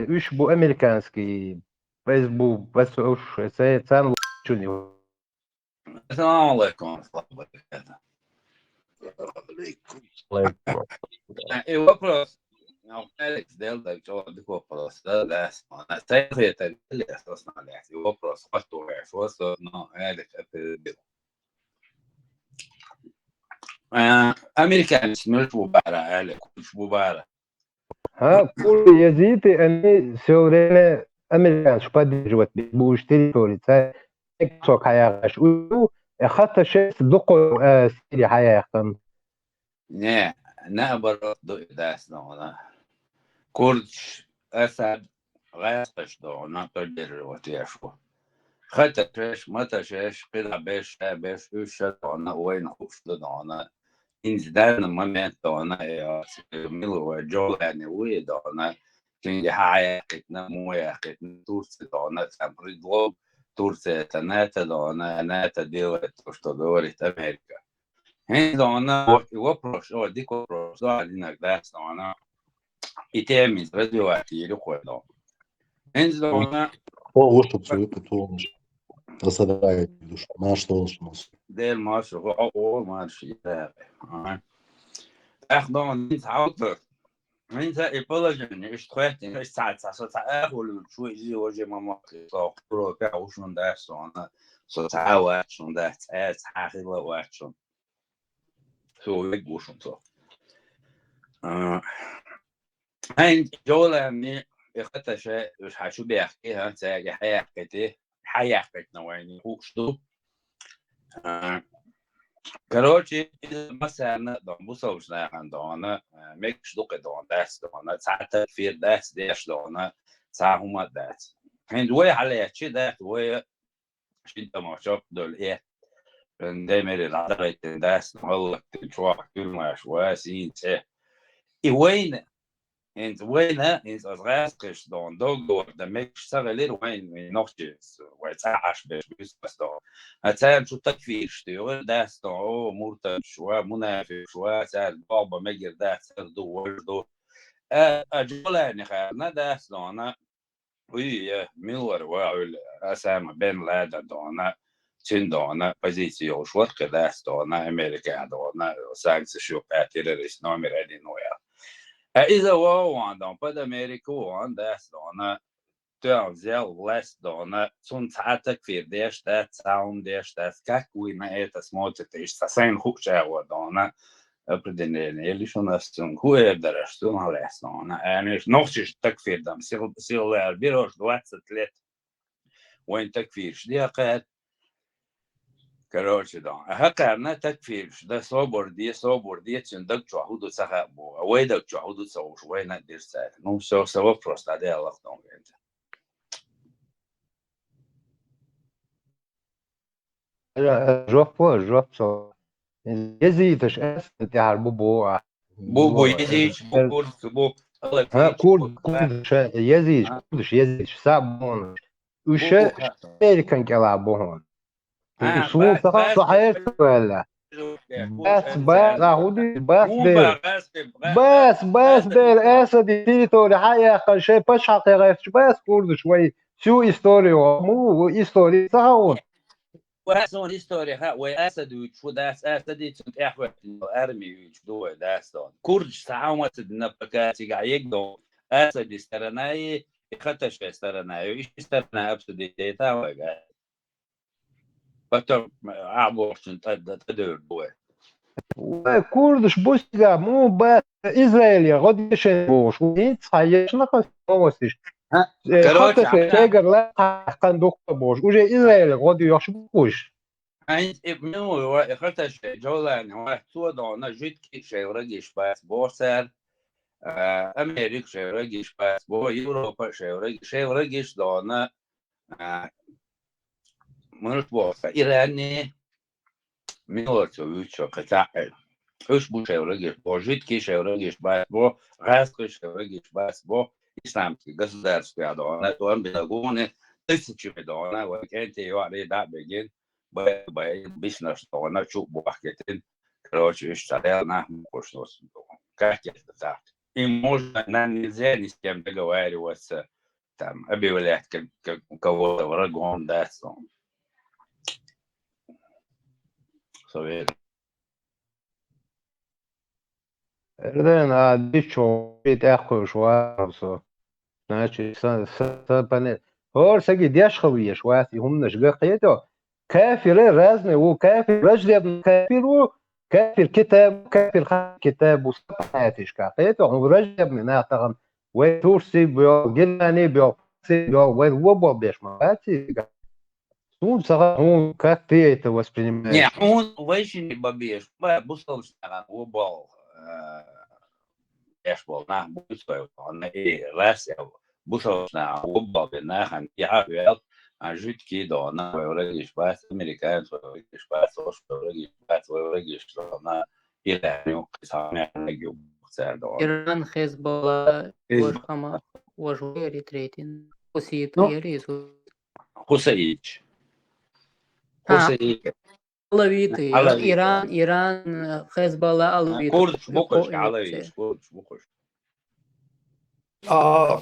Üç bu amerikanski. Bez uš cenu čuni. السلام عليكم ورحمة الله وبركاته. И вопрос. Алекс Делда, что вопрос? Да, она стоит это и вопрос. Что, но Алекс это Американец مش مباراة Алекس مش مباراة. Ha kul yaziti ani söyleme Amerikan şu padi jwat bu işteri polisa çok hayaş u hatta şey doko siri hayatın Не, наоборот, дас, но Курч أسد غاصش دونا تدير وتيشو خطة تريش متى شيش قطع بيش وش دونا وين خوش دونا إنز دانا ممت دونا يا ميلو وجو يعني وي دونا كين حياتنا مويقتنا تورس دونا تمريد لوب تورس تناتا دونا ناتا ديوت وشتدوري أمريكا هين دونا وبروش أو ديكو بروش دونا داس دونا إتاميز radioaktīvi kodoli. Viens domā, O uztapsīja, to tas ir vajag, mēs to uzmas. dēļ māsu, māsu jēvi. أخدم نيت عوض نيت إبلاجن إشتغلت إيش ساعة أقول شو يجي وجه ما ماكي صاحبه كأوشون داس أنا ساعة واتشون داس حاجة واتشون شو يجوشون صح هاي جولة مي اختها شيء مش حشو بيحكيها تاجي حياتنا وين هو شو Короче, مثلا بوصلش عندنا ميكش دوق دون داس دون ساعة في داس داش دون ساعة هما داس هندوي على شيء داس ويا شيء ما شوف دول إيه دايما العذرة داس والله تشوف كل ما شوي سين سه وين انت وين انت أصغرش دون دوغ ده ميكش سغلير وين نوختيس ويتعاش بس دون هتسأل شو تكفير شتير داس دون مرتب شوي منافق شوي سأل بابا مجر داس دو وردو أجولاني خيرنا داس دون وي ميلور وعول أسامة بن لادن دون تين دون بزيسيو شوط داس دون أمريكا دون سانكس شو باتيريس نومير أدي نويا إذا هو عندهم بدا أمريكا وعنده دونه تأذيل لس دونه صن ساعتك في ديش ده ساوند ديش ده كاكوي ما إتسموت تيش سين خوش هو دونه بدين اللي شو نستون هو يدرسون على دونه يعني نوشش تكفير دم سيل البيروش دوات ثلاث وين تكفير شدي قاد كروش دون هكذا تكفير ده صبر دي تندق شو حدود سحب ويدك شو حدود سو شوي ندير ساعة نو سو بروست على الله دون أنت جوف so yazitش أنت عاربو بو يجيش بو كورس بو الله ha فيش kurdش yazitش sabon üç بو Amerikan kelabon usul بس saha صحيح ولا بس أقولي بس مو دير بس دير أسد تيتو لحياة شيء بس حقيقة بس كورد شوي شو إستوري مو إستوري صحون واسون هيستوري ها واسد وشو داس اسد تنت احوت ارمي وشو داس دون كورج تعاومت النبكاتي قاعد يقدو اسد استرناي يختش في استرناي ايش استرنا ابسد ديتا وقاعد بطل عبورشن تدور بوي كوردش بوسيغا مو با إسرائيليا غادي يشوفوش وين تصحيش نقص موسيش خاطر تاجر لا كان دكتور بوش وجا إسرائيل غادي يشوفوش عند ابنه يختش جولان هو تو دونا جيت كي شي ورجيش باس بوسر أمريكا شيء رجيش بس بو يوروبا شيء رجيش دونا منش بوسا إيراني ميلوتو ويتشو قطع إيش بو شيء رجيش بو جيت كي شيء رجيش بس بو غاسق شيء رجيش بس بو إسلامتي государство دونا توان بيلاقونه تسيتشي دونا وكانت يواري دا بيجين باي بيسنس دونا شو بو حكيتين كروش اشتغلنا مكوش نوس كاكي تاعت им можно, нельзя ни с кем договариваться, там, объявлять кого-то врагом, да, совет. Erden adi çok bir takhoş varsa. Значит, понятно. هو سجد يشخوي شواتي هم نشجع قيته كافر رازنا وكافر رجل كافر وكافر كتاب كافر كتاب وصفحاتش كاقيته ورجل من ناطقم وتورسي بيو جلاني بيو بيو وبو بيش ماتي سون صغا هو как ты это Не, воспринимаешь? он вообще не бабеешь. Бустал, убал. Эшбол, на, бустал, он и раз, бустал, на, убал, на, хан, я вел, а жить кидо, на, вырагиш, бас, американец, вырагиш, бас, вырагиш, бас, вырагиш, на, или, ну, сами, регио, цердо. إيران حزب وشقما وجويري تريتين وسيط Ну, يريزو Хусаич. ها Хусаич. ألويتي Алавит. إيران حزب الله ألويتي Курдыш, букаш, алавиш, курдыш, букаш.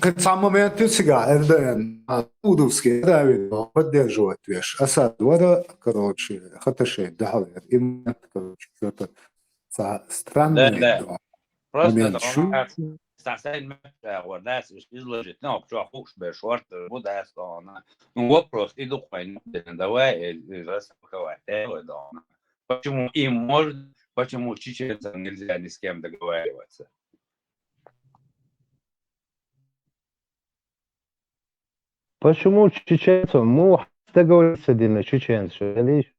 Kad sam momentu сега Эрдоян Удовский давит поддерживать веш Асад вара, короче, хаташей дахавер им, короче, что-то странный Да. Просто момент. стасайн ورناس изложить, ну, что хуш бешорт, будас, да, ну, вопрос, иду пойму, давай, распаковать, да. Почему им можно, почему чеченцам нельзя ни с кем договариваться? Почему чеченцам? Ну, договориться на чеченцев, лишь.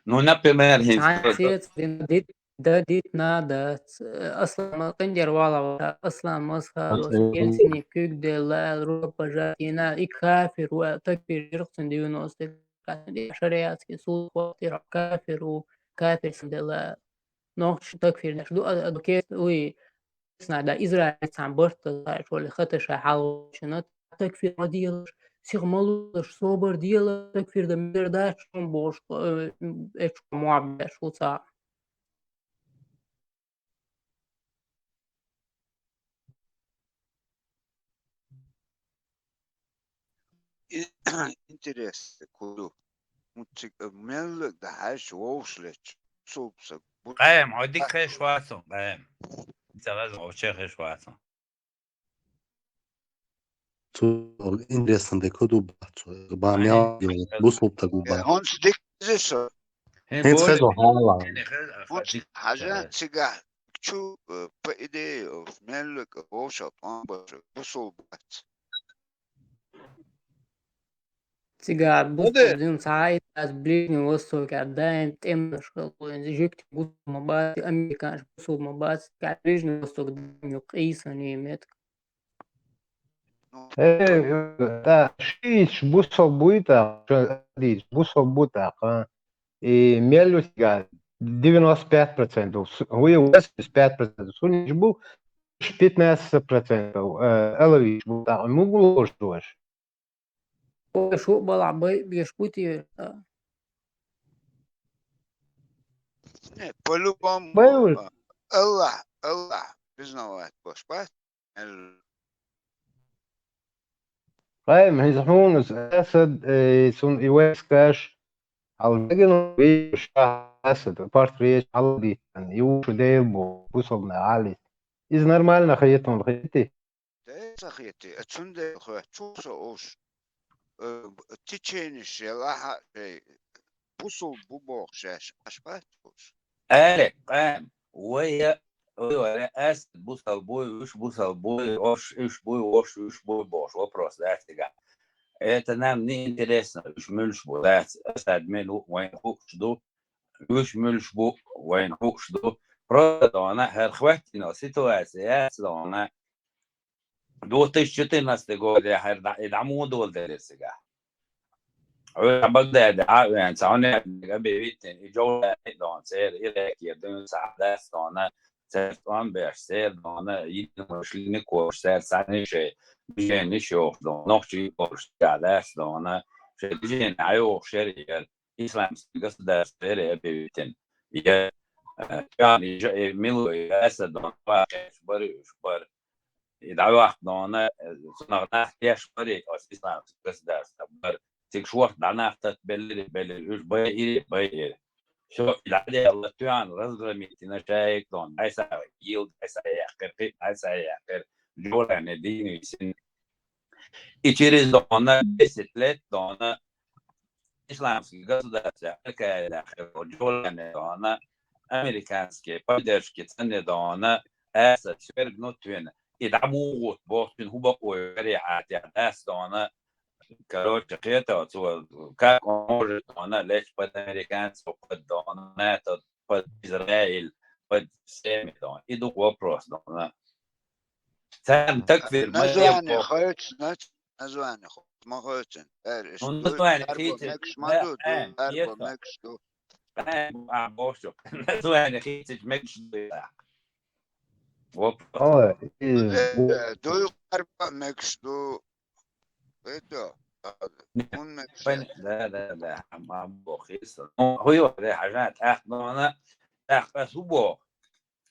Ну, например, ده ديتنا ده أصلا ما قندر ولا أصلا مسخر وسكيلسني كيك دي لا روبا جاتينا إكافر وتكفير جرقسن ديونو استيقاتي شريات كي سوط وطير كافر وكافر سندلا نوش تكفير نشدو أدوكيت وي سنا دا إزرايل سان برت شولي خطش حاول شنات تكفير مديلش سيغمالوش صوبر ديلا تكفير دا ميرداش بوش إيش معبش وصا Интересно, куда? Мел да хаш вошлеч. Супса. قايم عوديك خيش واسم قايم انت لازم اوشي خيش واسم تو interesan de kodu bacu. Bamja, busol tako ba. Hans dik zesser. Hens خزو حالا. Hans haja siga. Şu pa ide of mellik voşat ambaşı. Busol bat. Cigar bustos de site as blin وصل كعداين تمش جيكت بوس مبات امريكان بوس مبات كعريجن وصل يقيس نيمت Да, шиш бусов буйта, дич бусов бута, и мелюсга 95%, хуя 85%, суниш бу 15%, элович бута, могу ложь. شو بلع بيشبوتي Ne, по-любому. Был. Allah признавать boş bat. قايم هيزحون اسد سون يويس كاش على الباقي بيش اسد بارت ريش على دي يعني يوشو ديبو بوصلنا عالي إذا نورمالنا خيطهم خيطي De zahiyeti. Açunde çoğusa oş. Tiçeniş yalaha busul bu boğşaş. Aşbat boş. قالك قام وهي اسد بوصل بوي وش بوصل بوي وش ايش بوي وش بوي бош вопрос да сега это нам не интересно уж мыльш бу да اسد منو وين خوشدو уж мыльш бу وين خوشدو просто она херхватина ситуация она 2014 год я يدعموا دول ده сега بغداد يعني سواء بيت الجولة دون سير إلى كيدون سعادة دون سير دون بيشتر دون يدمش لنكوش سير سعني شيء بيجي نشوف دون نقشي كوش سعادة دون شيء بيجي نعيو شرير إسلام قصد سير بيتن يعني ميلو أسد دون واقع شبر إذا واحد دون صنعنا احتياج بريك أساسا بس ده بر تكشوف دعنا بل إيش بير شو العادة الله تعالى رزق ميتنا شايك دون عيسى يلد عيسى يحقر عيسى يحقر جورا نديني سن إيشيرز دون بيستلت دون إسلامski государства, Al-Qaida, Jolene dona, amerikanske podrške Crne dona, أسد سفرغنوتين يدعموا بوتين هو بقوا ريحات أس دona, короче, это как может дона лечь под американцев, под дона, под Израиль, под всеми дона. Иду вопрос дона. Сам تكفير ما نزواني خيط نزواني خيط ما خيطن نزواني أربع خيط مكس ما دود لا أربع مكس دود عبوشو نزواني خيط مكش اه دو أربع مكس دو بيتو كون مكس لا ما بوخيس هو ده حاجات أخذنا أخذوا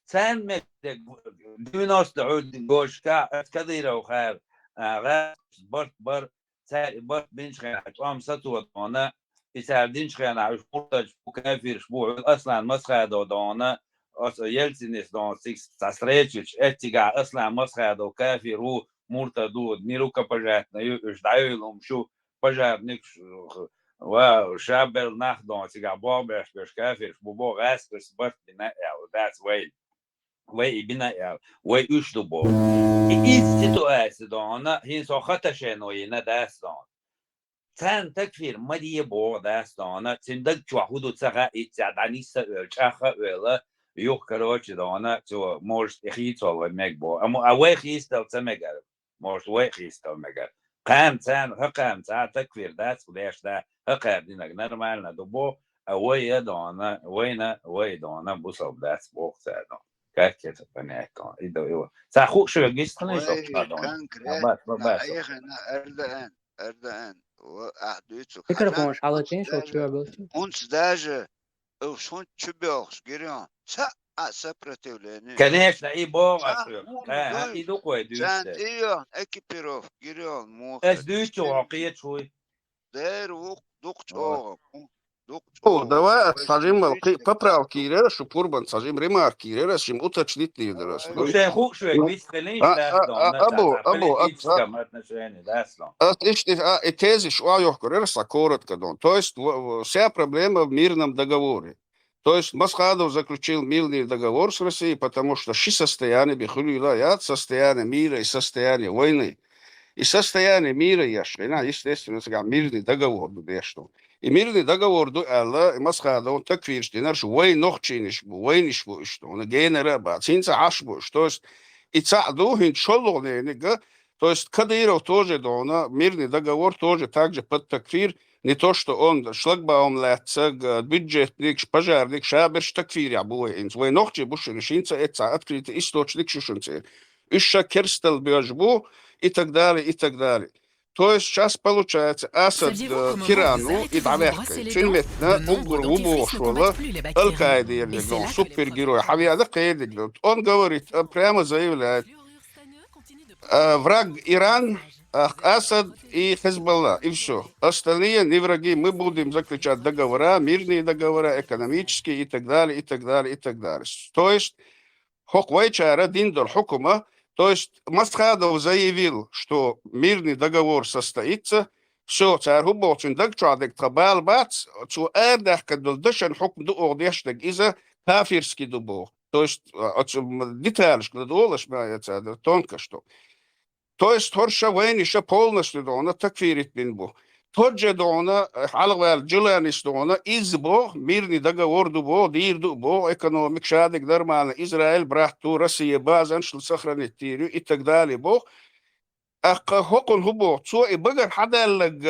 سان متك ديناس تعود جوشكا كذيرة وخير غاز بر سال بر بنش خير أم سطوة دانا يساعدينش خير عش مرتج وكافر شبوع أصلا مسخة دانا يلتنس دان سيكس تسريتش اتجاه أصلا مسخة دو كافر هو مرتدود نيروكا بجات نيوش دايلهم شو بجات نكش وشابر ناخدون تجاه بابش بش كافر شبوع غاز بس بر بناء that's way بناء ويشتبه إيز سيتواسي دانا هين سوخته شنوينا داستان سان تكفير مدي بو داستانا تندق شوحودو تسغا إتساداني سأل شاخة ولا يوك كروش دانا تو مورش إخيط ولا ميكبو أمو أوي خيستو تمجر مورش وي خيستو مجر قام سان هقام سان تكفير داس وليش دا هقام دينك نرمالنا دبو أوي دانا وي دانا بوصل داس بوك سادان كاكيت بناكا إيدو ساخو شو جيست خلينا نشوف كان كريت أردان وأحدوث فكرة مش حالتين شو تشوف بس uns daje شون تشبيخ جريان سا سبرتولين كنيش نعي بوغ إيدو كوي دوش سان إيون أكيبيروف جريان مو أس دوش وعقية شوي دير وق دقت أوغ О, давай сажим поправки, что Пурбан сажим ремарки, решим уточнить лидерство. وشي خوك شوي بيس خلينش داستون كم отношения дастон. Тези, что я говорю, коротко. То есть вся проблема в мирном договоре. То есть Масхадов заключил мирный договор с Россией, потому что состояние состояние мира и состояние войны. И состояние мира, естественно, мирный договор. И мирный договор الله مسخادو تكفير شتينرش وين نوخشينش وينش بو اشتو انا جينرا با سينسا عشبو اشتو يتساعدو هين شغلونينيга. То есть Кадыров тоже, да, мирный договор тоже также под такфир, не то, что он шлагбаум лецег, бюджетник, пожарник, шаберш такфир, я был инс. Вы ночи буши решинца, это открытый источник шушенцы. Ища керстел бьёжбу и так далее, и так далее. То есть сейчас получается Асад тирану и давехкой. Фильметна угур убошвала Аль-Каида ерлиглон, супергерой. Хавиада Каида. Он говорит, прямо заявляет, враг Иран, Асад и Хезболла. И все. Остальные не враги. Мы будем заключать договора, мирные договора, экономические и так далее, и так далее, и так далее. То есть Хоквайчара Диндор Хукума. То есть Масхадов заявил, что мирный договор состоится, все, царь очень докчадек табал бац, что эрдах кадл дышан хукм ду ордештек из-за кафирский дубо. То есть деталь, что доллаш, тонко что. То есть хорша войниша полностью дона такфирит бинбу. Тот же дона, халвал джиланис дона, избо, мирный договор дубо, дир дубо, экономик, шадик, нормально, Израиль, брахту, Россия, базан, шл сохранить тирю и так далее, бог. Хокон хубо, цо и багар хадаллаг,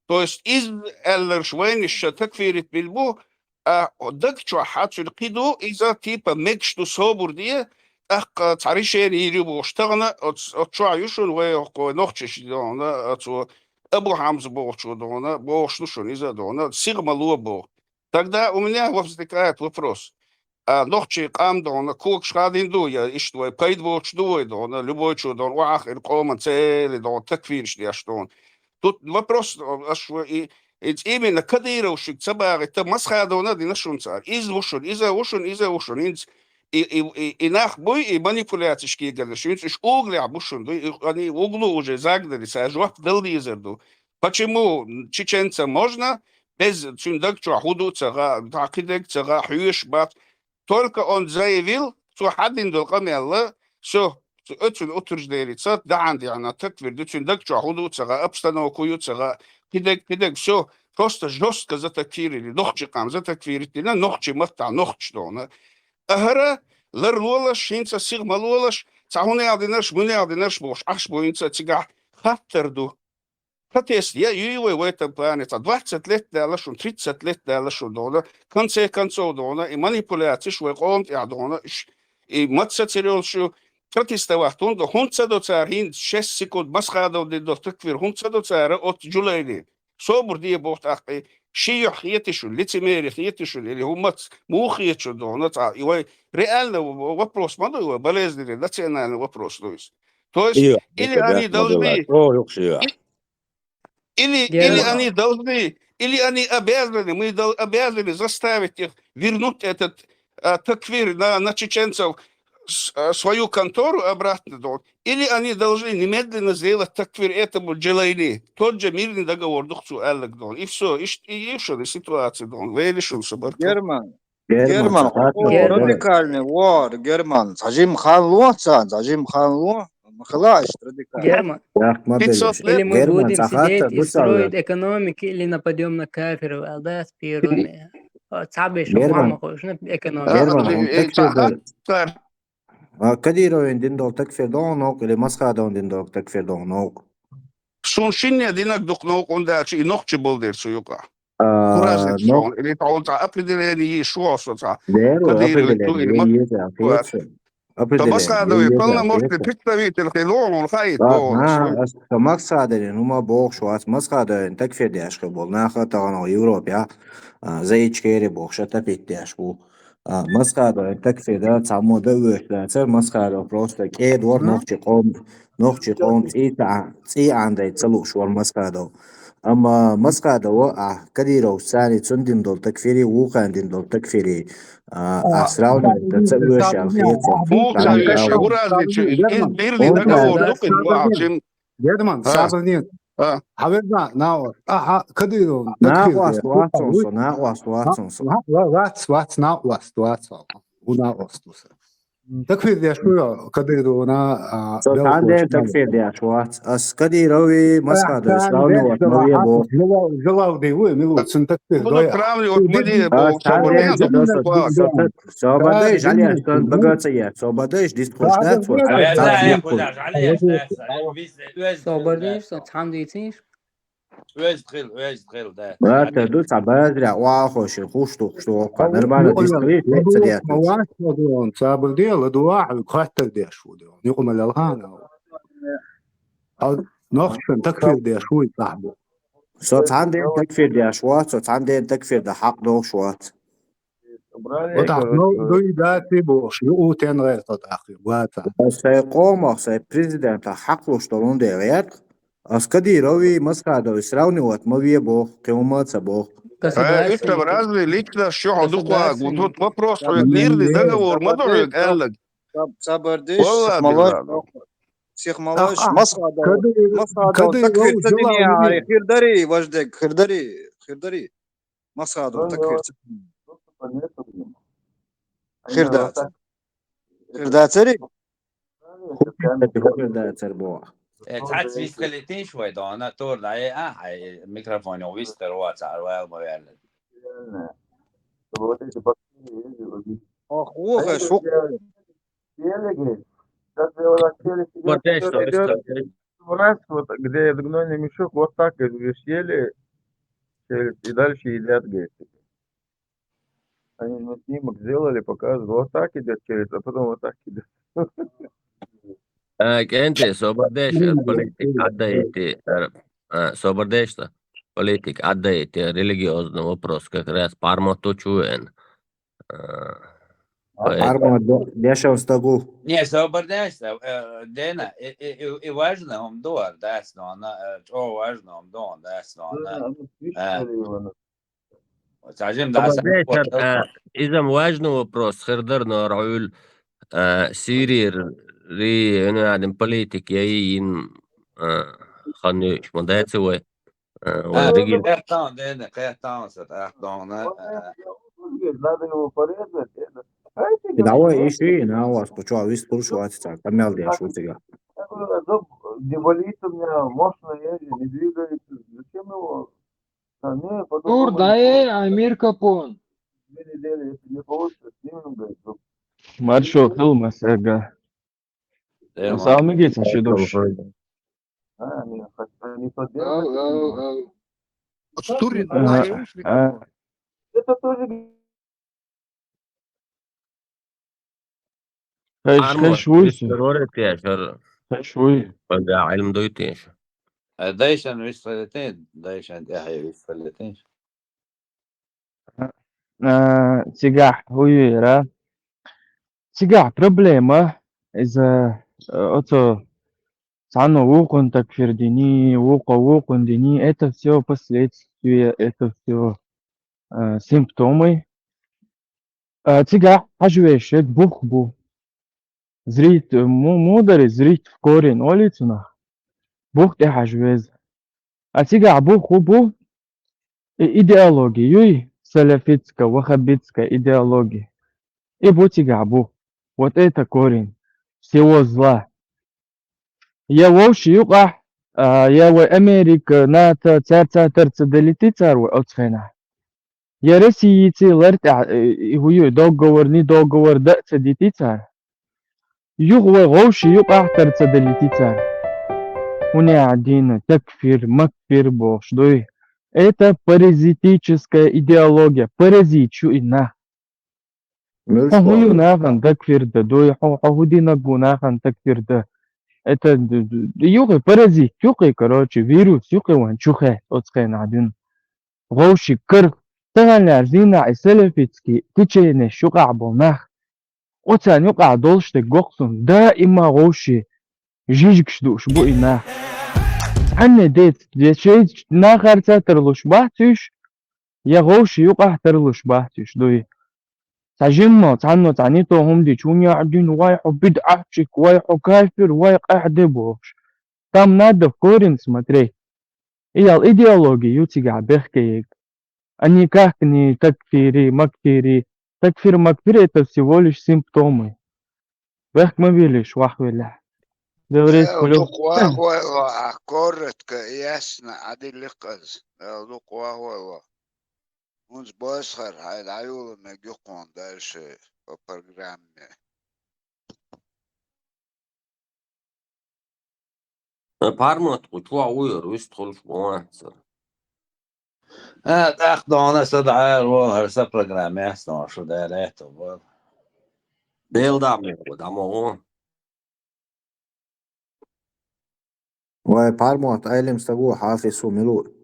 то есть из эллерш войниша такфирит бинбу, дакчу хатсу лкиду, из-за типа мекшту собур дия, تعريشين يجيبوا اشتغلنا اتشعيشون ويقو نوختش دونا اتو ابو حمز بوشو دونا بوشنو шо не за дона сигма луа бо. Тогда у меня возникает вопрос. نوخشي قام دون كوك شادين دو يا اشتوي قيد ووش دو دون любой чу дон واخر قوم цели дон такфир что тут вопрос и именно кодировщик цабар это масхадона динашунцар изушун и нахбой и манипуляции говоришь угля бушун они углу уже загнали сажу дал. Почему чеченцам можно без цундакчу худу цага такидек цага хюш бат. Только он заявил, что حدين دول قام يلا شو أتون أترجديري صار ده عندي أنا تكفير ده تندك شو حدو تسعة أبستنا وكويو تسعة كده شو просто жестко затакфирили نخشي قام затакفيري تنا نخشي متع نخش دونا أهرا لرلولش شينسا سيغمالولش تعوني عدناش مني عدناش بوش عش بوينسا تيجا خطر دو Протест, я его в этом плане, 20 лет дальше, 30 лет дальше, в конце концов, и манипуляции, что он, и мацатерил, что протестовать, он до царин 6 секунд, масхадов, до таквир, он до цара от джулейли. Собор дие бог так, шиях етишу, лицемерих етишу, или умац, мух етишу, и реально вопрос, болезненный, национальный вопрос, то есть, или они должны... Или они должны, или они обязаны, мы обязаны заставить их вернуть этот такфир на чеченцев свою контору обратно. Или они должны немедленно сделать такфир этому Джалайли. Тот же мирный договор. И все, и что ситуация. Герман, радикальный вор, Герман. Зажим ханло. Махалаш, радикально. Герман, 500 лет. или мы будем сидеть и строить экономики, или нападем на кафиров, да, с первыми. صعب شو ما خوشنا Герман, كديرو دين دول تكفير دونوك اللي مسخادون دين دول تكفير دونوك Суншиня динак духнок он дальше и ногче был дерсу юка. Куражник или он определение шо соца. Масхадовый полномочный представитель Хилон хайт. Масхадовый нума бог шуас Масхадовый такфир дяшка был нахатано Европе زي تشكيري بوخشة تبيتياش بو مسخادو تكفي دا تعمو دوش دا تر مسخادو بروستا كيد ور نوخشي قوم تي عندي تسلوش ور مسخادو أما مسخادو كديرو ساني تسندين دول تكفيري ووقان دين دول تكفيري أسراونا تتسلوش الخيطة Герман, сабрнит. Haberda, now, Kadiru, تكفير دي شوية كديرو أنا عندي تكفير دي شوات أس كديروي مسخد إسرائيل وطنية بو جلاو دي وين ملو سن تكفير دويا صوباديش عليه كان بقاتيات صوباديش دي تخشنات صوباديش صحنديتيش ويش ده ما تدوس على بدري واخوش خوشتو نرمانا ديستريت ليتسديات مواشدون صابر ديال دواع القاتل دي شو دي يقوم الالغان او نخشن تكفير دي شو صاحبه صوت عندي تكفير دي اشوات صوت عندي تكفير ده حق دو شوات دوي داتي بوش يو تن غير تاخي واتا بس يقوم بريزيدنت حق وشترون دي غير أس كديروي مسخادو إسرائيل وطنية بو كيومات سبو Это разве лично что духла тут вопрос мирный договор модуль эллаг صابرديش شيخ ملاش مسخادو تكفير تدنيا خيردري وجدك خيردري مسخادو تكفير خيرداتري خيرداتر بو ساعات بيستخلتين شوي ده أنا طول عليه هاي ميكروفون ويستر واتساب ويل أخوه شو где гнойный мешок вот так извещели и дальше едят гейсы. Они на снимок сделали, показывают, вот так идет через, а потом вот так идет. انت صوبرديش البوليتيك عدايتي صوبرديش politik عدايتي религиозный вопрос как раз пармо то чуен Пармот деша устагу. Не, сообордяйся, Дена, и важно он дуар, да, снова, что важно он дуар, да, снова. تعجم ده عسل Собордеش, إذا важный вопрос, خردر نارعول سيري ري إنه يعني بوليتيك يين خانيش مدات سوى ورجل قيطان دينا قيطان ستأخذونه Да, ой, ищи, на вас, почему вы спрашиваете, камел дешь, вот тебя. Девалит у меня мощно едет, не двигается. Зачем его? Не, Тур, да, Амир Капон. 2 недели, если не получится, снимем, говорит. Маршо хилмас эга. Сами гейтс шидош. Не поддерживает. Это тоже... خش ويسو خش وي بقى علم دويتيش دايشان ويش فلتين دايشان يحيى ويش فلتين تيجح هويرا تيجح проблема إذا أتو цану вукон такфир дини, вукон дини, это все последствия, это все симптомы. Тига хажвешет бухбу. Зрит мудари, зрит в корень улицунах. Бух те хажвез. А тига бухбу идеологию, салафитская, вахабитская идеология. И бутига бух. Вот это корень всего зла. Я вовши юqa я в Америка НАТО царца долети цару отхена. Я России лерт هو договор не договор да цадити цар. Юг вовши юqa царца долети цар. Уня один такфир макфир бош дой. Это паразитическая идеология. Паразит что ина. Хую нахан такфир да дой. Худина гунахан такфир да. Это юхи паразит, юхи, короче, вирус, юхи ван чухе, отсхен один. Гоши кыр, тагальняр зина и селефицки, тичене шука болнах. Оцан юка долште гоксун, да има гоши, жижик шдуш бу ина. Анне дет, дешей нахар цатрлуш бахтюш, я гоши юка трлуш бахтюш, дуй. تجمع عنه تعنيته هم دي شوني قاعدين وايحو بدعشك وايحو كافر وايح قاعد بوش تام نادف كورين سمتري إيا الإيديولوجي يوتيقع بيحكيك أني كاكني تكفيري مكفيري تكفير مكفيري تفسيوليش سيمبتومي بيحك ما بيليش واحد ولا دوريس كلو دوق كورت كياسنا عدي لقز دوق واحد Uns boşver, hayır ayoluna gökon derse o programı. Parmot وطلع وير ويدخل في مواصل. أخذنا استدعاء وهرسا برنامج أصلا شو دارته بود. ديل دامي ودامو. وبارموت أيلم استقوا حافظ وملول.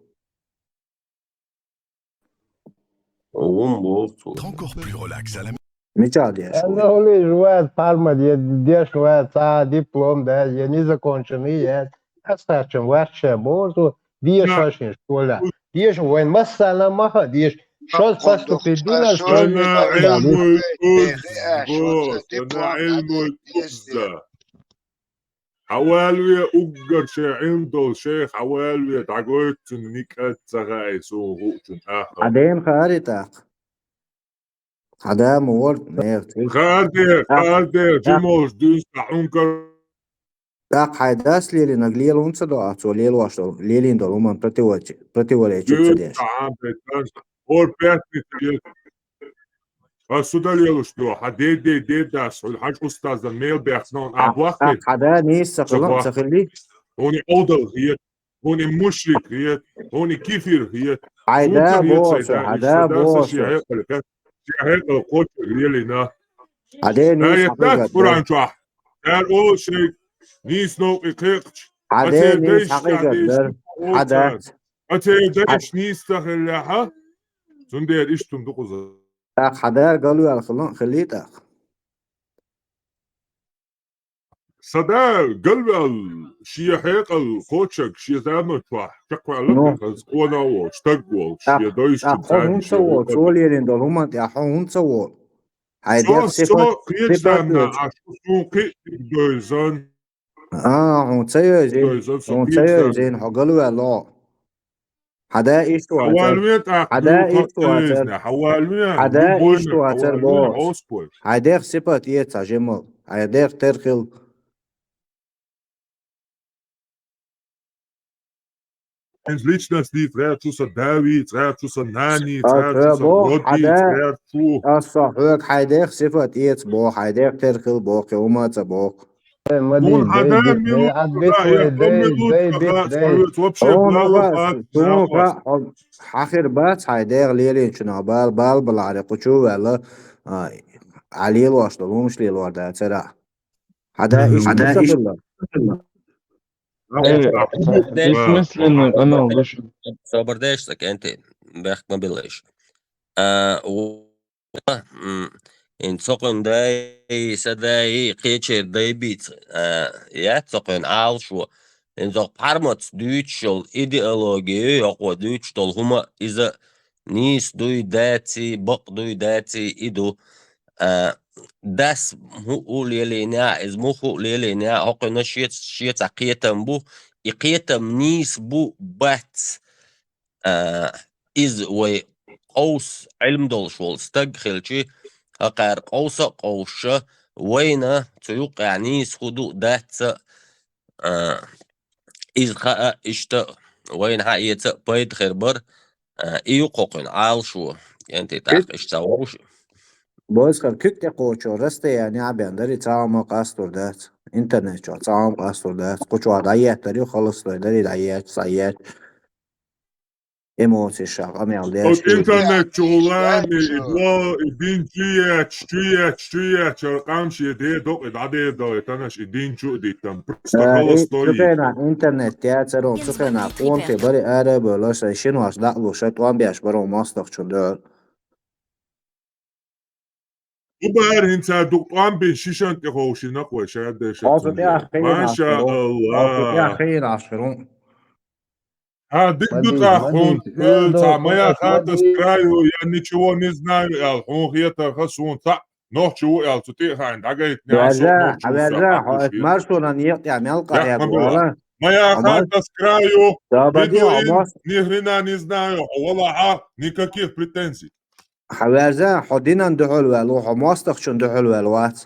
Encore plus relax à la مجال يا شوي. أنا هولي جواد بالما دي شواد ساعة دبلوم ده يعني законченный أستاذ واتش بورزو دي شاشين شولا ديش وين مثلا ما ديش شو поступить أنا علم القدس حوالي أجر شيعين دول شيخ حوالي تعقويت نيكات سغايس وغوتن آخر عدين خارطة عدام وورد نيرت خادر جموش دوس عنكر Так хайдас лили наглил он садуацу лил вашу лилин дол уман противоречит цедеш. اور بيتني السودا ليلو شتو حديدي داس الحاج استاذ الميل بيحسنون وقت حدا نيس سخلي هوني أوضل هي هوني مشرك هي هوني كفر هي حدا بوس حدا بوس هيك القوت ريالينا حدا نيس حقيقة قرآن شاح قال أول شيء نيس نوق إقيقش حدا نيس حقيقة حدا أتيدش نيس تخليها سندير إيش تندقوز حدا قالوا على خليتك صدا قلب الشيء حيق الكوتشك شيء زعما تفاح شكوى لك خزقونا واشتقوا شيء دايش أخون سووا سول يرين دول هم أخون سووا هيديك صفة قيتنا عشو سوقي دويزان هون تسيو زين حقلوا لا حدا إيشتو أتر بوس هيديك صفة يتسا جمل هيديك ترخل Lичность трэп чуса Дави, трэп чуса Нани, трэп чуса Роди, трэп чу. الصحوك هيديك صفة يتس بو هيديك ترخل بو كوما تبوك Дун хадам милука, я помилука, вообще بالغلط حخر بات هيديك ليلين شنو بال بالعرق وشو ولا عليل واشتغلوا مش ليل وردا ترى هذا ايش مستقل بيسمسلن أنا وش صبرداشتك أنت بيحكي ما بلاش in zo'n day sadai keer day bit ja zo'n alsho in zo'n parmat duitschel ideologie ook wat duitschel huma is nis dui dati bok dui dati ido das hu lelena is mu hu lelena ook na shit aqiyatam bu iqiyatam nis bu bat is we قوس علم دول شوال استقخلشي أقار قوس قوشة وين تيوقع نيس خدو دات إذ خاء إشتا وين حقيقة بيد خربر إيوقوقن عال شو يعني تتاق إشتا ووش بوز خل كت قوشو رسته يعني عبيان داري تعام قاستور دات انترنت شو تعام قاستور دات قوشو عدايات داري وخلص داري دايات سايات emotie شغام يعمليش الانترنت شغلاني ادوا الدين شتيات قامشي دي دوق ادعدي دو تناش الدين شو دي تم خلص طوي شوفينا انترنت تياترون شوفينا قومتي بري ارب ولا شنو اش دقلو شت وان بياش برو ماستخ شندر وبار هنسا دوقان بين شيشان تخوشي نقوى شاد ما شاء الله يا اخي عشرون دي خون ما خاطس كرايو يعني شو نزنا الخون خيطة خسون صح نوح شو يا تطيح عند عقيت نعسو نوح مارسونا نيقطع ملقع يا بولا ما يا خاطس كرايو بدو نهرنا نزنا والله نيكاكيف بريتنسي حوازا حدينا ندحول والو حماستخ شن دحول والوات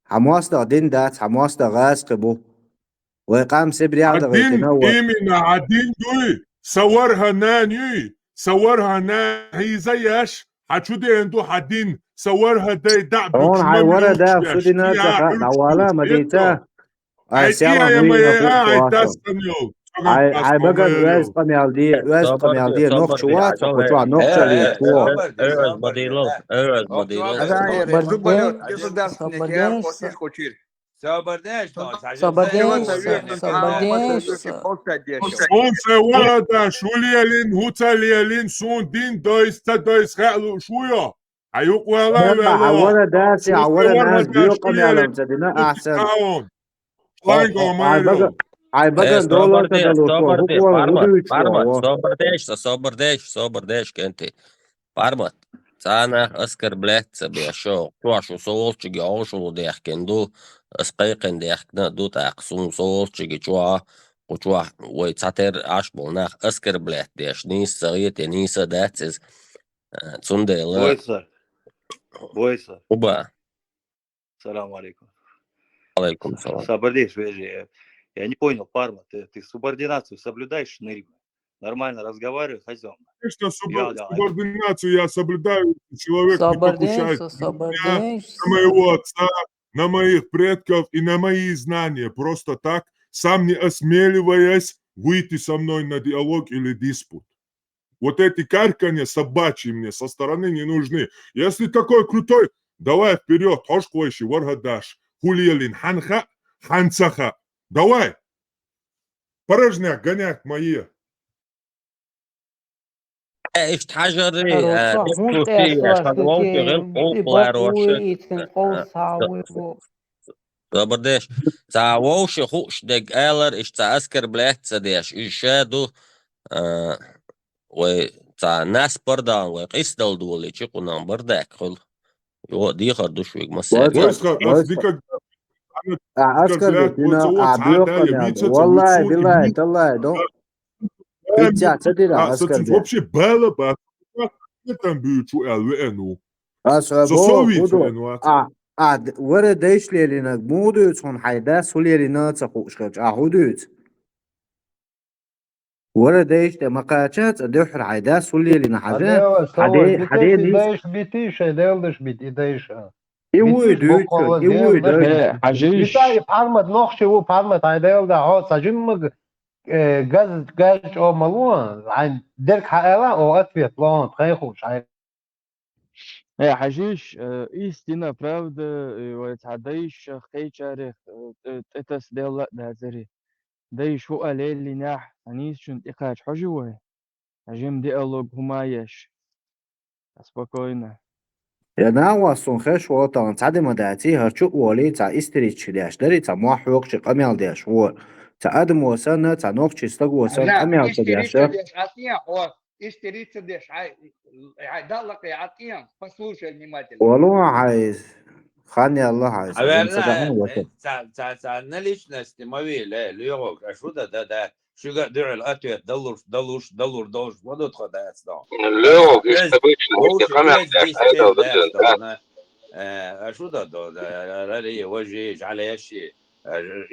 حماستخ دين دات حماستخ غاز قبو ويقام سبري عدد غيتنوى إيمنا عدين دوي صورها ناني صورها هي زيش حتشودي انتو حدين صورها داي دعب هون هاي ورا دا سودي ناتخا نوالا مديتا هاي سياما موي هاي بقى واز قميالدي نوخشوات وقطوع نوخشالي سون سواردا شوليالين هوتاليالين سون دين دويس تدويس خالو شويا هيوق ولا عورة داسي عورة ناس بيوقم يعلم سدنا أحسن هاي بقى دولار صبرداش كنت فارمت أنا أذكر بلاد بيشو شو صوتشي عوشو ديحكندو أسقيقن ديحكنا دو تاقسون صوتشي شو وشو ويتساتر عشبو ناخ أذكر بلاد ديش نيس صغيرة نيسة داتز تسندي بويسر وبا السلام عليكم. عليكم السلام. Соболеешь, я не понял, Парма, ты субординацию соблюдаешь, Шнырь? Нормально разговаривай, хозяин. Конечно, субординацию я соблюдаю. Человек не покушает на моего отца, на моих предков и на мои знания. Просто так, сам не осмеливаясь выйти со мной на диалог или диспут. Вот эти карканья собачьи мне со стороны не нужны. Если такой крутой, давай вперед, хошквойши, варгадаш, хулиелин, ханха, ханцаха. Давай. Порожняк, гоняк мои. ايش حجري عشان غير Sabardēš, tā vauši hušdeg ēlar, iš tā askar blēcadēš, iš šēdu, vai tā nes pardān, vai izdaldoli, čikunām bardēk, jo dīhar dušvīg masēr. أسكر هنا عبيوك والله بالله تالله دون بيتزا تدير أسكر ده вообще бела ба там бючу элвену أسبوع ورا دايش لينا مودو تكون حيدا سوليرينا تخوشخج أهودوت ورا دايش مقاچات دوحر حيدا سوليرينا حاجة حدي دايش بيتيش دايلدش بيت دايش حجيش بتاعي بحرمت نخشي وبحرمت عيدايل ده هو سجن جاز او ملوان عن درك حقلا او اتفيت لون تخيخوش حجيش истина правда وتعديش خي شارخ تتس ديال ده زري دايش هو اللي ناح انيس شنت اقاج حجوه هجم ديالوج همايش спокойно Я واسون خش و تا تعد مدعتي هرچو ولي تا استريتش داش دري تا ما حقوق شي قميل داش و تا ادم وسنه تا نوق شي استق وسن قميل داش истериться дешь далак عطيهم послушай внимательно والله عايز خاني الله عايز تعالنا ليشنستي ما ويلا ليوغ شو ده شو قاعد دير الاتويت دلور ودو تخدات ده ليوغ يستبيش شو ده رالي وجه على شيء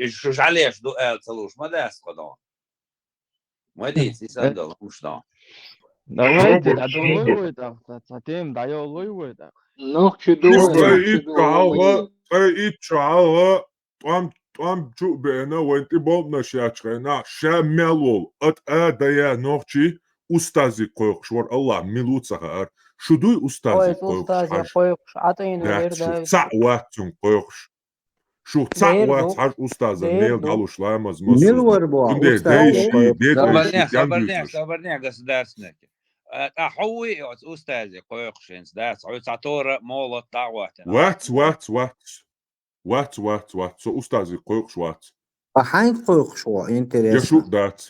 شو عليش دو تلوش ما ده اسقطه ما دي سيسندل مش ده давайте дадолой да затем даёлой да نخشي دو طام جو بينا وانت بولنا شاچنا شاملول ات ادايا نوخشي استاذي قويقشور الله ميلوصهار شودوي استاذي قويقش عطينو غير ده صعواتن قويقش شو صعوات حاج استاذ ميل دالوش لامز مس ميل صبرني государственник حوي استاذي قويقشنس ده عطور مول الطاوات وات سو استاذي قويقش وات حين قويقش و интересно يشو دات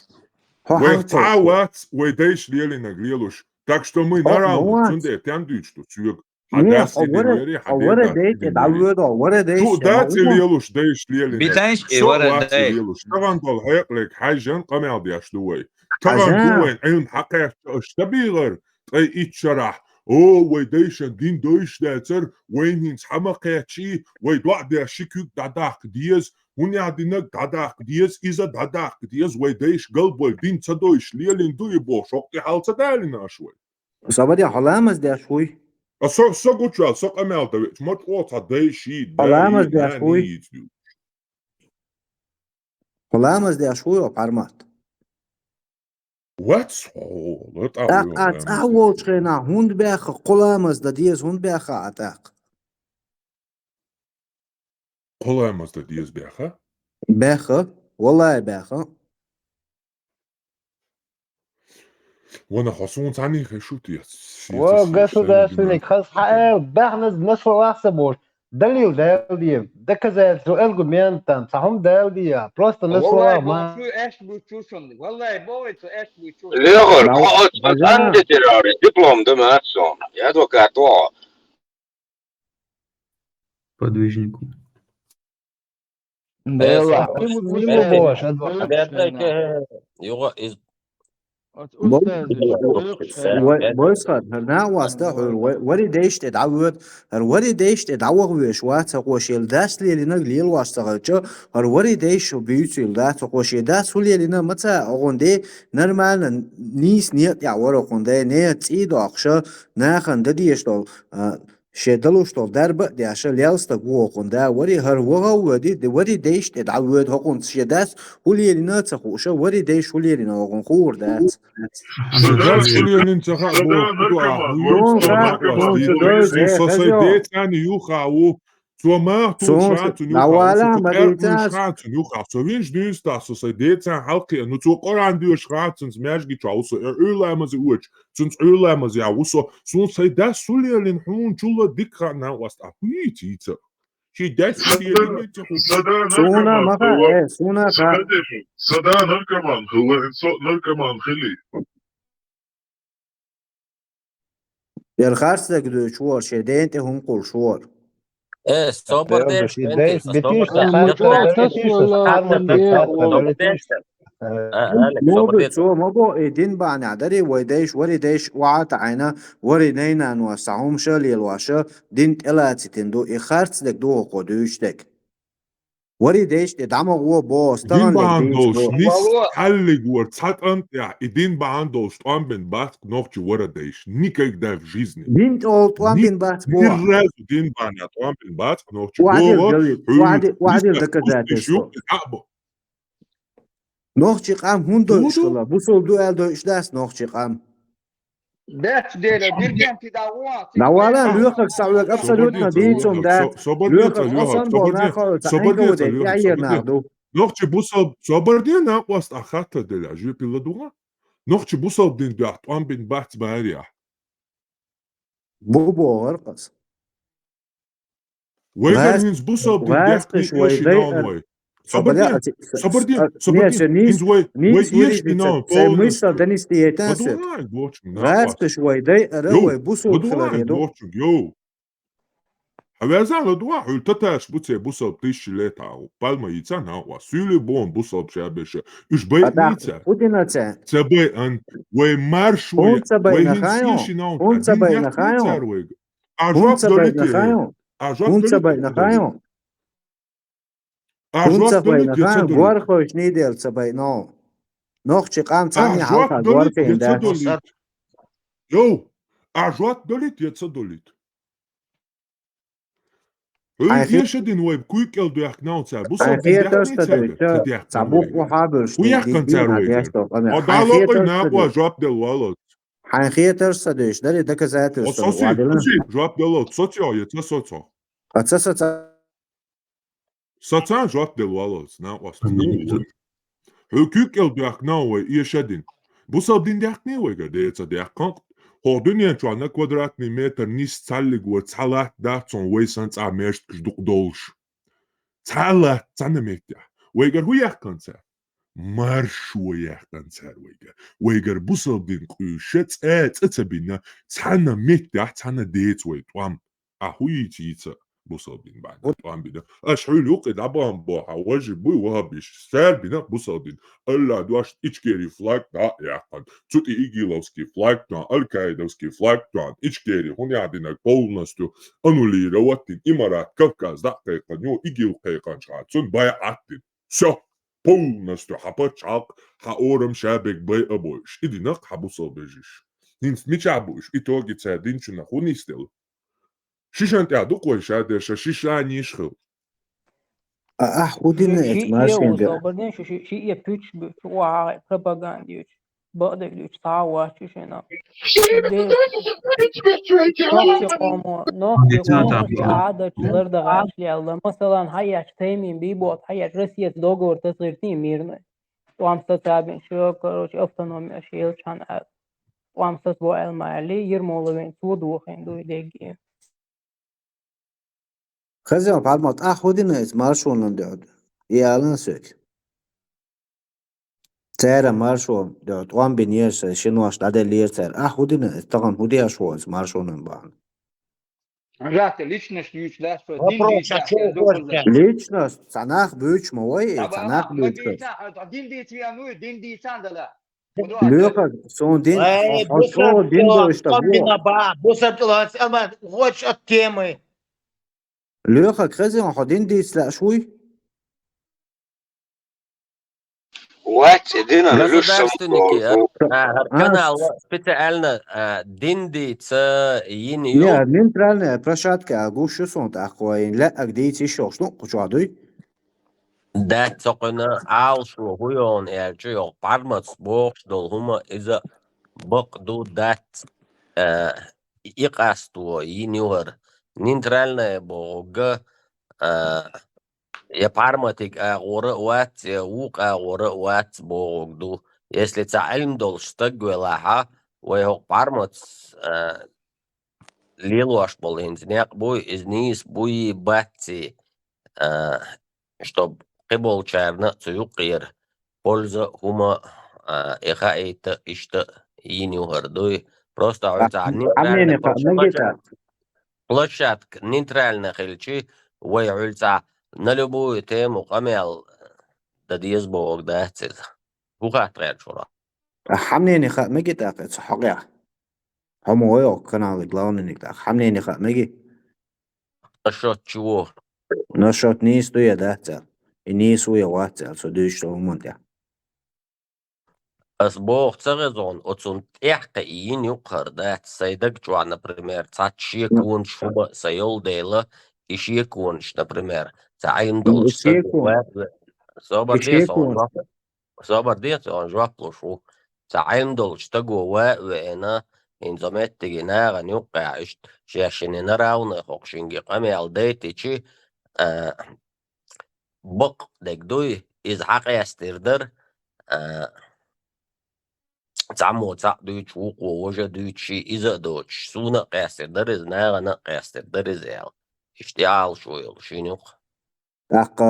وات ويديش ليلي نغليلوش так что мы на раунд цунде тяндуч что цуг حدث ليلي ورا ديت دعوه ورا ديت شو دات ليلوش ديش ليلي بيتاش ورا ليلوش طبعا ضل هيقلك حاجه قمع دياش دوي طبعا دوين علم حقيقه اشتبيغر اي اتشرح ويديشن دين دويش داتر وين هينس حماقياتشي ويدوع دا شكوك داداق ديز هوني دينك داداق ديز إذا داداق ديز ويديش قلبو دين تدويش ليلين دوي بو شوقتي حال تدالينا شوي صبادي حلامز دا شوي سو قوتشال سو قمال دويش ما تقوطا دايشي حلامز دا شوي حلامز دا شوي وبارمات What's all that? أول شيء هون بياخ قلامز دا ديز هون بياخ عتاق قلامز دا ديز بياخ والله بياخ وانا خاصون تعني خشو تيس وقصدك خاص حقيقة بحنز نصف واحسة بوش دليل دي ده كذا سؤال قميانتان صحهم دي просто نصف والله ايش بتشوفون والله بويت ايش بتشوفون ليغر قعد عندي تراري диплом ده ماتسون يا адвокатуа подвижнику да بوسخر هرنا واسطة وري ديش تدعوت وري ديش تدعوه وشوات قوشيل داس لي لنا ليل واسطة وري ديش بيوتيل داس قوشيل داس ولي لنا متى أغندي نرمال نيس نيت يعور أغندي نيت إيدو أخشى ناخن دديش دول شدلوش دول درب ديش ليلست قوة أغندا وري هر وغا وري ديش تدعوت أغند شداس ولي لنا تخوشة وري ديش ولي لنا أغن خور داس شداس ولي لنا تخوشة Zomaar toegaat nu gaat zo winst nu staat zo zij dit zijn halke en nu zo koran duur schaat sinds mergi trouwens maar ze uch sinds maar ze ja zo zij dat zullen in hun chula dikra nou was dat niet iets شي داس يلي سونا مكا سونا كا صدا نركمان هو صوت نركمان خلي الخارس دك شوار شدين هم قول شوار صبر ديش بتيش الموضوع تسوى كندير صبر ديش موضوع سو موضوع إدين بان عدري ويديش وريديش وعات عينا ورينينا نوسعهم شالي الواشا دين تلاتي تندو إخارس دك دو قدوش دك وريديش تدعم هو بوس دين طبعا باندوش نيس حلق ورتسات أنت يا إدين باندوش طعم بن بات نوكي ورا ديش نيكاك دا في جيزني دين تقول طعم بن بات بوا نيرازو دين بانا طعم بن بات نوكي وعدل بوا جويد وعدل دكزات يشوك العقبة نوخشي قام هندو إشخلا بوصل دو ألدو إشداس نوخشي قام دات ديلا ديرجان في دعوات دوالا لوخك سعودك أبسلوتنا ديتهم دات لوخك أصلا بونا خالص عين قودك يعير ناخدو نوخشي بوصل صبر دين ناقوست أخاطة ديلا جو بيلدوها نوخشي بوصل دين بيحت طعم بن بات باريح بوبو غرقص ويجرينز بوصل دين غاسقش ويدي صبر دين إنز وي إيش بنام سميسا دنيس تيتاسر غاسقش ويدي أروي بوصل خلاليدو يو هوازان لدوا حول تتاش بوتي بوصل تيش ليتا بالما يتانا وسيلي بون بوصل بشابش إيش بيت نيتا وديناتا تبي أن ومارش وي ويهنسيش ناو هون تبي نخايو هون تبي نخايو هون تبي نخايو هون تبي نخايو غورخوش نيدل تبي نو نوخشي قام تاني حالتا غورخين دا يو أجوات دوليت يتصدوليت يشدين ويب كويك الدو يحكناو تسار بوصل تابوك وحابرش ويحكن تسار ويجر ودالوقي ناقوا جواب دل والد حنخيتر صديش داري دكا زاتر وصوصي جواب دل صوتيو يتنا صوتو ساتان جواب دل والد ناقوا هو كويك الدو يحكناو يشدين بوصل دين ديحكني ويجر ديتا ديحكن هو دنيا جوانا كوادراتني متر نيس تسالق وتسالات داتون ويسانس عميرش كجدوق دولش تسالات تانا ميتيا ويجر هو يحكن تسار مارش ويحكن تسار ويجر بوصل دين قيشت اتبينا تانا ميتيا تانا ديت ويتوام اهوي تيتا بوصل دين بعد طعم بنا اشحول يوقد عبان بوحا واجب بوي وهابيش سال بنا بوصل دين الا دواش اتشكيري فلاك دا يحقن توتي ايجيلوسكي فلاك دا الكايدوسكي فلاك دا اتشكيري هوني عدنا قولنستو انولي رواتين امارات كفكاز دا قيقن يو ايجيل قيقن شغاتسون بايا عدين سو بولنستو حبات شاق حاورم شابك باي ابوش ايدي نق حبوصل بيجيش نينس ميش عبوش ايتوغي تسادين شو نخوني ستيل شيشان تعدو قوي شادر شيشان يشخل خودين اتماشين ده صبرني شيء يبيتش بشوع propaganda بقدر ليش تعوى شيشنا نوخي عادة شلر ده غاشلي الله مثلا هيا تيمين بيبوت هيا روسيا دوغور تصيرتي ميرنا وعم تتابع شو كروش автономия شيل كان وعم تتبع المالي يرمولوين سودو خندو يدقين خزيان بالمات خودين اتماشون ده يالن سك ترى مارشون ده طوان بنيرس شنو اش ده ليرتر خودين طبعا هودي اشواز مارشون بان Ребята, личность لا личность цанах büyük موي цанах büyük دين دي تيانو دين دي ساندلا لوكا سون دين خاصو دين ده اشتبه بوصل اما watch التيمي لوكا خزيان خودين دي سلا شوي وات دينا لوش канал специально диндица ينيو لا نينترالنا برشاتكا غوش سون تاخوين لا اجديتي شوش نو قچادوي ده تقنا عال شو هيون ارجو بارمس بوخ دول هما اذا بقدو دات يقاستو ينيور نينترالنا بوغ يا بارماتيك غورات غورات بوغدو если تعلم دول штагвелаха ويهو بارمات ليلوش بولينز نيق بوي ازنيس بوي باتي чтобы قبل чарна цуюқир польза хума эхаэйта ишта инюгардуй просто площадка нейтрально хельчи вой ульца на любую тему камел да диесбог да цез хуха тречура حمني خا مجي تاقت حقيا هم ويو كانوا يقلون انك تاق حمني خا مجي نشاط چوو نشاط نيس تو يدات نيس ويا وات سو دوش تو مونتيا أسبوع تغزون أتون إحقيين يقهر ده سيدك جوا например تاتشي كونش فوق سيول ديلا إشي كونش например تعين دولش صبر ديت on جواب شو تعين دولش تجوا وأنا إن زمت تجينا غنيوقع إشت شاشين نراون خوشينجي قامي علديتي شي بق دكدوي إذ حق يستردر تعمو تعدوش وقو وجدوشي إذا دوش سونا قاستر درز ناغنا قاستر درز يال اشتعال شويل شينوق تاق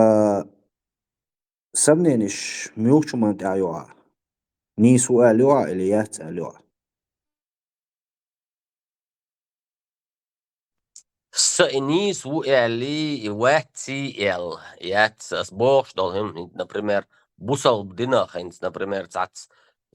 سبنينش ميوكشو منتع يوعى نيسو ألوعى إليات ألوعى سأنيس وإعلي واتي إل يات أسبوش دولهم например بوصل بدنا خينس например تعتس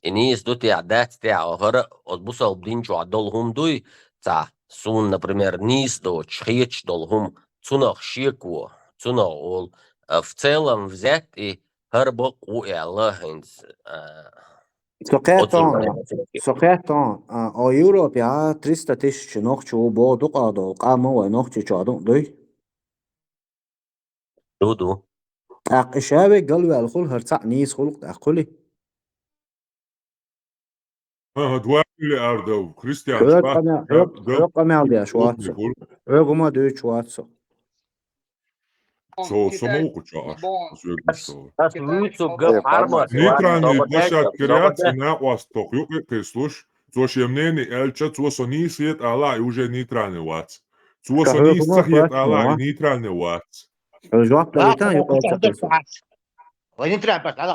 إنيس دوتي عدات تاع هرا أتبوصل بدينشو عدولهم دوي تاع سون например نيس دوتش خيتش دولهم تونخ شيكو تونخ أول в целом взять и هربق وإعلا خينس سقيتون أو يوروبيا 300 تيش نوخشو بودو قادو قامو ونوخشو شادون دوي دودو إشابي قلبي الخل هرتع نيس خلق أقولي دوالي أردو كريستيان رقم يالدي أشواتسو رقم دوي شواتسو سموكو تشاش نيتراني باشا كرياتي ناقواس توقيو كيسلوش توش يمنيني ألشا توصو نيسيت ألا يوجي نيتراني وات توصو نيسيت ألا نيتراني وات الجواب تلاتان يقول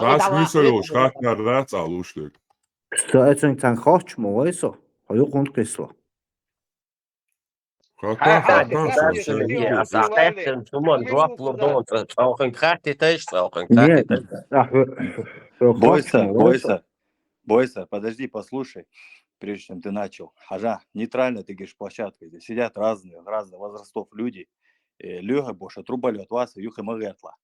راس نيسيوش خاتنا رات علوش لك سأتن تان خوش مويسو هيو قنت كيسلو Бойся, подожди, послушай, прежде чем ты начал. Хажа, нейтрально ты говоришь площадка, здесь сидят разных возрастов люди. Лёга боша, трубали от вас, юха магетла.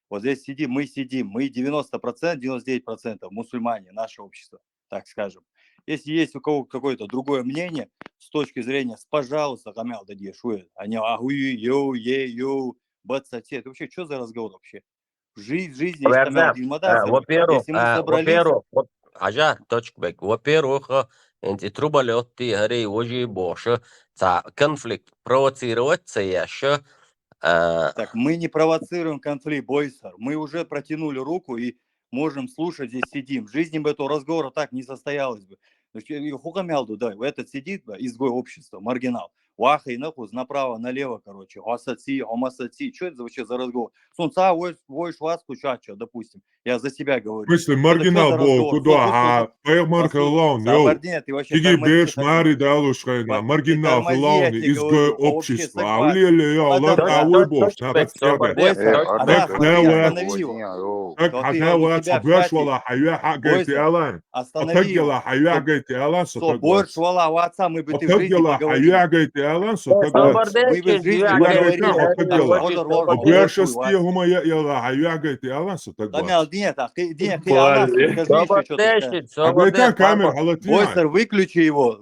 Вот здесь мы сидим, мы 90%, 99% мусульмане, наше общество, так скажем. Если есть у кого какое-то другое мнение, с точки зрения, пожалуйста, камел дади шует, а не йоу, бацате. Это вообще что за разговор вообще? Жизнь есть камел димадаса. Если мы собрались... Ажа, точкбек. Во-первых, انت трубали от ти хари вожи боша, та конфликт провоцироваться еще. Так мы не провоцируем конфликт, бойсер. Мы уже протянули руку и можем слушать, здесь сидим. В жизни бы этого разговора так не состоялось бы. Хукамялду, да, этот сидит, изгой общества, маргинал. Ваха и нахуй, направо, налево, короче. Асаци, омасаци. Что это вообще за разговор? Солнца, войш вас кучача, допустим. Я за себя говорю. Мысли, маргинал был, куда? Пэрмар хеллон, йоу. Тиги беш мари далушхайна. Маргинал хеллон, изгой общества. Авлили, йоу, лата выбош. Так хатават, беш вала хайя хагайти алан. Отагила хайя гайти алан. Борш вала ватса, мы бы ты в жизни поговорили. Бойсер, выключи его.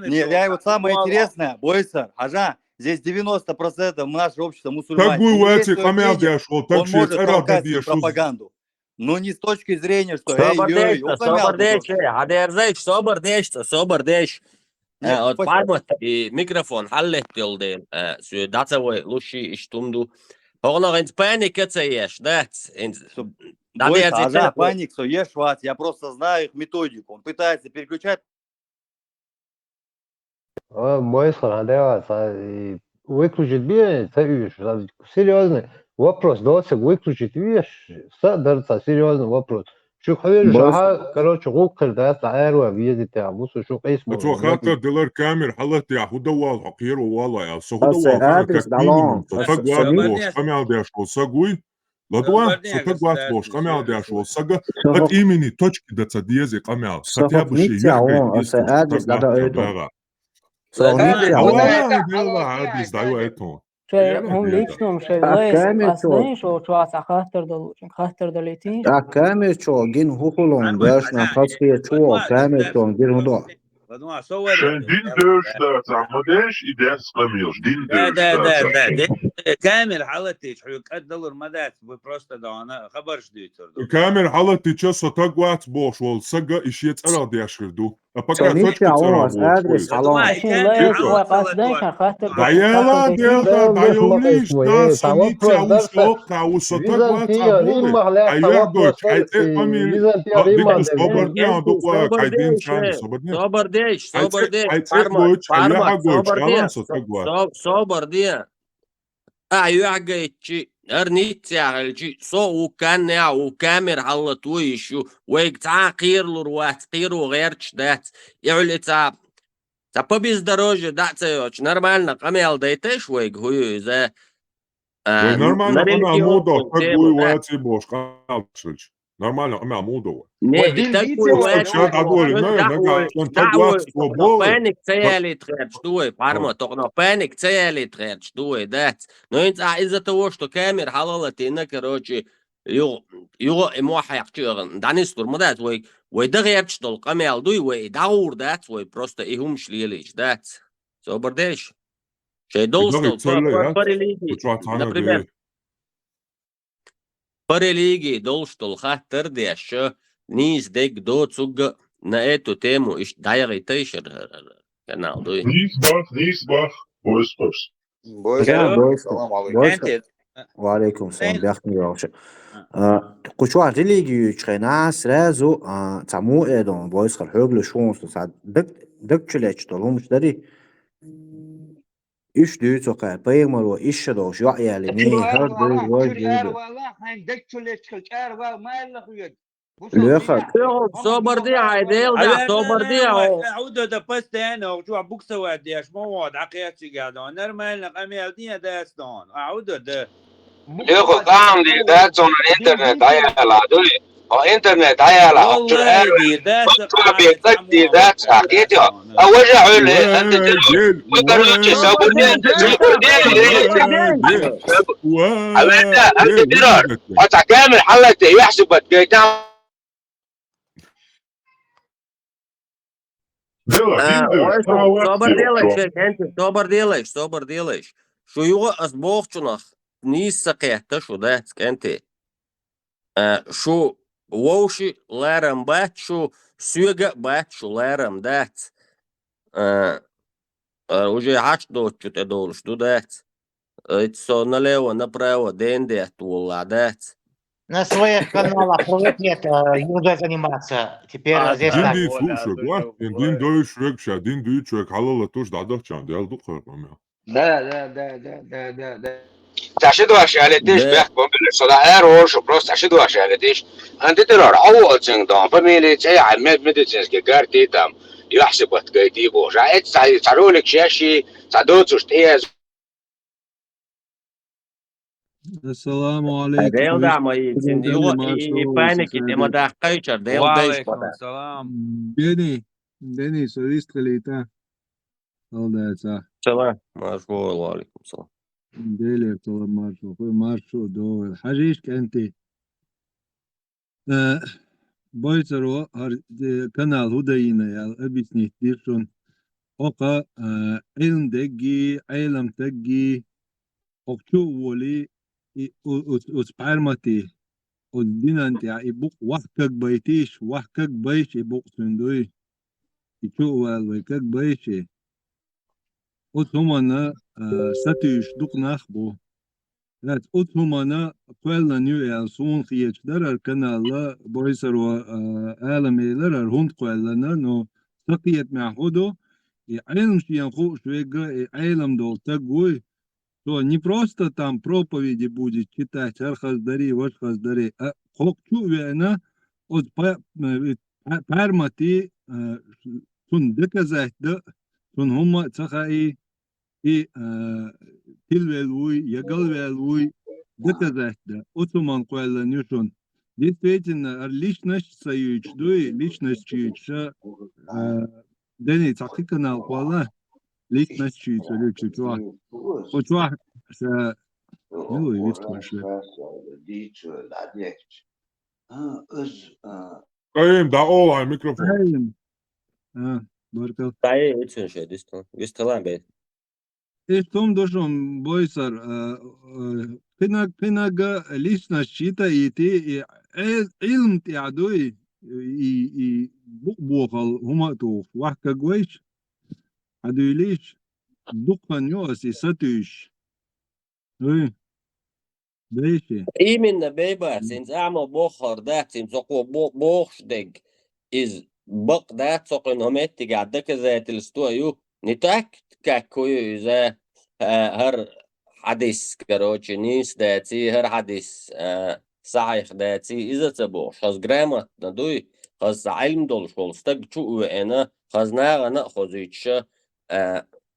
Нет, я вот самое интересное, Бойсер, Ажа. Здесь 90% наше общество мусульмане. Он может толкать пропаганду. Но не с точки зрения, что микрофон حلت يلدين داتوي لوشي اشتمدو هغنا انت بانيك تسيش دات Бойся, Ажа, паник, что ешь ват, я просто знаю их методику. Он пытается переключать. Мой схватывает, выключить бей, серьезный вопрос, давайте выключить вещь, садится серьезный вопрос. شو خير شو كروش غوكر ده تعالوا فيزيتي عبوسو شو اسمه تو خاطر دلار كامل حلت يا هودا واضح قير والله يا سو هودا بس واضح ادرس كمينيمم دالون ستقوات بوش قمع ديش وسقوي لدوا ستقوات بوش قمع ديش وسقا قد ايمني توش كده تصديزي قمع ختيا بشي يعقد يستو ستقوات شباغا والله ديلا عادس دايوا ايتون هم ليكشنو مش لايس أصلين شو خاطر دلوشن خاطر دليتين كامل شو جين هوكولون باش نخص فيه شو كامل شو جين هدوء دين ديش دا تعمدش إداس قميش دين ديش دا كامل حالتي شو يقدر مدات بروستا دانا خبرش ديتر كامل حالتي تشا ستقوات بوش والسقا إشيت أراضي أشردو أبقى سونيش عواز أدرس حلون دايلا ديلا دايوليش دا سونيتي عوسوق عوسوتقوات أبوي أيهدوش عيد قميل ديكو صبرني عدوك عيدين ثاني صبرني صبرديش صبردي يعقيتشي ارنيت يعقلشي سو وكان يا وكامر على تويشو ويقطع قير لروات قير وغيرش دات يعلي تا побез дороже дацеёч нормально камел дайтеш вейг хуй за нормально она мода такой вати бош калчич нормально она мода не такой паник цели треб что парма тогно паник цели треб что да но из-за того что камер халалатина короче يو مو حيحكي دانيستور مدات ويدا غيرش دول قمال دوي ويدور دات وبروستا إيهمش ليليش دات صبرديش شي دولشتول например парелиги дольштол хаттер деш низ дек до цуг на эту тему иш дайри тейшер канал дуй нисбах бойспорс وعليكم السلام بيحكي يوش قشوا ريليجي تشينا سرازو تعمو ايدون بويس خلحوق لشونس ساعد دك تشليش طولهم مش داري ايش دي توقع بيغمر وايش دوش يعيا لني هر دي واجه صبردي عايديل ده صبردي عود ده بس انا وشو بوك سواد ياش مواد عقياتي قاعدون نرمال قميل دي داستون عود ده ياخذ طعم دي داتس اون الانترنت عيال دولي او انترنت عيال والله دي داتس دي داتس حكيتها اوجعوا لي انت وقالوا صبردي انت درار قطع كامل حلت يحسبت جيتان صبر ديلش شو يوغ أسبوخشنخ نيس سقيته شو ده كنتي شو ووشي لارم بات شو سيوغا بات شو لارم دات уже хач дочу те долш дудет это налево направо денде тула дат На своих каналах нет ерунда заниматься. Теперь здесь так. Дин дойш рекша, дин дойчек, халала туш дадахчан, дел духар помя. Да. تعشدوا عشالتيش بيحكم بالصلاحية روش وبروس تعشدوا عشالتيش أنت ترى عوض سندان فميلي تأي عماد مدرسة كارتي تام يحسب وتكيتي بوش عيد تعرولك شاشي تعدوتوش تياز السلام عليكم. ديل دعم يبانك ما دحقيشر ديل ديش السلام. بني سويست خليتا. الله صح. سلام. مشغول وعليكم السلام. ديلي طول مارشو دو حجيش كنتي. بايترو kanal hudayina ya أبيتني تيرشون. أوقا علم دقي علم تقي أكتو ولي وسبارمتي ودينا انت يبوق وحكك بيتيش وحكك بيش يبوق سندوي يشوال ويكك بيشي وثمنا ستيش دوق نخبو Evet, otomana kullanıyor son hiyetler kanalla boysar ve alameyler hund kullanır no sakiyet mehudo علم шиянху швега علم долта гой то не просто там проповеди будет читать архаздари вашхаздари а хокчу вена от пармати тун доказать да тун хума цахаи и тилвелуй ягалвелуй доказать да отуман куэлланюшон действительно личность союзчдуй личность чьюча Дени цахи канал куала личность чьюча лючучуа очуа ша ну и вискваше Kayım da olay mikrofon. Barkal. Dayı için şey diston. Vistalan be. Том дошом бойсар пинага личность чита и ты علم تعدوي и بوخل هما تو وحكا قويش عدو ليش دقا نيوسي ستوش ايه بيشي إيمن بيبا سينز أعمل بوخر دات سينز أقوى بوخش دق إز بق دات سوقن همت تقعدك ذات الستوى نتاك كاكويو إذا هر حديث كروتش نيس داتي هر حديث صحيح داتي إذا تبوخ خاص جرامة ندوي خاص علم دولش ولستك شو أنا خاص ناغنا خذيتش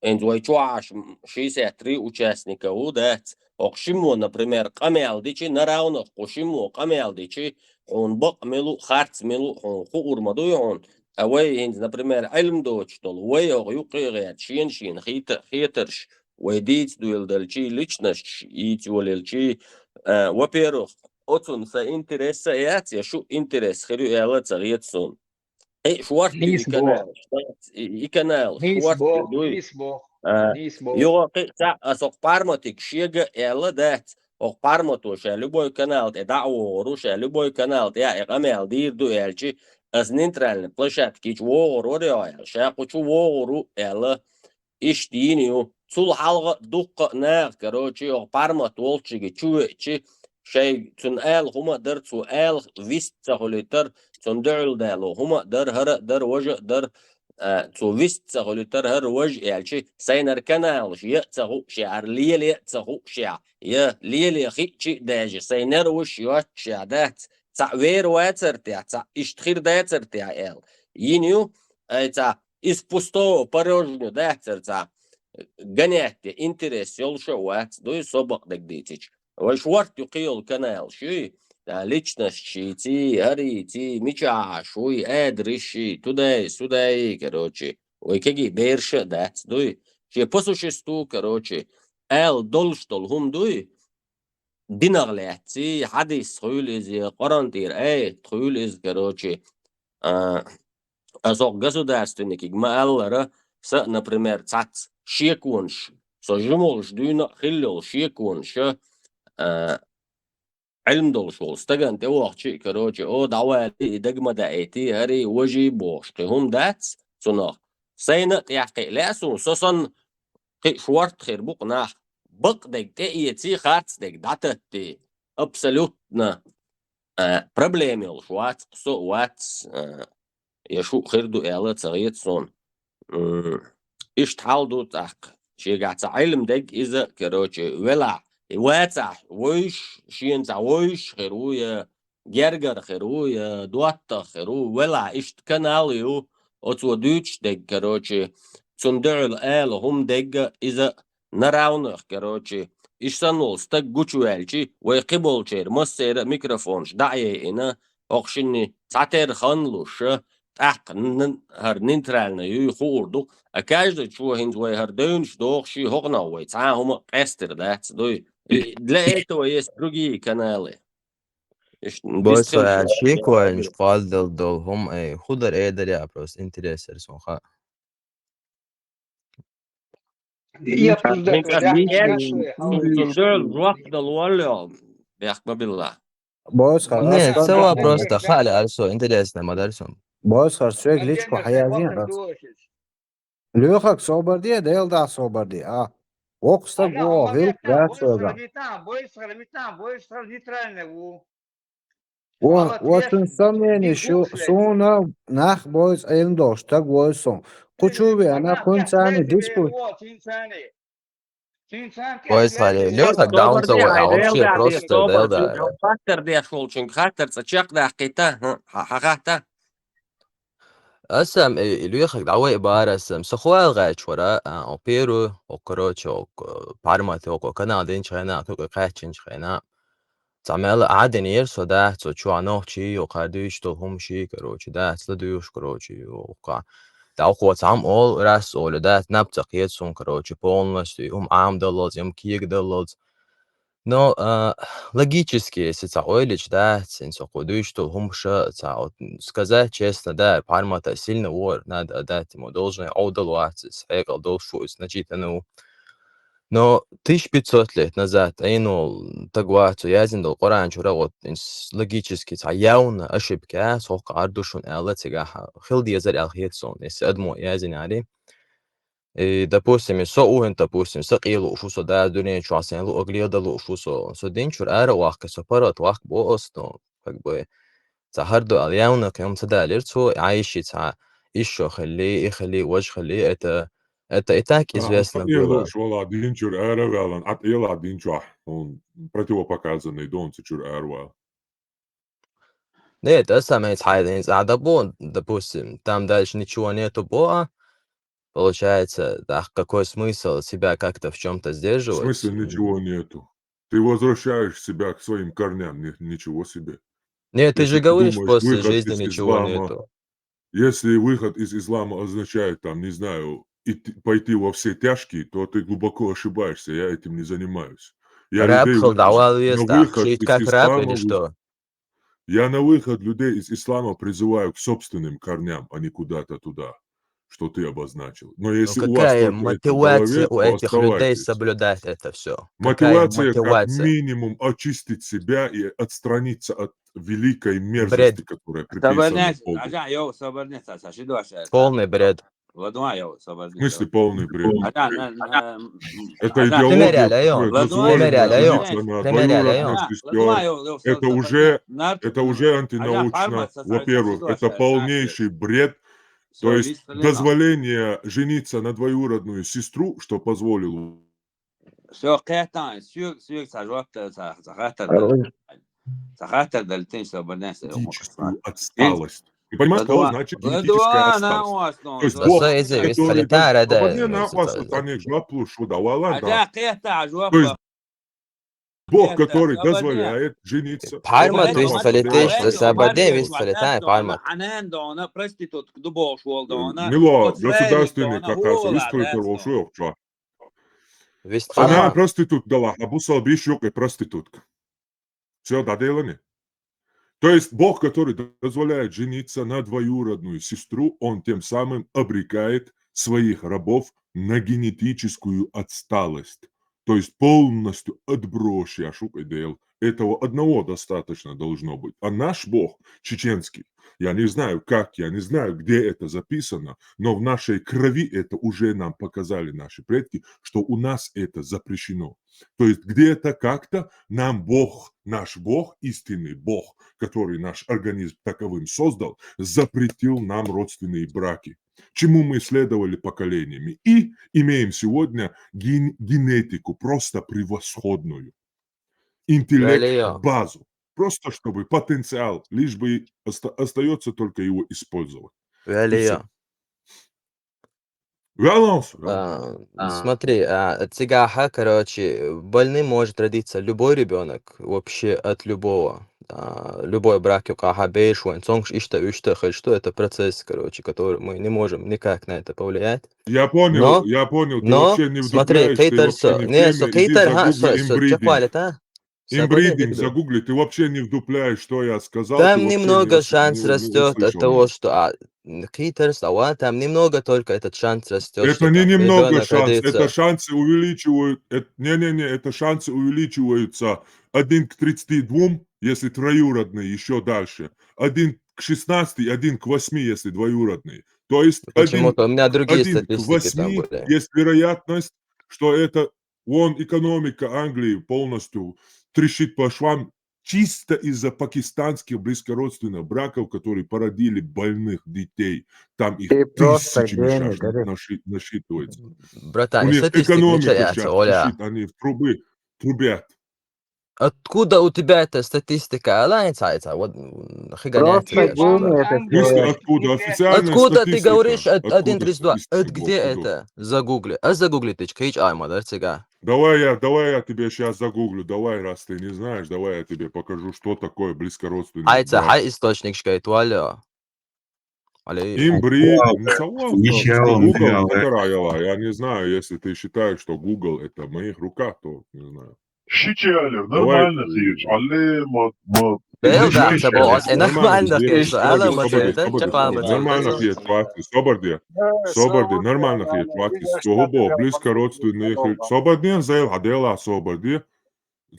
إنزوي عاش شي ساتري участника ودات أقشمو например قميالديشي نراونا قشمو قميالديشي حون بق ملو خارت ملو حون خور مدوي أوي هند например علم دوتش دول وي يقي غير شين خيترش ويديت دويل دلشي ليشنش يتوللشي во-первых отун са интереса яц я шу интерес херю яла цагиет сон шуарт и канал шуарт يو قطع أسوق بارمتك شيء يلا ده أو بارمتوش لبوي كانال تدعو وروش لبوي كانال يا إقامة دير دو يلشي أز نينترال بلشات كيش وورو ريال شاقو شو وورو يلا إيش دينيو صل حلقة دقة نار كروشي أو بارمتولشي كشوي شيء تنقال هما در تنقال فيست تقوليتر تندعل دالو هما در هر در وجه در تو ويست تقوليتر هر وجه يعني شيء سينر كنال شيء تقو شعر ليلي تقو شع يا ليلي خي شيء داجي سينر وش يوت شعدات تعوير واتر تاع اشتخير داتر تاع ال ينيو تاع испусто порожню датер таع гонять интерес يلشوات دوي سبق دك ديتش وشورت يقيل كنال شي ليشنش شيتي هريتي ميشا شوي ادريشي توداي سوداي короче ويكي بيرش دات دوي شي посуществу короче ال دولشتول هم دوي دينغلاتي حديث خيول از قرانتير خيول از короче ازوق государственники гмааллара с например цац шекунш сожмолш дюна хиллол шекунш علم دولش استجن توقشي كروجي او دعوالي دجمة دعيتي هري وجي بوشتي هم دات صناخ سينة يحقي لاسو سوسن قي شوارت خير بقناح بق دك تأيتي خارت دك داتتي ابسلوتنا проблемил шوات قصو وات يشو خير دو إعلى تغييت صون إيش تحاولوا تحق شي قاعد علم دك إذا كروجي ولا واتع ويش شين تاع ويش خيرويا جرجر خيرويا دوات خيرو ولا إيش كناليو أتو دوتش دك كروجي تندعل آل هم دك إذا نراونخ كروجي إيش سنول ستك جوتشوالشي ويقبل شير مصير ميكروفونش دعيه إنا أقشني تعتر خانلوش تحق هر نينترالنا يخوردو أكاجد شو هند وي هر دونش دوخشي هقنا وي تعاهم قستر دات دوي для этого есть другие каналы. بص شيء كويس قال دول هم اي خضر ايه دريا بروس انتريسر سونخا Я обсуждаю Нет, целая просто хали альсо интересно модельсон. بوسخر سوق ليشكو حيازين راس ليوخك صوبر دي ديل دا صوبر دي Окста Ага, говорил, да, бойсtra нейтральный у. Вот он сомнение, что сона нах бойс эндош, так бойсон. Кучуви, она концами диспут. Boys hali Lёха даунса вообще просто да фактор дешол чун хатер цачак да хита хахата أسم Lёха دعوة عبارة سم سخوال غاش ورا أو بيرو أو كروتش أو بارمات أو كندا شخنا أو كاتشين شخنا تعمل عادن يرسو ده شو عنو شيء وقاديش توهم شيء كروتش ده تلديوش كروتش وقا دعوة تعم أول راس أول ده نبتق يتسون كروتش полностью عام دلوز كيك دلوز Но логически, если Цаойлич, да, Цинцокудуй, что Гумша, сказать честно, да, Парма-то сильно вор, надо отдать ему должное, аудалуаться, сфегал, должен значительно. Но 1500 лет назад, тагуацу, язин, Коран, чура, вот, логически, явно ошибки, сок ардушун, элла, цегаха, хилди язарь алхетсон, если адмо, язин, ари. Допустим, соуэн, допустим, сакилу уфусо да дуне чуасенлу огледалу уфусо. Динчур ара вахка сапарат вах бос, но как бы цахарду аль-явна кем цадалирцу аиши ца еще ихали, вajхали, это и так известно было. Швала динчур ара велан, от ила динчуа, он противопоказанный дон цичур арва. Нет, это самое цайден, адабон, допустим, там дальше ничего нету боа. Получается, да, какой смысл себя как-то в чем-то В сдерживать? смысле ничего нету? Ты возвращаешь себя к своим корням, ничего себе. Нет, ты же Если ты говоришь, думаешь, после выход жизни из ничего ислама, нету. если выход из ислама означает, там, не знаю, пойти во все тяжкие, то ты глубоко ошибаешься, я этим не занимаюсь. Я Рэп людей халдавал на есть, выход жить из как рэп или ислама, что? я на выход людей из ислама призываю к собственным корням, а не куда-то туда, что ты обозначил. Но Ну если у вас какая только это в голове, мотивация у то этих людей оставайтесь. соблюдать это все? Какая Мотивация как мотивация? минимум очистить себя и отстраниться от великой Бред. мерзости, которая приписана صبرناش Богу. عشان يو صبرناش هسه شو دوشه Полный бред. لدوا يو В صبرناش смысле полный бред? عشان Это عشان идеология, Примеряли которая он, لدوا дозволит примеряли он, жениться на примеряли двоюродных он. عشان لدوا сестер. يو Это уже عشان антинаучно. حرمت Во-первых, شو это دوشه полнейший бред. То سو есть ليش خلينا дозволение жениться на двоюродную сестру, что позволил سو قيتان سو سجوات سخاتر دلتين صبرناش генетическую отсталость. Ты понимаешь, что لدوا значит генетическая لدوا انا отсталость? То واصلا есть بس Бог, إذا который... вистфалитара ده Свободнее вас, они ждут плюшу, да, ладно. عشان قيتا То عجواب есть Бог, قيتا который صبرناش дозволяет жениться. Пармат Свободнее вас, да, вистфалитиш ладно. засабаде вистфалитай пармат. حنان دونا برستيتوت دبوش وول دونا Мило, وتفايلك государственный دونا какая-то, هو выстроил داتس نو что. Она Вистфалит. проститут дала, а бусал бишок и проститутка. Все, доделано. То есть Бог, который дозволяет жениться на двоюродную сестру, он тем самым обрекает своих рабов на генетическую отсталость. То есть полностью отбрось ашук идеал. Этого одного достаточно должно быть. А наш Бог, чеченский, я не знаю как, я не знаю, где это записано, но в нашей крови это уже нам показали наши предки, что у нас это запрещено. То есть где-то как-то нам Бог, наш Бог, истинный Бог, который наш организм таковым создал, запретил нам родственные браки, чему мы следовали поколениями. И имеем сегодня генетику просто превосходную, интеллект, базу, просто чтобы потенциал, лишь бы остается только его использовать. И все. Смотри, цыгаха, короче, больным может родиться любой ребенок, вообще от любого. Любой брак, что это процесс, короче, который мы не можем никак на это повлиять. Я понял, ты вообще не смотри, вдупляешь, ты вообще не в теме, иди загугли имбридинг. Имбридинг загугли, ты вообще не вдупляешь, что я сказал, Там ты вообще немного шанс не растет от услышал того, меня. что клиторис, там немного только этот шанс растет, Это что не там немного ребенок шанс, родится. это шансы увеличивают, это шансы увеличиваются 1 к 32, если троюродный, еще дальше, 1 к 16, 1 к 8, если двоюродный. То есть 1 Почему-то у меня другие к статистики там 8 были. есть вероятность, что это Вон экономика Англии полностью трещит по швам чисто из-за пакистанских близкородственных браков, которые породили больных детей. Там их Ты просто тысячами гений, сейчас Дарик. насчитывается. Братан, У и них статистика экономика теряется, сейчас Оля. трещит, они в трубы трубят. Откуда у тебя эта статистика? Она не цается. Вот хиганять Просто тебе, что гений ли. этот В смысле, человек. откуда? Официальная Откуда ты говоришь статистика. Откуда 132? Это статистика? где это? Загугли. А загугли ты, hiç aymadı сега. Давай я тебе сейчас загуглю. Давай, раз ты не знаешь, давай я тебе покажу, что такое близкородственный Hayır, брак. hay источник şikayet валя. Али. Инбридинг. Что Google, Катарайова. Я не знаю, если ты считаешь, что Google это в моих руках, то не знаю. Щичалев, Давай. нормально съешь. Але, Değil de işte bu Нормально enakmanlık съешь. işte. Alama şeyden çıkalım Нормально съешь, хватит. Соборди, нормально съешь, хватит. Согубо, близкородственных. Соборди, заел, адела, соборди.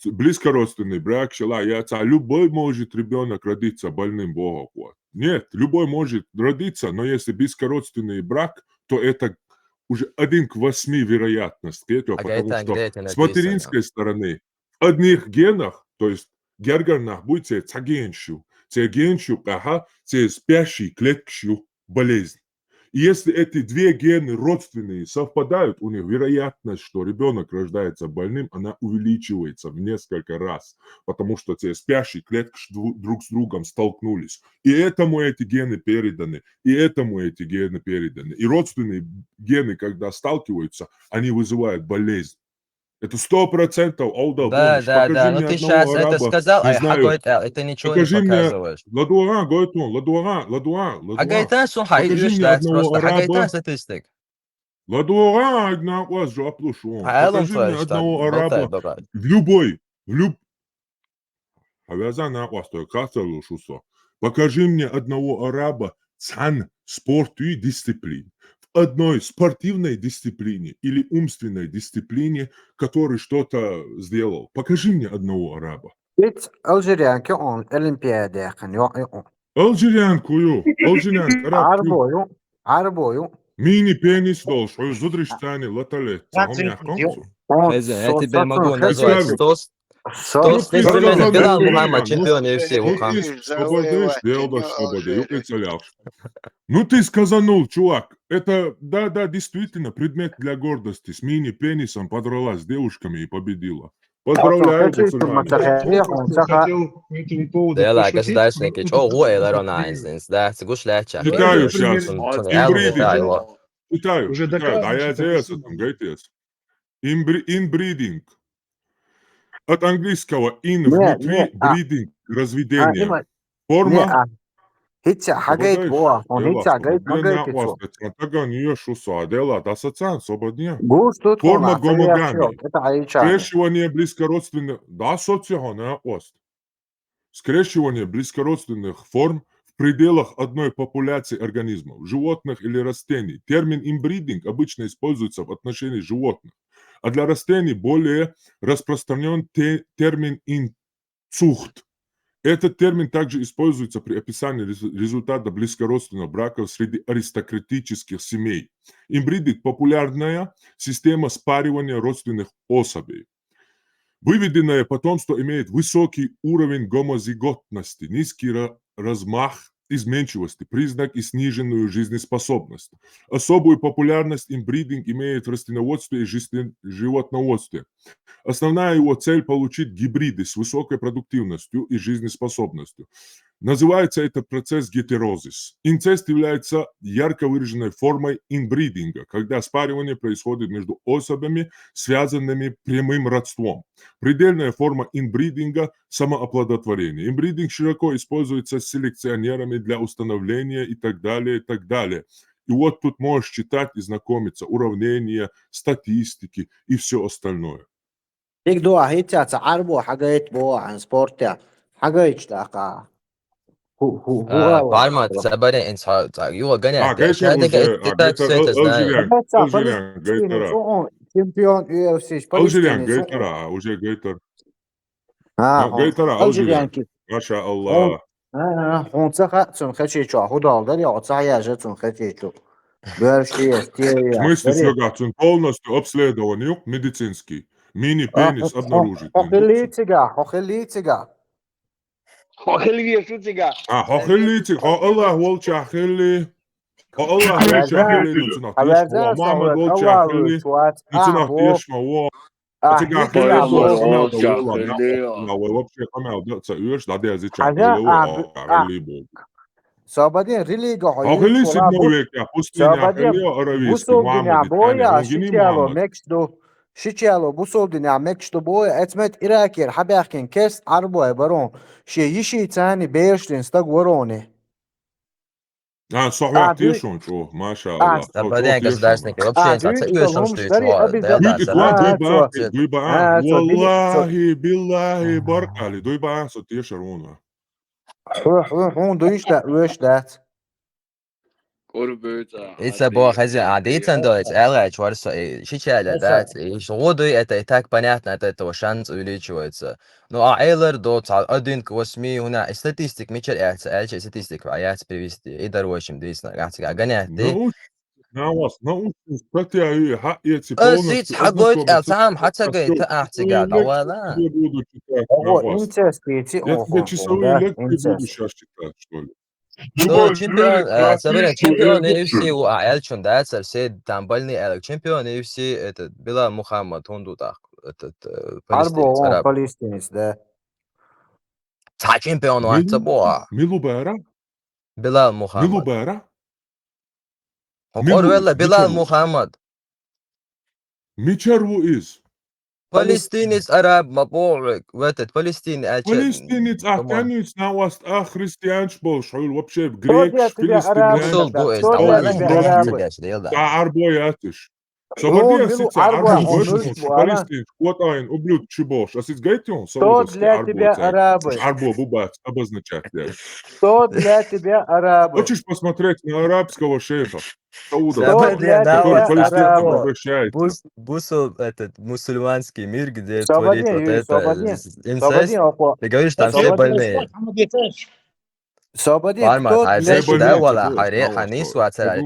Близкородственный брак, любой может ребенок родиться больным Богом. Нет, любой может родиться, но если близкородственный брак, то это уже 1 к 8 вероятность этого, потому что с материнской стороны в одних генах, то есть гергернах будет цагенщу, ага, спящий клетку болезнь. И если эти 2 гены родственные совпадают, у них вероятность, что ребенок рождается больным, она увеличивается в несколько раз, потому что те спящие клетки друг с другом столкнулись. И этому эти гены переданы, и этому эти гены переданы. И родственные гены, когда сталкиваются, они вызывают болезнь. Это 100% Олдал, Да, помнишь? да, Покажи да. мне Ну ты одного сейчас это араба, сказал, не а знаю. это ничего не Покажи мне показываешь. Ладуара, Гойтон, Ладуара. Агайтан сон hayır Покажи мне işler одного просто. Агайтан араба. статистик. Ладуара, одна вас же оплошон. Алым Покажи мне твой штат. одного Болтай араба добра. Покажи мне одного араба цан спорту и дисциплин. В одной спортивной дисциплине или умственной дисциплине, который что-то сделал. Покажи мне одного араба. Hiç Aljiranki on olimpiyada yakın yok. Aljiranku yok. Aljirank, Arap yok. Arboyu. Mini penis должен зудрищтани латалетца. Он я концу. Хозяин, я тебе могу назвать 100 современных Билал Мухаммад, чемпион UFC. Ну ты сказанул, чувак. Это, да, действительно, предмет для гордости. С мини-пенисом подралась с девушками и победила. Поздравляю, Да لا государственный кич. О, هو إلى ронайнс, да, сгуш ляча. Читаю сейчас. Читаю. Инбридинг. От английского in внутри, breeding разведение. Форма. Hiç hagayt boğa. Hiç hagayt Форма гомогамии. Скрещивание близкородственных. Да, социальная ост. Скрещивание близкородственных форм в пределах одной популяции организмов, животных или растений. Термин инбридинг обычно используется в отношении животных, а для растений более распространен термин инцухт. Этот термин также используется при описании результата близкородственного брака среди аристократических семей. Инбридинг – популярная система спаривания родственных особей. Выведенное потомство имеет высокий уровень гомозиготности, низкий размах изменчивости, признак и сниженную жизнеспособность. Особую популярность инбридинг имеет в растениеводстве и животноводстве. Основная его цель – получить гибриды с высокой продуктивностью и жизнеспособностью. Называется этот процесс гетерозис. Инцест является ярко выраженной формой инбридинга, когда спаривание происходит между особями, связанными прямым родством. Предельная форма инбридинга – самооплодотворение. Инбридинг широко используется селекционерами для установления и так далее, и так далее. И вот тут можешь читать и знакомиться, уравнения, статистики и все остальное. Dik dua hiç arbo hagayt boğa an sporta. Hagayt taka. Парма, забери инсайт. Его гоняют. Чемпион UFC. Aljiran, Gaytara, уже Gaytar. Gaytara, Aljiran. Маша Аллах. Он цеха цун хачичу, худал, да, я цая же цун хачичу. В смысле, полностью обследование медицинский. Мини-пенис обнаружить. Хохелицега. خليه شو تيجا Хохелицега. Allah волчахели. Allah волчахели. Нуцинах тишма. Мамад волчахели. Нуцинах тишма. Тига хели бош. Камел да ула. Науэ вообще камел да цаюш. Да де зичахели. Хохели бог. Sabadin riliga Хохели сидновек я. Пустыня хели аравийский. Мамад. Boya شيتشالو بوصل مكشتو بويا اتمت إراكير حباكين كيس عربوه برون يشي تاني بيرشتين ستاق وروني صح تيشون شو ما شاء الله. Да, بعدين государственники вообще هم والله بالله برق علي دوي بقى ستيشرونه دويش لا ويش دات It's бог хозяин, а дейтен доить, элай, чварса, шичаля, да, и шгоды, это и так понятно, от этого шанс увеличивается. Ну, а эйлер дот, 1 к 8, у нас статистик, мечер, эльче статистик, а я привести, и дорожим, действительно, гатига, гонять, ты? научный статья и эти أزيد حقوق التام حتى قيت اعتقاد أولا. буду читать на вас. Я тебе часовые лекции буду сейчас читать, что ли? Ну, чемпион, соберем чемпион UFC у Эльчон, да, совсем там больный чемпион UFC, это Билал Мухаммад, он тут этот палестинец, палестинец, да. Та чемпион он это Милубера? Билал Мухаммад. Милубера? Орвелла Билал Мухаммад. Мичарву из. Палестинец, араб, маборик, в этот Палестине. Палестинец, канец на вас, христианч был, шойл вообще грек, палестинянч. Арбоятиш. Собади, асица, арбоятиш, палестинч, квотайн, ублюд, чебош. Асиц гайтон, Что для тебя арабы? Арбо, бубац, обозначать. Что для тебя арабы? Хочешь посмотреть на арабского шейха? Бусул этот мусульманский мир, где творит вот это инцест. Ты говоришь, там все больные. Бармат, а здесь, да, вала, ханис, вацара,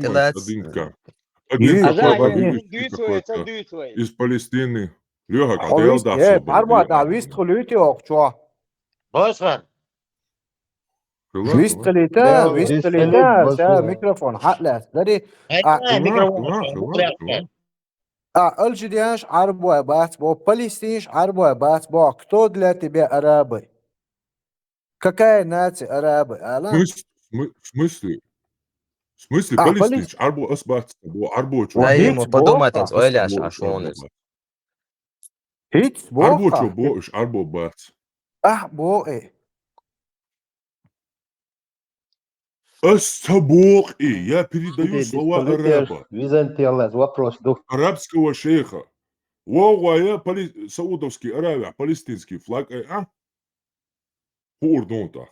из Палестины. Лёха, когда я удался. Бармат, а вы стхулюете окчуа? Босфор. ويستليتا ميكروفون حقلت دري الجدياش عربو بات بو فلسطينش عربو بات بو кто для тебя арабы? Какая нация арабы? В смысле? Палестинч? Арбо асбат, арбо чё? Да ему подумать, оляш, а что он из? Арбо чё, боиш, арбо бат. Бо Ас-Табуки, я передаю слова араба. Вопрос. Арабского шейха. Вауая Саудовский Аравия, палестинский флаг. Хурдунта.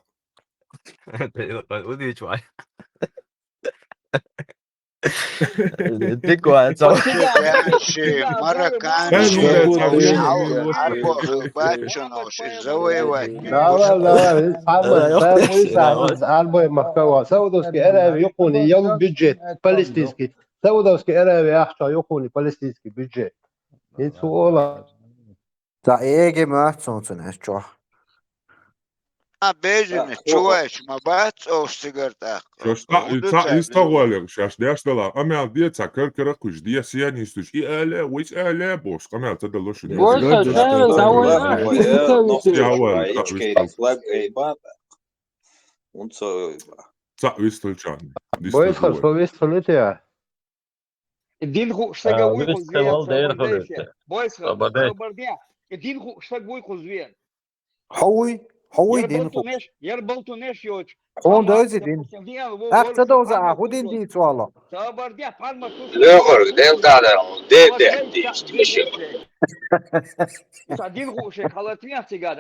Саудовский Аравия يقول يوم бюджет палестинский. Саудовский Аравия أحشى يقول палестинский бюджет. Это сؤال. تا ايجي ما تسونسن اشوا بيجن شويش ما بات او سيجارتا يستغوالك شاش دياش دلا أمي دي تسكر كرا كوش دي سيان يستوش إيه ويش بوش كما تدلوش دي Динху штаговой хузвен. Динху штаговой хузвен. حوي دينخو يربلتونيش يوش هون دوزي دين اقتدوزا هودين دي توالا لا خرج دين تعالى دين ديش دين خوش خلطني اعتقاد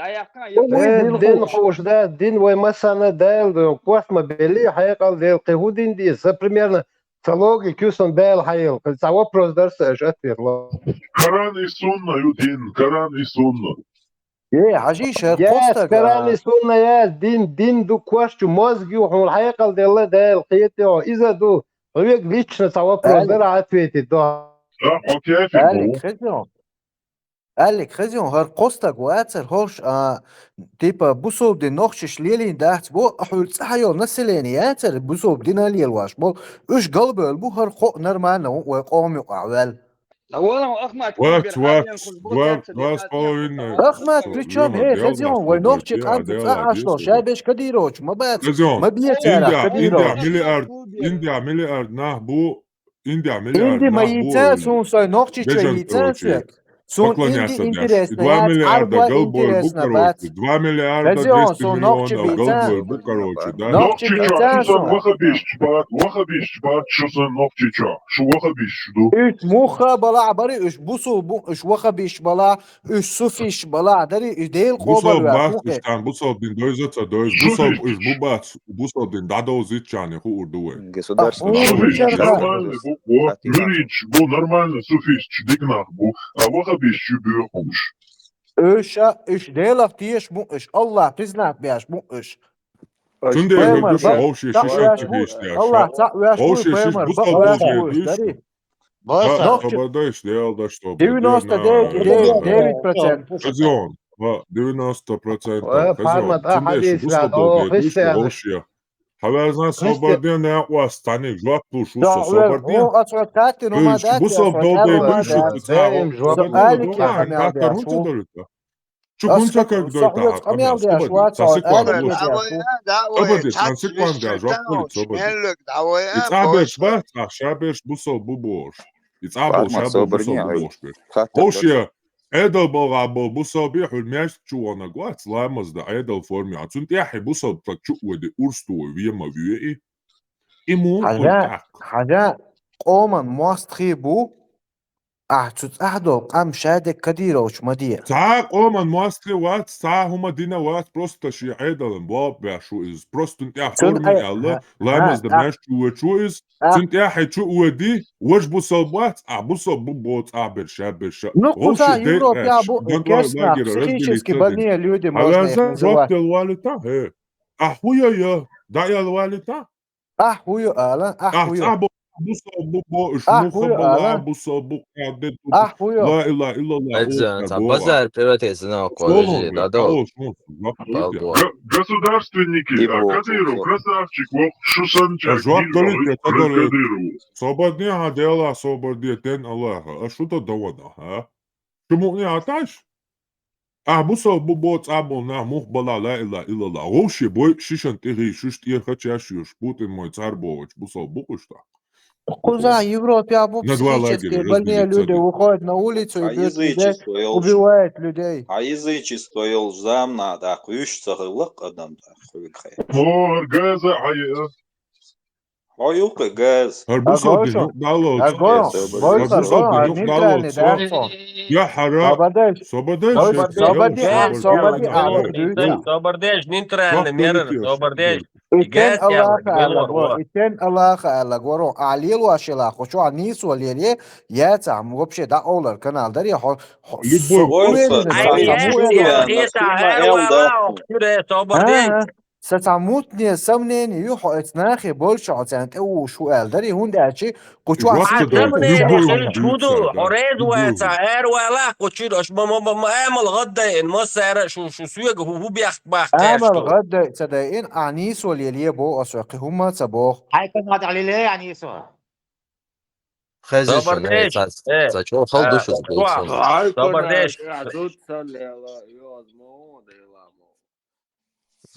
دين خوش ده دين ومسانا دال كواسما بيلي حيقال ديل قهودين دي примерно Салоги кюсон дел хаил. За вопрос дарса жатвер. Коран и сунна, юдин, Коран и сунна. حشيش Коран и сунна я дин ду квашчу мозги он حيقال дел дел قيته إذا ду век лично за вопрос дар ответит да. Окей, قال لك خزيون هر قصتك واتر هوش تيبا بوصوب دي نوخش ليلين داحت بو احول صحيو نسليني ياتر بوصوب دينا ليلواش بو اش قلب البو هر خو نرمان وقوم يقعوال والله اخ ما تكون وات بالحاليا كل وات بوت قوين اخما تريتشوب ليها هي ديال خزيون ناس ونوخشك صوبردي انت عديل تصعشلو عديس شابش كديروش ما بات خزيون ما بيتارخ India كديروش مليار India مليار nah bu India مليار Indi nah bu majica sun soj nohčića bežan i kroči. censujek. Sun Поклоня indi se daš. I interesna 2 jac, milijarda arbla galbol interesna bac. bukaroči. 2 milijarda Kazion 200 sun nohči miliona bican. galbol bukaroči. Da. Nohči bican شو sun. وخبيش بعد شو صار نوختيشا شو وخبيش شو Üç muha bala bari üç busul bu üç vakabiş bala üç sufiş bala dari üç değil Bu kobal sol ver. bahtištan, bu sol din doizaca dois, bu sol iš bubac, bu sol din dadovzičani hu urduwe. Государственный Суфиш, государство. нормальный бу, журич, бу нормальный суфиш, дигнах бу, а вахабиш чубюхумш. Üç üç değil af diyeş bu üç Allah priznat beş bu üç. Şimdi hırdı şu ovşe şişan tihişti Allah aşağı. ta üç bu Ovşe şiş peymer bu bak sol üç bu bu üç diye dari. düştü. Boysa. Sobada işte yalda što. 99%. Kazion. 90%. Farmat Kazion. Şimdi hadis şu bu la sol o diye düştü Hristiyan. ovşe. Havezna sobardiye ne yapvastani, žvatlu šuso Da sobardiye. o açıklatı numadat Bu sol dolda düştü. Verim Suali Sobada ki da kamel kakar diye hunca şu. dalita. Şu hunca kak dolita ha kamel sobadi. Sasikwan bu. Sobadi sasikwan da žvatlu sobadi. İtsaber şvat şaber bu sol bu boş. İtsabel şaber bu sol bu boş. Ovşe Edel bol bu sol bir hülmeş çuwana guat lamas da edel formi atun tiyahi bu sol tak çuwedi urstu viyema viyi. İmu حاجة قوما موستخي بو أحتوت أحدو قام شادك كديرة وش مدية Sağa oman muastri wat, sağa huma dina wat prosta şi edelen bob ya şu iz prostun ya formi Allah lamas da meş şu iz sunt ya hay şu wedi waj bu salbat bu sal bu bot aber şaber şa نقطة Европа بو كسنا психически больные люди можно их Havazan называть. rabtel walita he. Huya ya dayal walita. Huyo alan huyo. Bu sal bu bo iş huyo muhabala alan. bu sal bu kadet huyo. la ilahe illallah Эдзен, базар приватизна кожи, дадо. Государственники, Кадыров, красавчик, вот Шусанчак, Кадырову. Свободне дела свободиетен Аллаха. А что то давана, а? Чему не аташ? Bu sol bu bot abon na muhbala la ilaha illallah. Вообще бой шишан ты шиш ты хочешь Путин мой царь Бович. Bu sol bu kuşta. Куза Европа бу психически больные люди выходят на улицу и бьют людей, убивают людей. А язычество елжам надо, хующ царылык адамда хуйхай. Мор газа ая. Хуюк газ. Bu sol dinok dalo. Bu sol dinok dalo. Я хара. Собордеш, нейтральный мир, собордеш. Iten Allah Allah говорю, алил вашила, хочу анис валили, я там вообще да олар канал дари, ستعموتني سمنين يوحو اتناخي بولش عتانت او شو قال داري هون داشي قوشو سمنين شودو حريد وتعير ولا قوشير اش ما اعمل غدا ان مصر شو سويق هو بيخ اعمل غدا تصدقين انيس واليليه بو اسوقي هما تبوخ هاي كان هذا علي ليه انيس خزي شو ساچو خلدو شو صبردش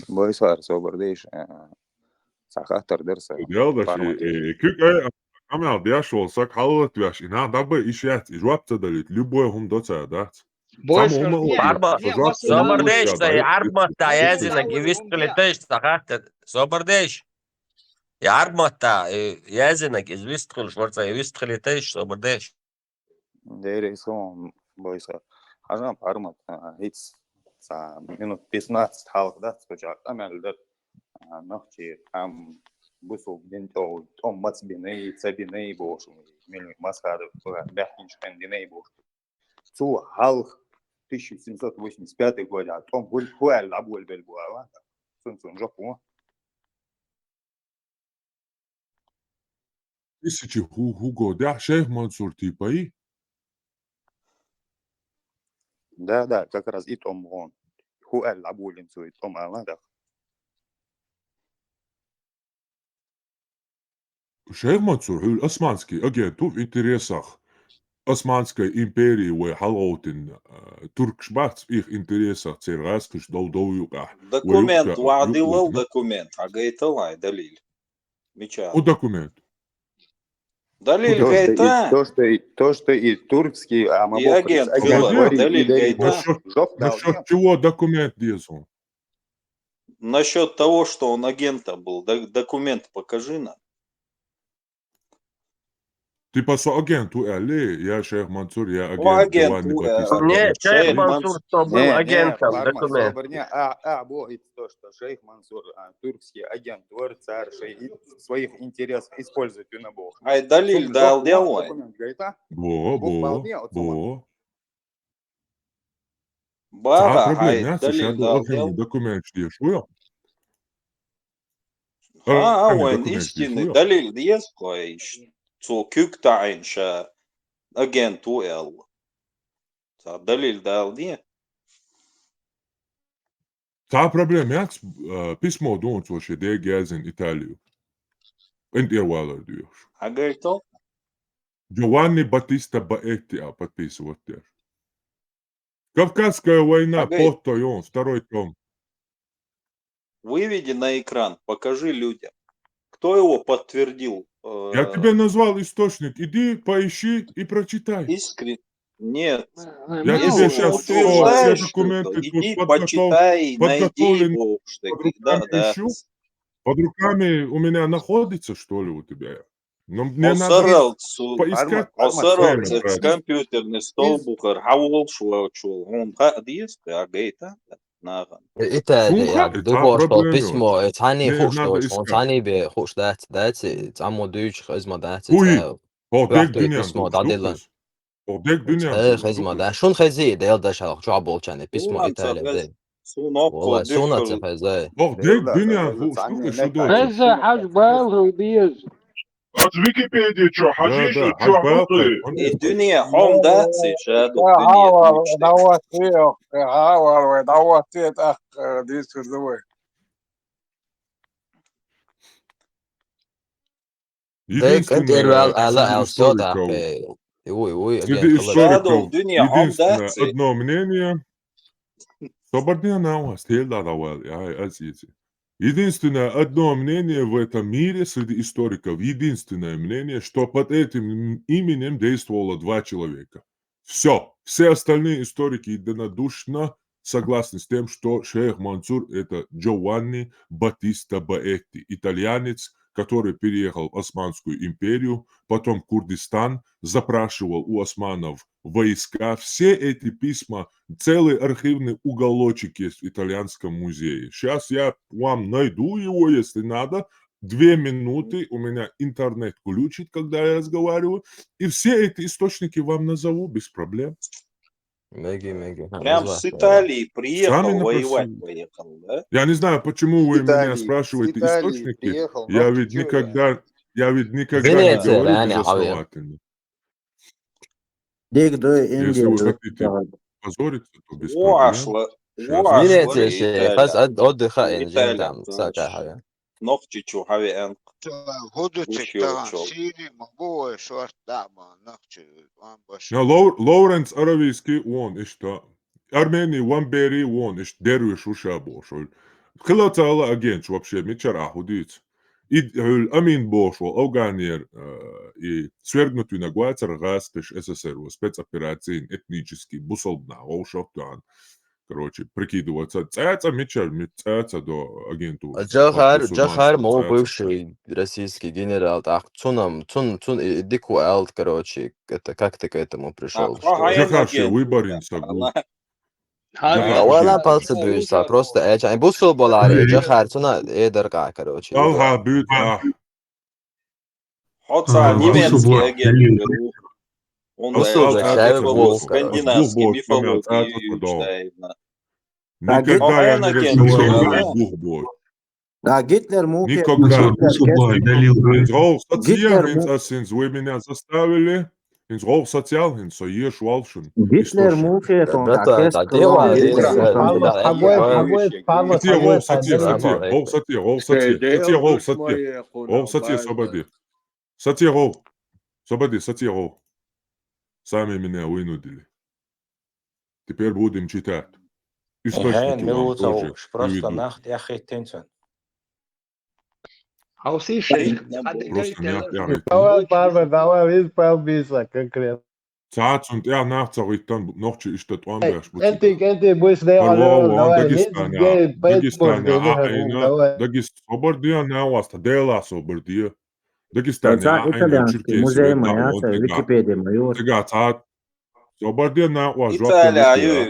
Boysar soberdeish. Sahatar dersa. Yalda kük amel diaş olsak halat yaş ina dabı işyat ijwapta dalit любой hum doca dat. Собордеш, арбмата язина гивисткалитеш сахахта. Собордеш. Арбмата язина гивисткал шварца гивисткалитеш собордеш. Дери сон boysar. Ажам армат hiç minut 15 halkda çıkacak. Amelde nahçı am bu soğuktan o maçbini sabini boş. Milli maskada behinç kendine boş. Su halk 1785 года. Том был хуэл абуэл белбуа. Сон Japon. Тысячи Hugo, да, Шейх Мансур типа и Да, как раз и том он. Хуэль Абулинцу и том Алада. شيخ منصور هو الأسمانسكي أجين توف إنتريسخ أسمانسكي إمبيري وحلوتن تركش بات إخ إنتريسخ تيرغاسكش دو يقع دокумент وعديل دокумент عقيتل دليل ميشال ودокумент دليل قيتا То, что и турецкий, а мы и агент دليل قيتا насчет чего документ дезон? насчет того, что он агента был, документ покажи нам. Типа со агенту Али, я шейх Мансур, я агент агенту Джованни Батиста. Не, шейх Мансур, что был агентом, документ. Будет то, что шейх Мансур, турецкий агент, царь, своих интересов использует на Бог. Ай, далиль дал делай. Бо. Баба, проблем, ай, я далиль сейчас дал агент документ ждешь, вы? وين истинный далиль есть кое цо кюктайн ша агенту эл. Далиль дал не. проблем, я письмо донцоше дегязен Италию. Интервалер дьешь. А говорит, Джованни Батиста Баэти подписывать дешь. Кавказская война, Потойон, второй том. Выведи на экран, покажи людям. Кто его подтвердил? Я тебе назвал источник, иди поищи и прочитай. Нет. Я тебе сейчас все документы иди почитай, найди его. Под руками у меня находится, что ли, у тебя? Но мне надо поискать. Осаралцы, компьютерный стол, бухар, хавол, шуачул. Он есть, а гейта. إيطاليا دوبوش باسمه تاني خوش دوش هون تاني بخوش دات تعمو دوش خزمة دات Odek dünya. باسمه داديلان Odek dünya. خزمة دا شون خزي ديل داش على شو عبول كان باسمه إيطاليا والله سونا تخزي Odek dünya. Что هذا حاج بالغ بيز От Википедии что, хажишь, что И الدنيا حوم داتسي شادو ديك انت لا الصوت Единственное одно мнение. Свободнее на вас, Единственное одно мнение в этом мире среди историков, единственное мнение, что под этим именем действовало 2 человека. Все остальные историки единодушно согласны с тем, что шейх Мансур – это Джованни Батиста Баэти, итальянец, который переехал в Османскую империю, потом в Курдистан, запрашивал у османов войска. Все эти письма, целый архивный уголочек есть в итальянском музее. Сейчас я вам найду его, если надо. 2 минуты, у меня интернет включит, когда я разговариваю. И все эти источники вам назову без проблем. Прям с Италии приехал, воевать поехал, да? Я не знаю, почему вы меня спрашиваете источники. Я ведь никогда не говорю безосновательно. Если вы хотите позориться, то без проблем. Видите, шيخ بس отдыха انجين там ساكا نقطة شو حبي أنت Лоуренс аравийский он, işte Армении Вамбери он, işte Дервиш Ушабош. Хилатала агент вообще мечараху дит. И Амин Бош, Афганер и свергнутый на Гуацар Гаспеш СССР, спецоперации этнический, Бусолдна, Олшоптан. Короче, прикидываться. Цаца мечар, цаца до агентуры. Джахар мол бывший российский генерал, так цун дику алт, короче, это как ты к этому пришел? Джахар ще выборинца был. ولا بالس بيوسا просто يعني بوصل بولاري جخار цуна эдерга, короче. Алга бют. Хотя немецкий агент. Он скандинавский мифологии. Никогда я не решил двух. Да, Гитлер мог... Никогда. Гитлер, вы меня заставили. Ins Rauch sozial hin, so hier schwalschen. Гитлер муфет, он Братан, так а ты ладно, Сатье, Сами меня вынудили. Теперь будем читать. Источники вам тоже приведу. عاوزين شيخ Просто не Давай, Барбар, давай, исправься конкретно. Цац und er nachzahlt dann noch ist der Tramberg. انت بوس ده давай, Собордия не оста, дела собордия. Дагестан Цаца итальянский, музей Маяса, Википедия Майор. Сега цац. Собордия не оста. Италия,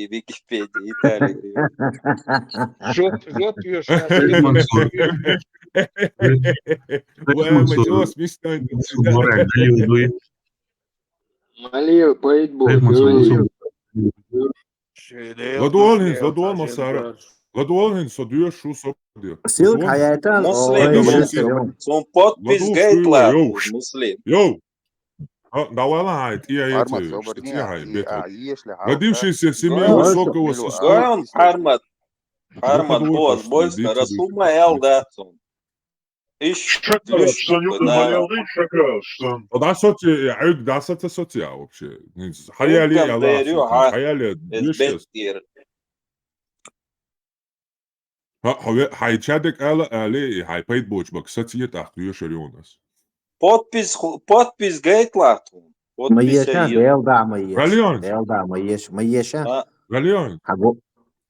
Википедия, Италия. جوت يوش Малил, поэтому Ладуолин, Масара. Ладуолин, содуя шу собордия. Сил Хаятан, Son potpis gaitlāt, Muslim. Йоу! Давай лайт, я родившийся в семье высокого состояния. Harmat bos, boiska, rasuma eldācun. Да, да, это социал вообще. Хаяли, хаяли, хайчадек али, хайпайт бочбак, социет ахтуя шарионас. Подпис гейтлатун. Маеша, Велда Маеш. Маеша. Галион.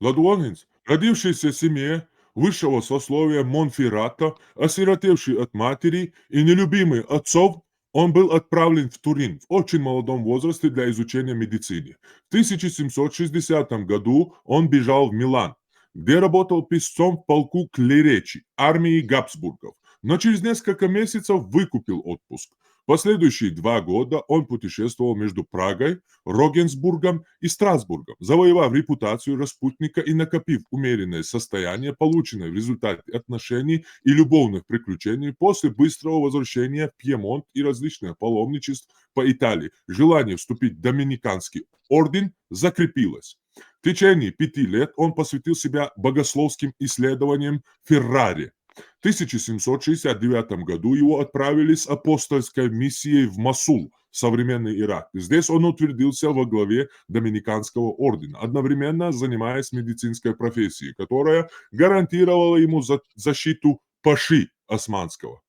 Ладуонинс, родившийся в семье высшего сословия Монферрата, осиротевший от матери и нелюбимый отцов, он был отправлен в Турин в очень молодом возрасте для изучения медицины. В 1760 году он бежал в Милан, где работал писцом в полку Клеречи, армии Габсбургов, но через несколько месяцев выкупил отпуск. Последующие 2 года он путешествовал между Прагой, Рогенсбургом и Страсбургом, завоевав репутацию распутника и накопив умеренное состояние, полученное в результате отношений и любовных приключений после быстрого возвращения в Пьемонт и различных паломничеств по Италии. Желание вступить в Доминиканский орден закрепилось. В течение 5 лет он посвятил себя богословским исследованиям в Ферраре. В 1769 году его отправили с апостольской миссией в Мосул, современный Ирак. Здесь он утвердился во главе Доминиканского ордена, одновременно занимаясь медицинской профессией, которая гарантировала ему защиту паши османского.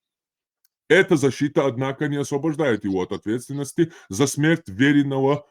Эта защита, однако, не освобождает его от ответственности за смерть веренного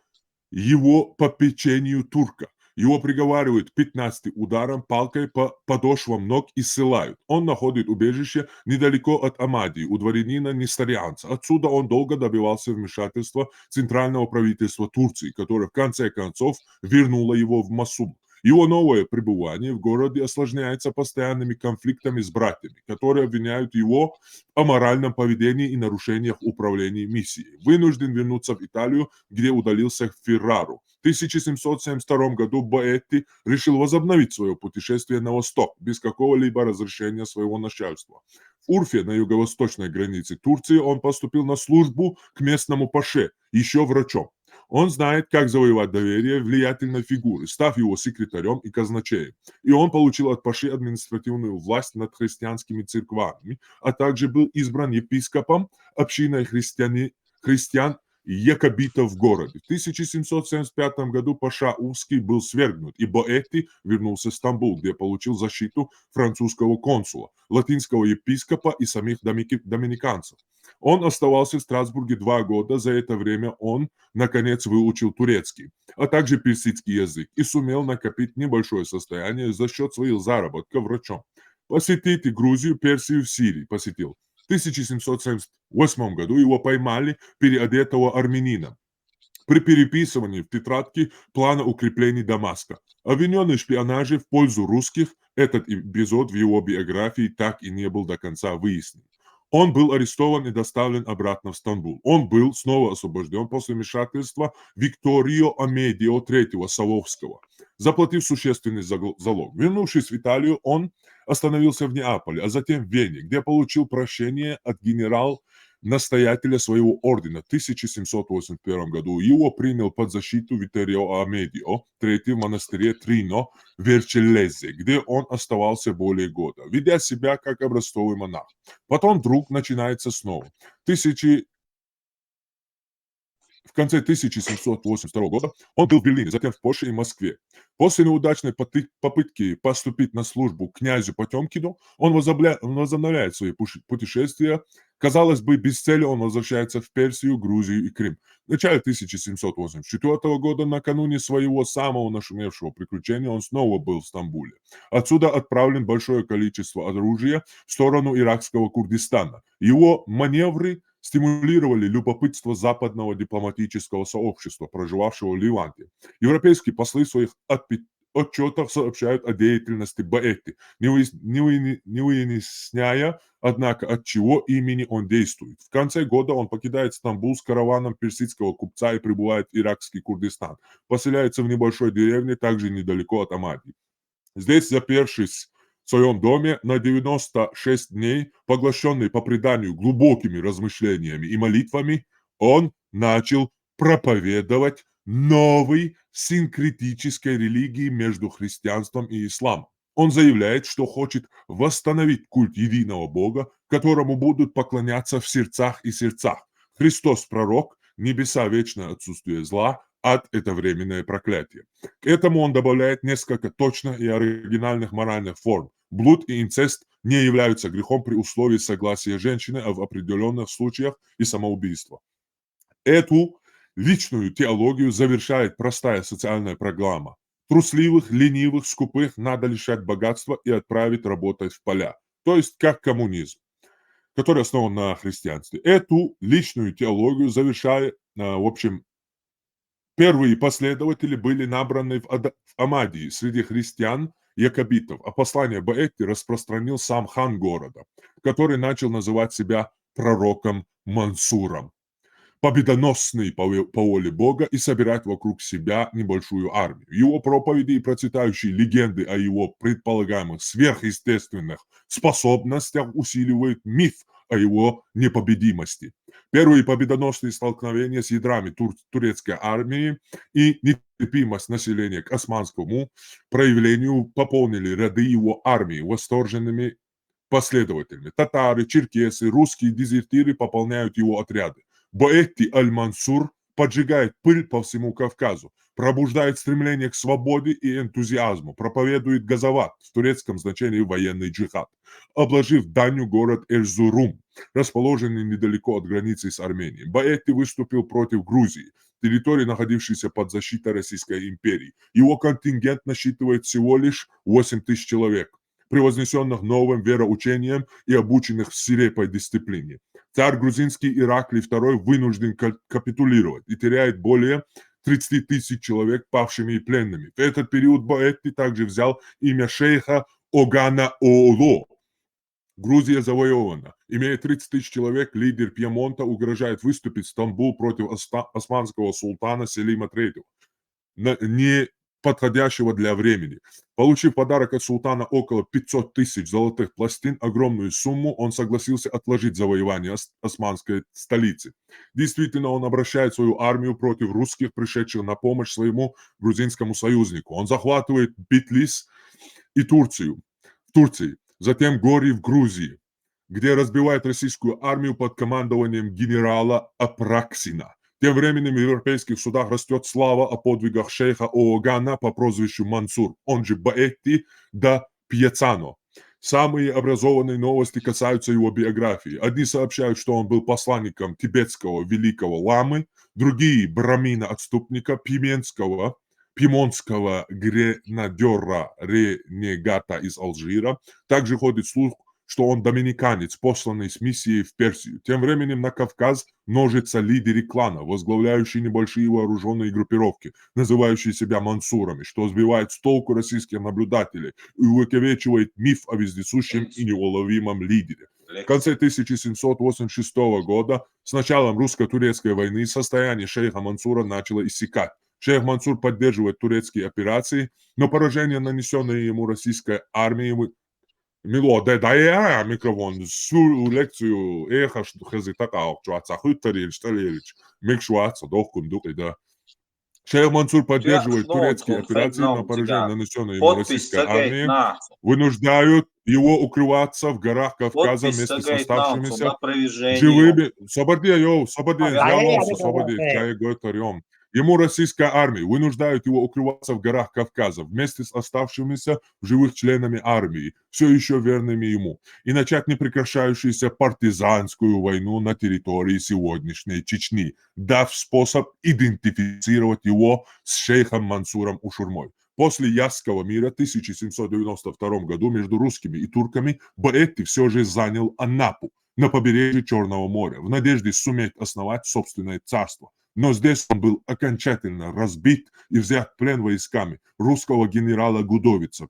его попечению турка. Его приговаривают 15 ударом палкой по подошвам ног и ссылают. Он находит убежище недалеко от Амадии, у дворянина Нестарианца. Отсюда он долго добивался вмешательства центрального правительства Турции, которое в конце концов вернуло его в Мосул. Его новое пребывание в городе осложняется постоянными конфликтами с братьями, которые обвиняют его в аморальном поведении и нарушениях управления миссией. Вынужден вернуться в Италию, где удалился в Феррару. В 1772 году Боэтти решил возобновить свое путешествие на восток, без какого-либо разрешения своего начальства. В Урфе, на юго-восточной границе Турции, он поступил на службу к местному паше, еще врачом. Он знает, как завоевать доверие влиятельной фигуры, став его секретарем и казначеем. И он получил от паши административную власть над христианскими церквами, а также был избран епископом общиной христиан якобитов в городе. В 1775 году паша Урский был свергнут, и Боэтти вернулся в Стамбул, где получил защиту французского консула, латинского епископа и самих доминиканцев. Он оставался в Страсбурге 2 года. За это время он, наконец, выучил турецкий, а также персидский язык и сумел накопить небольшое состояние за счет своих заработков врачом. Посетить Грузию, Персию, в Сирии посетил. В 1778 году его поймали переодетого армянина при переписывании в тетрадке плана укреплений Дамаска. Обвиненный в шпионаже в пользу русских, этот эпизод в его биографии так и не был до конца выяснен. Он был арестован и доставлен обратно в Стамбул. Он был снова освобожден после вмешательства Викторио Амедио III Савовского, заплатив существенный залог. Вернувшись в Италию, он остановился в Неаполе, а затем в Вене, где получил прощение от настоятеля своего ордена в 1781 году. Его принял под защиту Виторио Амедио, третий в монастыре Трино в Верчеллезе, где он оставался более года, ведя себя как образцовый монах. Потом вдруг начинается снова. В конце 1782 года он был в Берлине, затем в Польше и Москве. После неудачной попытки поступить на службу князю Потемкину, он возобновляет свои путешествия. Казалось бы, без цели он возвращается в Персию, Грузию и Крым. В начале 1784 года, накануне своего самого нашумевшего приключения, он снова был в Стамбуле. Отсюда отправлен большое количество оружия в сторону иракского Курдистана. Его маневры стимулировали любопытство западного дипломатического сообщества, проживавшего в Ливанте. Европейские послы в своих отчетах сообщают о деятельности Баэти, не выясняя, однако, от чего имени он действует. В конце года он покидает Стамбул с караваном персидского купца и прибывает в иракский Курдистан. Поселяется в небольшой деревне, также недалеко от Амади. Здесь, запершись в своем доме на 96 дней, поглощенный по преданию глубокими размышлениями и молитвами, он начал проповедовать новой синкретической религии между христианством и исламом. Он заявляет, что хочет восстановить культ единого Бога, которому будут поклоняться в сердцах и сердцах. Христос пророк, небеса вечное отсутствие зла, ад – это временное проклятие. К этому он добавляет несколько точных и оригинальных моральных форм. Блуд и инцест не являются грехом при условии согласия женщины, а в определенных случаях и самоубийства. Эту личную теологию завершает простая социальная программа. Трусливых, ленивых, скупых надо лишать богатства и отправить работать в поля. То есть как коммунизм, который основан на христианстве. Эту личную теологию завершает, в общем, первые последователи были набраны в Амадии среди христиан якобитов, а послание Баэти распространил сам хан города, который начал называть себя пророком Мансуром, победоносный по воле Бога, и собирать вокруг себя небольшую армию. Его проповеди и процветающие легенды о его предполагаемых сверхъестественных способностях усиливают миф о его непобедимости. Первые победоносные столкновения с ядрами турецкой армии и нетерпимость населения к османскому проявлению пополнили ряды его армии восторженными последователями. Татары, черкесы, русские дезертиры пополняют его отряды. Баэти аль-Мансур поджигает пыль по всему Кавказу, пробуждает стремление к свободе и энтузиазму, проповедует газават, в турецком значении военный джихад, обложив данью город Эрзурум, расположенный недалеко от границы с Арменией. Баэти выступил против Грузии, территории, находившейся под защитой Российской империи. Его контингент насчитывает всего лишь 8 тысяч человек, превознесенных новым вероучением и обученных в свирепой дисциплине. Царь грузинский Ираклий II вынужден капитулировать и теряет более 30 тысяч человек павшими и пленными. В этот период Баэти также взял имя шейха Огана Ооло. Грузия завоевана. Имея 30 тысяч человек, лидер Пьемонта угрожает выступить в Стамбул против османского султана Селима III, не подходящего для времени. Получив подарок от султана около 500 тысяч золотых пластин, огромную сумму, он согласился отложить завоевание османской столицы. Действительно, он обращает свою армию против русских, пришедших на помощь своему грузинскому союзнику. Он захватывает Битлис и Турцию, в Турции, затем Гори в Грузии, где разбивает российскую армию под командованием генерала Апраксина. Тем временем в европейских судах растет слава о подвигах шейха Оогана по прозвищу Мансур, он же Баэти да Пьецано. Самые образованные новости касаются его биографии. Одни сообщают, что он был посланником тибетского великого ламы, другие – брамина-отступника, пимонского гренадера-ренегата из Алжира. Также ходит слух, что он доминиканец, посланный с миссией в Персию. Тем временем на Кавказ множатся лидеры клана, возглавляющие небольшие вооруженные группировки, называющие себя мансурами, что сбивает с толку российских наблюдателей и увековечивает миф о вездесущем и неуловимом лидере. В конце 1786 года, с началом русско-турецкой войны, состояние шейха Мансура начало иссякать. Шейх Мансур поддерживает турецкие операции, но поражение, нанесенное ему российской армией, Мило, да микрофон, всю лекцию эхо, что хазита каукчуаца, хуйтерилич, талерич, микшуаца, дохкундук, и да. Шейх Мансур поддерживает турецкие операции на поражение, нанесенные ему российской армией, вынуждают его укрываться в горах Кавказа вместе с оставшимися живыми. Ему российская армия вынуждают его укрываться в горах Кавказа вместе с оставшимися в живых членами армии, все еще верными ему, и начать непрекращающуюся партизанскую войну на территории сегодняшней Чечни, дав способ идентифицировать его с шейхом Мансуром Ушурмой. После Ясского мира в 1792 году между русскими и турками Баэтти все же занял Анапу на побережье Черного моря в надежде суметь основать собственное царство. Но здесь он был окончательно разбит и взят в плен войсками русского генерала Гудовица,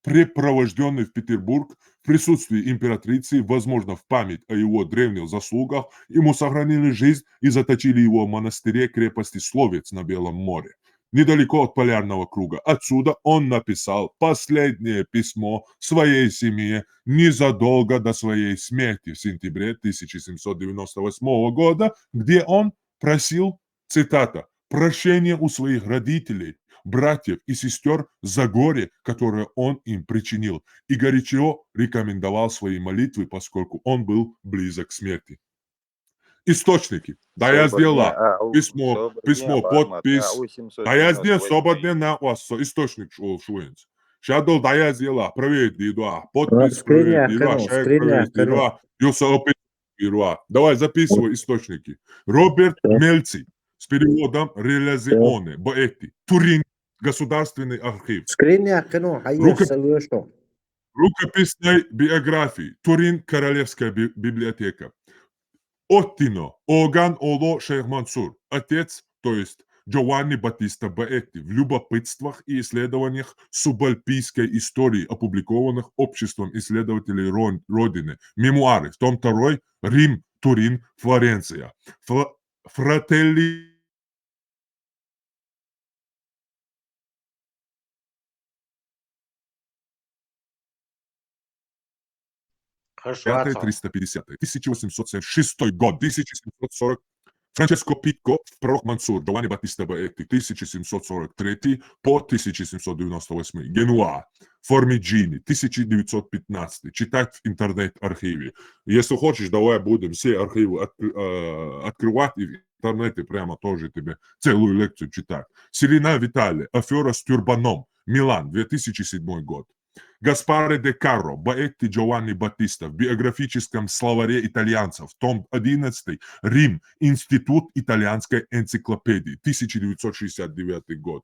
препровожденный в Петербург в присутствии императрицы, возможно, в память о его древних заслугах, ему сохранили жизнь и заточили его в монастыре крепости Словец на Белом море, недалеко от полярного круга. Отсюда он написал последнее письмо своей семье незадолго до своей смерти в сентябре 1798 года, где он просил, цитата, «прощения у своих родителей, братьев и сестер за горе, которое он им причинил, и горячо рекомендовал свои молитвы, поскольку он был близок к смерти». Источники. Да, я сделала письмо, подпись. Да, я сделал свободный на вас источник шуенц. Шадол, да, я сделала проверить дидуа, подпись проверить дидуа, шайк проверить дидуа, юса опит дидуа. Давай записывай источники. Роберт Мельци с переводом Релязионе, Баэтти, Турин, Государственный архив. Рукописной биографии, Турин, Королевская библиотека. Оттино, Оган Оло Шейх Мансур, отец, то есть Джованни Батиста Баэтти, в любопытствах и исследованиях субальпийской истории, опубликованных Обществом исследователей Родины, мемуары, в том второй, Рим, Турин, Флоренция, Фрателли. Хорошо. 350, 1806 год, 1740. Франческо Пикко, пророк Мансур, Джованни Батиста Баэтти, 1743 по 1798. Генуа, Формиджини, 1915. Читать в интернет-архиве. Если хочешь, давай будем все архивы открывать и в интернете прямо тоже тебе целую лекцию читать. Селина Виталия, афера с тюрбаном, Милан, 2007 год. Гаспаре де Карро, Баэтти Джованни Батиста в биографическом словаре итальянцев, том 11, Рим, Институт итальянской энциклопедии, 1969 год.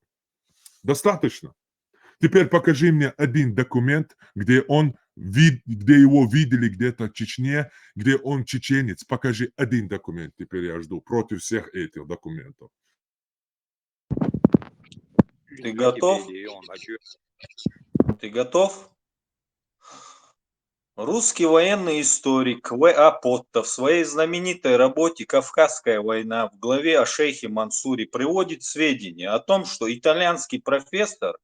Достаточно? Теперь покажи мне один документ, где его видели где-то в Чечне, где он чеченец. Покажи один документ, теперь я жду, против всех этих документов. Ты готов? Ты готов? Русский военный историк В.А. Потто в своей знаменитой работе «Кавказская война» в главе о шейхе Мансуре приводит сведения о том, что итальянский профессор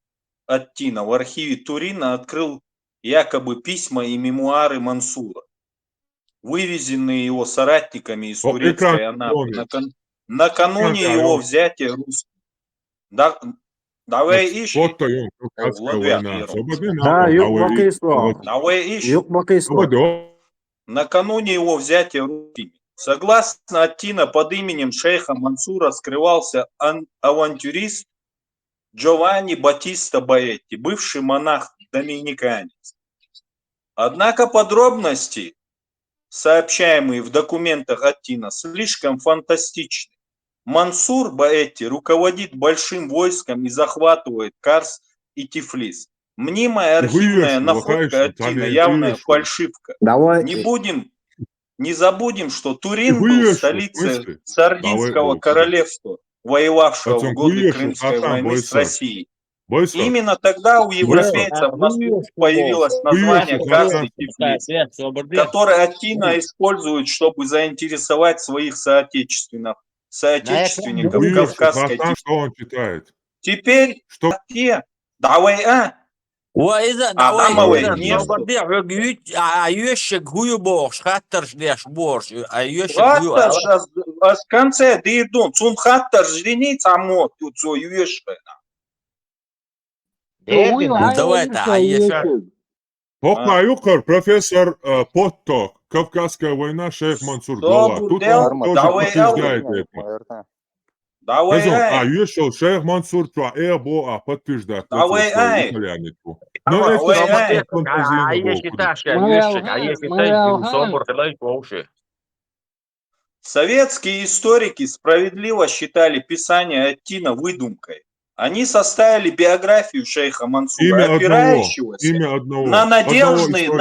Аттино в архиве Турина открыл якобы письма и мемуары Мансура, вывезенные его соратниками из турецкой Анапы накануне его взятия русским. Давай ищи. Накануне его взятия русскими. Согласно Аттино, под именем шейха Мансура скрывался авантюрист Джованни Батиста Баэтти, бывший монах-доминиканец. Однако подробности, сообщаемые в документах Аттино, слишком фантастичны. Мансур Баэтти руководит большим войском и захватывает Карс и Тифлис. Мнимая архивная находка Аттино явная фальшивка. Не забудем, что Турин был столицей Сардинского королевства, воевавшего в годы Крымской войны с Россией. Именно тогда у европейцев на слуху появилось название Карс и Тифлис, которое Аттино использует, чтобы заинтересовать своих соотечественников Кавказской. Что он читает? Теперь те, давай, وإذا Адамовой إذا нету. صوبردي عيوشك هو بورش خاطرش ديش بورش عيوشك هو Хаттар в конце дейдун. Цун хаттар ждени цамот тут цо юешка. давай عيشك Пока юкар профессор Потто, Кавказская война, шейх Мансур Глава. Тут он тоже подтверждает это. Давай юшел шейх Мансур то эбо подтверждает. Давай итальянецу. Но это Советские историки справедливо считали писание Аттина выдумкой. Они составили биографию шейха Мансура, опирающегося на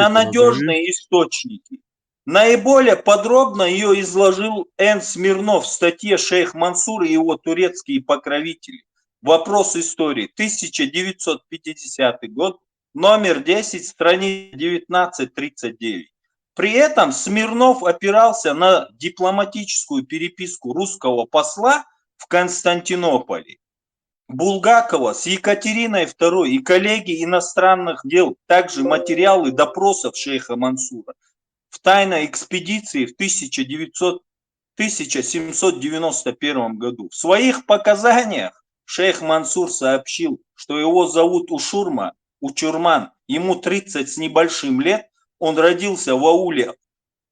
надежные источники. Наиболее подробно ее изложил Н. Смирнов в статье «Шейх Мансур и его турецкие покровители. Вопрос истории», 1950 год, номер 10, страница 1939. При этом Смирнов опирался на дипломатическую переписку русского посла в Константинополе Булгакова с Екатериной II и коллеги иностранных дел, также материалы допросов шейха Мансура в тайной экспедиции в 1791 году. В своих показаниях шейх Мансур сообщил, что его зовут Учурман, ему 30 с небольшим лет, он родился в ауле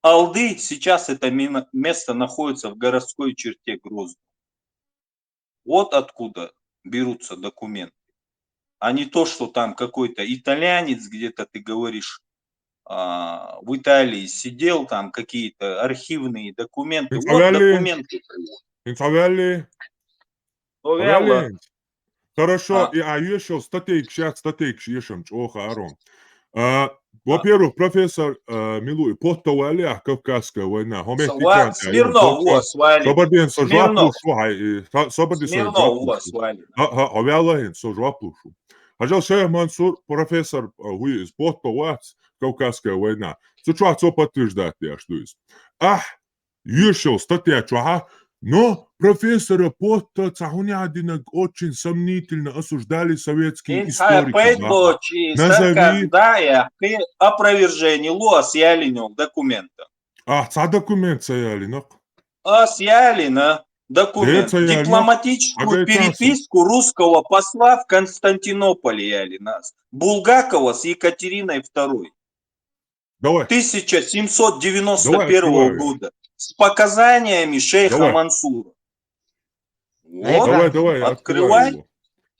Алды, сейчас это место находится в городской черте Грозного. Вот откуда берутся документы, а не то, что там какой-то итальянец, где-то ты говоришь, в Италии сидел, там какие-то архивные документы. Вот документы. Хорошо, и еще статейк ешем чоха арон. Во-первых, профессор Милуй, Поттовалях, Кавказская война. Смирнов у вас валит. Сободин сожваплушу. Хажал шейх Мансур, профессор из Поттовац, Кавказская война. Сучуацо подтверждает я, что есть. Еще статья чуха. Но профессора Потта Цахунядина очень сомнительно осуждали советские историки. Назови. Ты опровержение луас ялинел документа. Ца документ саялинок. Сялина документ. Дипломатическую переписку русского посла в Константинополе ялинас. Булгакова с Екатериной II. 1791 года. С показаниями шейха Мансура. Вот, давай, открывай. Его.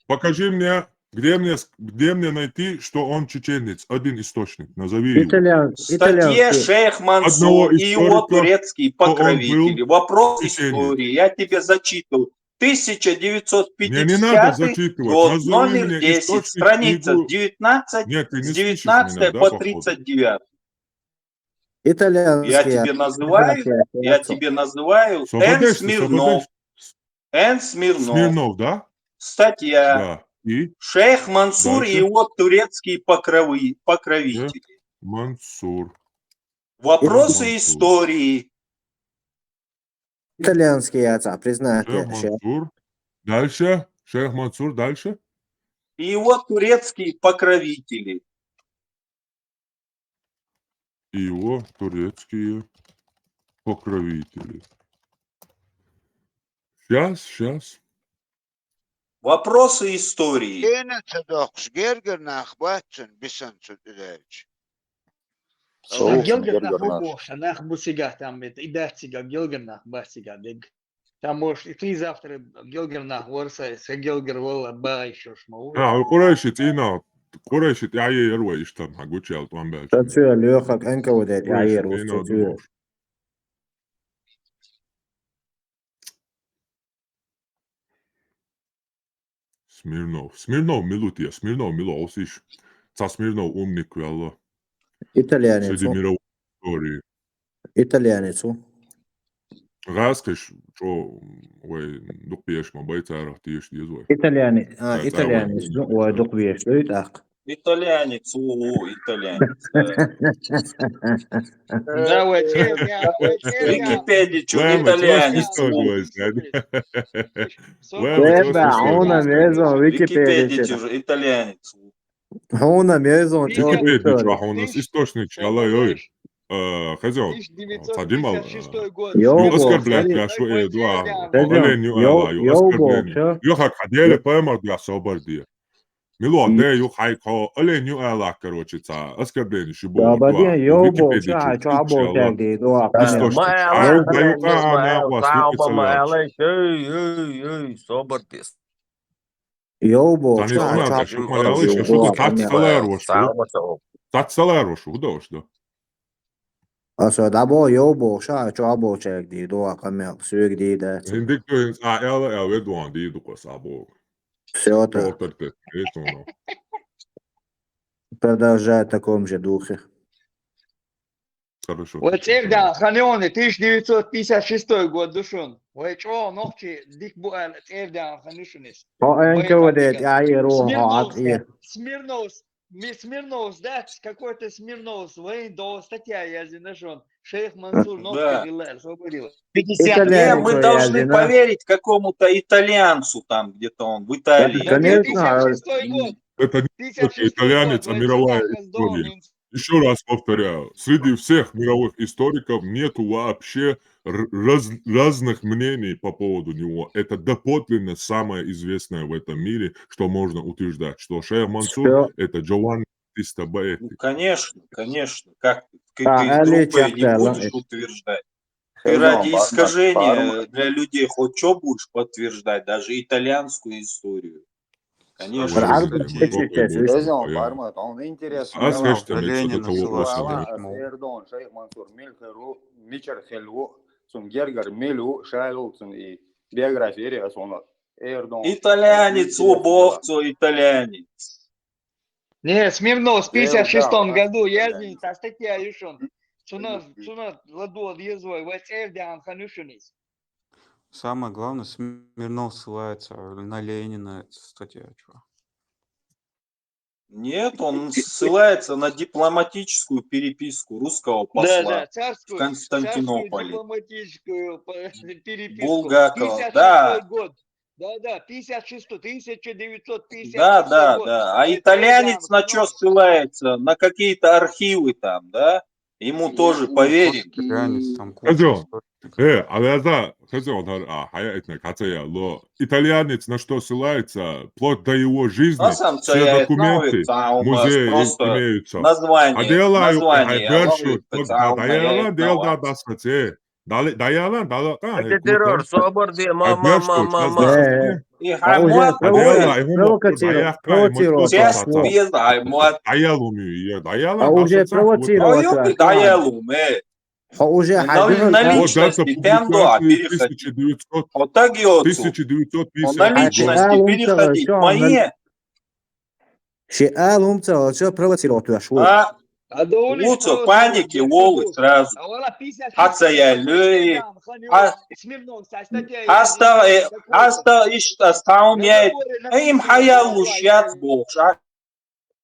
Покажи мне, где мне найти, что он чеченец. Один источник, назови его. В статье «Шейх Мансур и его турецкие покровители». Вопрос истории. Я тебе зачитываю. 1950 год, номер 10, страница 19, с 19 по 39. Я тебе называю Н. Смирнов. Н. Смирнов, да? Статья. Да. Шейх Мансур и его турецкие покровители. Мансур. Вопросы истории. Итальянский яйца, признайте. Шейх Мансур. Дальше. Шейх Мансур, дальше. И его турецкие покровители. И его турецкие покровители. Сейчас. Вопросы истории. Там может и ты завтра Гелгернах ворса, с Гелгервола байшош мау. Курайшит ина. Курайшит яер вайш там хагучал там бел. Статья лёхак анкаводет яер устатью. Смирнов Милутия, Смирнов Милоусиш. Ца Смирнов умник вело. Итальянец. Среди мировой истории. Итальянец. Раскаш, что ой, дукпиеш ма байцарах тиеш дизвой. Итальянец, ой, дукпиеш, что это? Итальянец, итальянец. Википедия, что итальянец. Википедия, итальянец. حونا ميزون Википедия, чувак, у нас источник, алай, хозяин, Фадимал, 1956 год. ю يوبو оскорблять, سري я что два, خزون олень ю эла, ю يوبو оскорбление. شو Ю как ходили поймал, я соборди. Мило, да, ю хайко, олень ю эла, короче, ца, оскорбление, шибо, بعدين два. У يوبو Википедии شو чуть-чуть, عبو чала, تاك دي دوا ما قميص источник. А يلا ю يوبو خلينا даюка, نسمع она вас не صعبة ما представляешь. عليك اي صبرتي يوبو Та не شو смя, عشو да, صبرتي شو عبو маляли, دي ارجو что دوا тат قميص саларо, что? صعبة صعبة Тат саларо, что, да, что? أصلا دابو يوبو شو عبو تاك دي دوا قميص سوق دي دات Hindi ko yung ela ведуан di do ko sabo. سيوتا Autorитет, это оно. продолжай в таком же духе. Хорошо. Вот Эрда Ханеоне, 1956 год душон. Ой, что, ногти, дик буал, Эрда Ханюшинис. هو انت وديت اي روح Смирноус, عطيه Смирноус, да, какой-то Смирноус, вейн до статья я нашел. Шейх Мансур, ногти Да. Гилель, что говорил. 50 Не, итальянец мы я должны зина поверить какому-то итальянцу там где-то он в Италии. Да не, конечно 56 год. Это не только 56 итальянец, год, а вы мировая цена Хаздон, история. Еще раз повторяю, среди всех мировых историков нету вообще разных мнений по поводу него. Это доподлинно самое известное в этом мире, что можно утверждать, что шейх Мансур все – это Джованни Батиста Ну, Баэтти. конечно, конечно. Как ты أهلي трупы не تحت будешь утверждать? Ты ради Хезон, искажения для людей хоть что будешь подтверждать, даже итальянскую историю. Конечно. العرب Уважаемый, تشي только больше Хезон, я. Пармат, он интересно. А Мелал, скажите мне, что до того Суала, осени? ас Эрдон, Шейх Мансур, Мильхеру, Мичер Хелву, Цун Гергар, Милу, Шайлу, Цун и биография, ас он Эрдон. Итальянец, о бог, итальянец. Не, Смирнов в Зеу 56 Дава, году, я итальянец. извините, а статья решен. Цуна ладу отъездой, вот Эрда Ханюшинис. Самое главное, Смирнов ссылается на Ленина, эта статья, чувак. Нет, он ссылается на дипломатическую переписку русского Да, посла в царскую Константинополе. дипломатическую переписку. Булгакова. 56 Да, год. Да, 56, 1956 да. год. А Вот итальянец Эрда на что ссылается? На какие-то архивы там, да? Ему тоже поверим. Итальянец, там куча Хозяин, историй. а я хозяин, хаятна, кацая, ло. Итальянец на что ссылается, вплоть до его жизни, Насам все цаяет документы у в нас музее просто имеются. А название, делаю, название бершу, я даяла, дел да дасхаце. Даяла, да, это террор صبرتي ما И а уже Хаймат говорит, провоцировать часть что? без Хаймат. А уже провоцировать Ой, что? Даялуме. А уже На حيدخل личности тендуа переходить. Вот так и отцу. На 1950 личности переходить. Мои. شيء ممتع شو провоцировать что? А да он Лучше паники, волы сразу. А вона 56 Хацая лёй. Хаста ишта стаумяет. Им хаялу шьяц болша.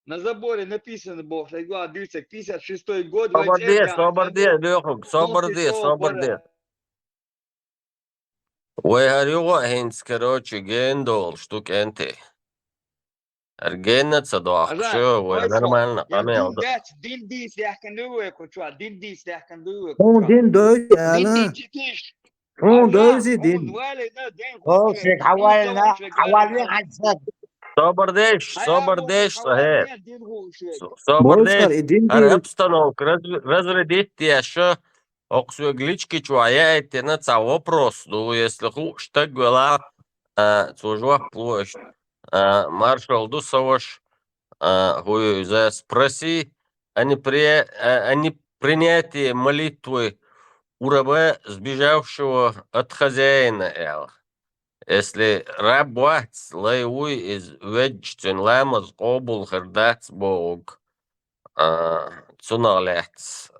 На заборе написано, Бог, дивіться, 56 год, صبرتي لوخك صبرتي وهريغو هينس كروتشي جندول شتوك انتي ارجينا تصدق شو ونرمال نقامي din di slähkan du är kontra, din di slähkan du är هون kontra. دين دوي Din انا di çekiş. هون Aja, دوزي hon دين vale na den وشك حوالنا حوالين عن صد صبرديش صحيح din huşek. بوسخر صبرديش دين هر دي ابستنوك разредит я шо оксуеглички чуаяете на ца вопрос, ну если что гула цужуах площадь маршал Дусоваш хуй за спроси они принятие молитвы ураба сбежавшего от хозяина эл. Если раб лайуй из ведьчтен ламаз обул хердац бог цуналец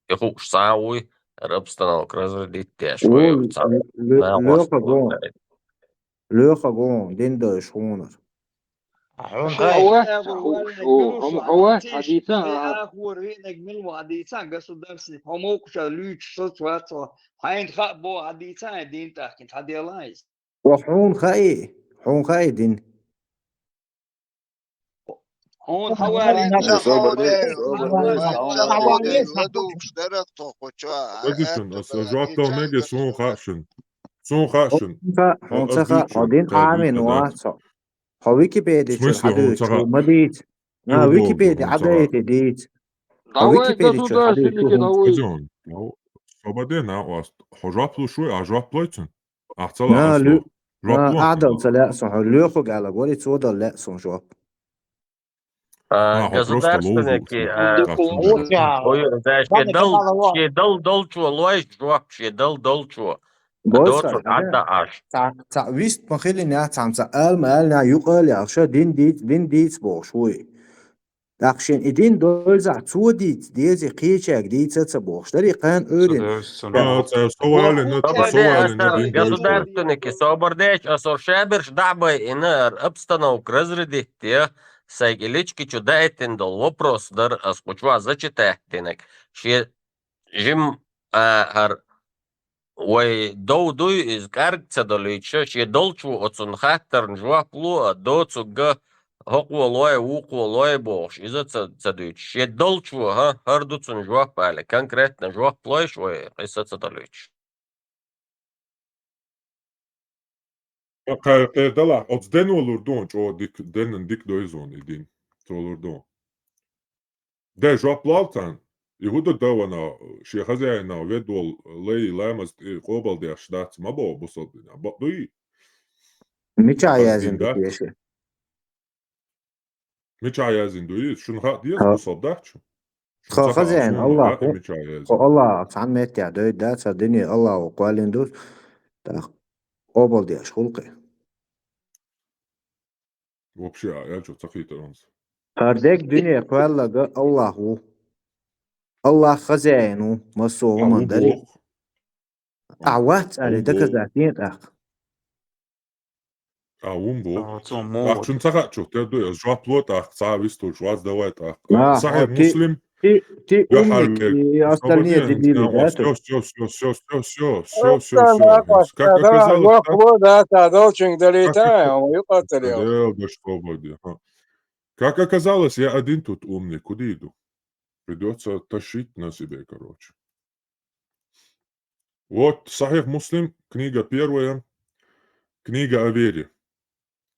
ихуш сауй рабстанал разредит тяшвой لوخا غون دين دوي شونر حون Что خاي государственных помолвка луч соцваться хайн хабо адица дин так хадиалайс وحون خاي حون خاي دين هون حوالي Ödüşün, jawab vermeye son kaşın. Son kaşın. هونسخة عدين آمن واسع هو ويكيبيديا В شو смысле الحدث شو هونسخة؟ مديت نا ويكيبيديا هونسخة. عداية ديت هو Давай ويكيبيديا شو الحدث شو государственники, هون давай. Hocam, sobaden ha, jawab şuy, jawab playtın. Ahsala نا aslo. لو Jawab أعدل سلا سون لوخو على قولي تودا لا سون شو Ha, просто лову. Государственники, شي دل لويش جواب شي دل بوس دوتو عدى عاش تا ويست مخيلي نا تام سأل ما نا يقال يا أخشى دين ديت بو شوي أخشين إدين دول زع تو ديزي قيشك ديت تبوخ دري قان أورين Государственники, собордеч, асоршаберш дабай инер обстановок разрядите, сайгелички чудайтин дол вопрос дар аскучва зачитахтинек. Ши жим ар Ой, дуй из каргца долича, ши долчу отсун хаттерн жуаплу, доцу га хоқволой, уқволой бош, иза цадуич. Ши долчу, хардуцун жуапали, конкретно жуаплой швой, иса цадолич. Dala, od den olurdu on, o denen dik doizon idin. Olurdu. De jawablartan, Ihuda davana, şi hazayna vedol lei lamaz qobaldiya ştat mabo busodina. Dui. مش عايزين بكيشة مش عايزين دوي شنو ها ديز بصدقش خزين الله مش عايزين الله تعمت يا دوي دا الدنيا الله وقالين دول قبل دي خلقي вообще я что تخيط رمز هرديك دنيا قال الله هو الله خزينه مسوه من دري أعوات على دك ذاتين أخ أومبو أخشون تخا شو تدو جوابلوت أخ صعبستو جواز دوات أخ صحيح مسلم تي أمك أصلني دليل ذاته как оказалось как оказалось я один тут умный куда иду придется тащить на себе короче вот Сахих Муслим книга 1 книга о вере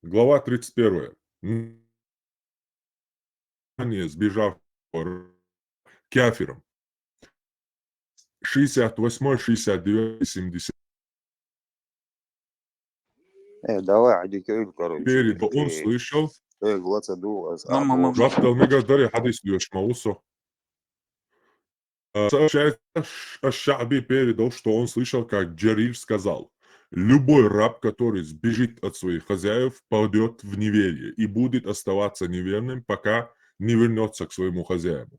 глава 31 сбежав кафиром 68, 69, 70. Давай, адикёй, короче. Перед он слышал. Сообщается, Аш-Ша'би передал, что он слышал, как Джарир сказал: любой раб, который сбежит от своих хозяев, падет в неверие и будет оставаться неверным, пока не вернется к своему хозяину.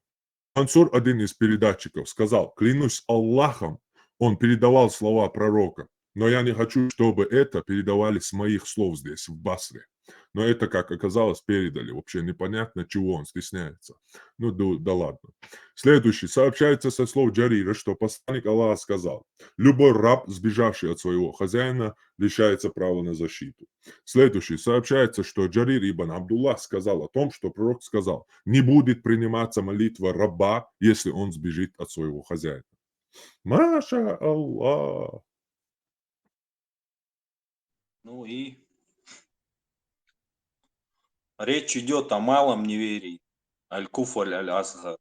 Мансур, один из передатчиков, сказал: клянусь Аллахом, он передавал слова пророка, но я не хочу, чтобы это передавали с моих слов здесь, в Басре. Но это, как оказалось, передали. Вообще непонятно, чего он стесняется. Ну да ладно. Следующий. Сообщается со слов Джарира, что посланник Аллаха сказал: любой раб, сбежавший от своего хозяина, лишается права на защиту. Следующий. Сообщается, что Джарир ибн Абдуллах сказал о том, что пророк сказал: не будет приниматься молитва раба, если он сбежит от своего хозяина. Маша Аллах. Ну и речь идет о малом неверии. Аль-Куфр аль-Асгар.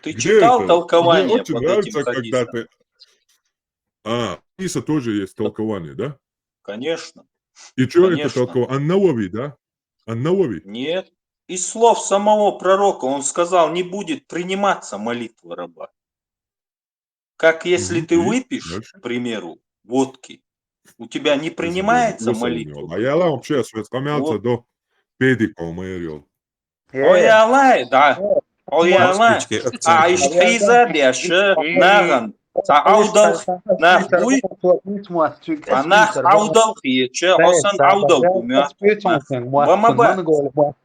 Ты читал толкование? Мне очень нравится, когда ты... Хадиса тоже есть толкование, да? Конечно. И что это толкование? Ан-Навави, да? Ан-Навави? Нет. Из слов самого пророка он сказал: не будет приниматься молитва раба. Как если ты выпьешь, к примеру, водки, у тебя не принимается молитва. А я вообще светломялся до педика умерил. Ой, Аллай, да. Ой, Аллай. А из Хизадяша наган. Саудал нахуй. А нах аудал хиече, осан аудал гумя. Вамаба.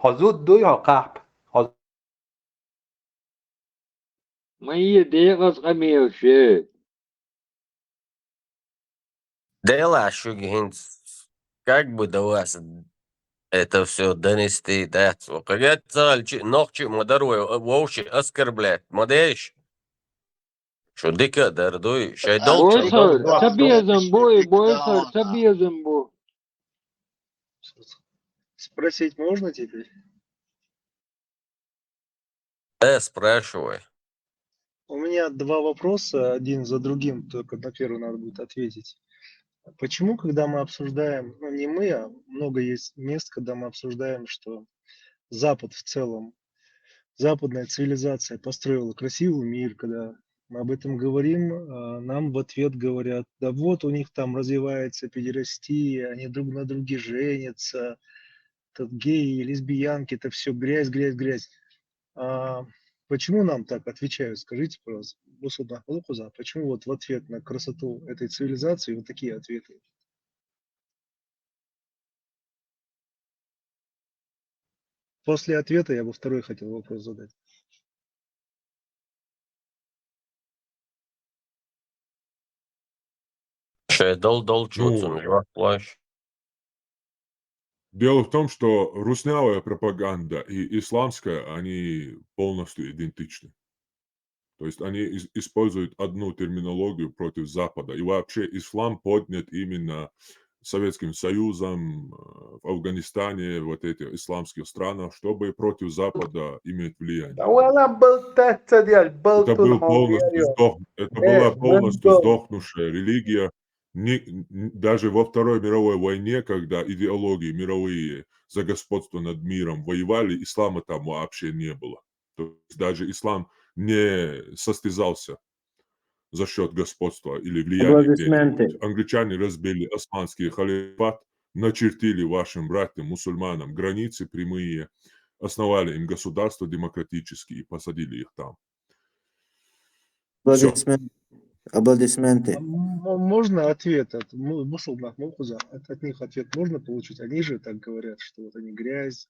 حضور دوی ها قحب ما هي دقيقة قميوشة Дела, как бы до вас это все донести, да? Когда ночью модарую, вообще оскорблять, модеешь? Что дико дорогой, шай долчу. Boysar, tabiazım bu, Boysar, tabiazım bu. Спросить можно теперь? Да, спрашивай. У меня два вопроса, один за другим, только на первый надо будет ответить. Почему, когда мы обсуждаем, ну не мы, а много есть мест, когда мы обсуждаем, что Запад в целом, западная цивилизация построила красивый мир, когда мы об этом говорим, нам в ответ говорят, да вот у них там развивается педерастия, они друг на друге женятся, тут геи, лесбиянки, это все грязь, грязь, грязь. Почему нам так отвечают? Скажите, пожалуйста, почему вот в ответ на красоту этой цивилизации вот такие ответы? После ответа я бы второй хотел вопрос задать. Шай долчу, плащ. Дело в том, что руснявая пропаганда и исламская, они полностью идентичны. То есть они используют одну терминологию против Запада. И вообще ислам поднят именно Советским Союзом, в Афганистане, вот эти исламских странах, чтобы против Запада иметь влияние. Это была полностью сдохнувшая религия. Даже во Второй мировой войне, когда идеологии мировые за господство над миром воевали, ислама там вообще не было. То есть даже ислам не состязался за счет господства или влияния где-нибудь. Англичане разбили османский халифат, начертили вашим братьям, мусульманам, границы прямые, основали им государство демократические и посадили их там. Всё. Аплодисменты. Можно ответ от Мусулман Мухуза? От них ответ можно получить? Они же так говорят, что вот они грязь,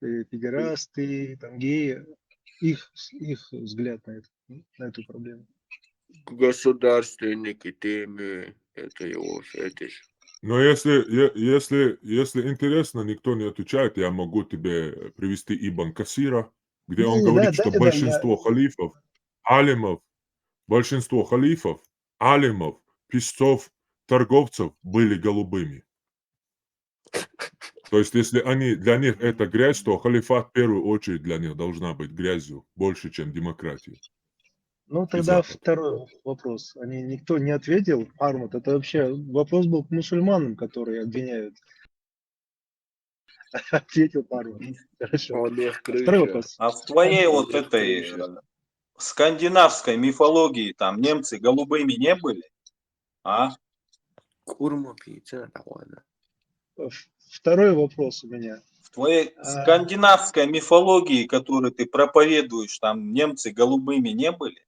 педерасты, там геи. Их взгляд на эту проблему. Государственники темы, это его фетиш. Но если интересно, никто не отвечает, я могу тебе привести Ибн Касира, где он говорит, что большинство халифов, алимов, писцов, торговцев были голубыми. То есть, если для них это грязь, то халифат в первую очередь для них должна быть грязью, больше, чем демократия. Ну, тогда второй вопрос. Никто не ответил. Армут, это вообще вопрос был к мусульманам, которые обвиняют. Ответил Армут. Хорошо. Второй вопрос. А в твоей вот этой скандинавской мифологии там немцы голубыми не были? А? Курма пицца довольно. Второй вопрос у меня. В твоей скандинавской мифологии, которую ты проповедуешь, там немцы голубыми не были?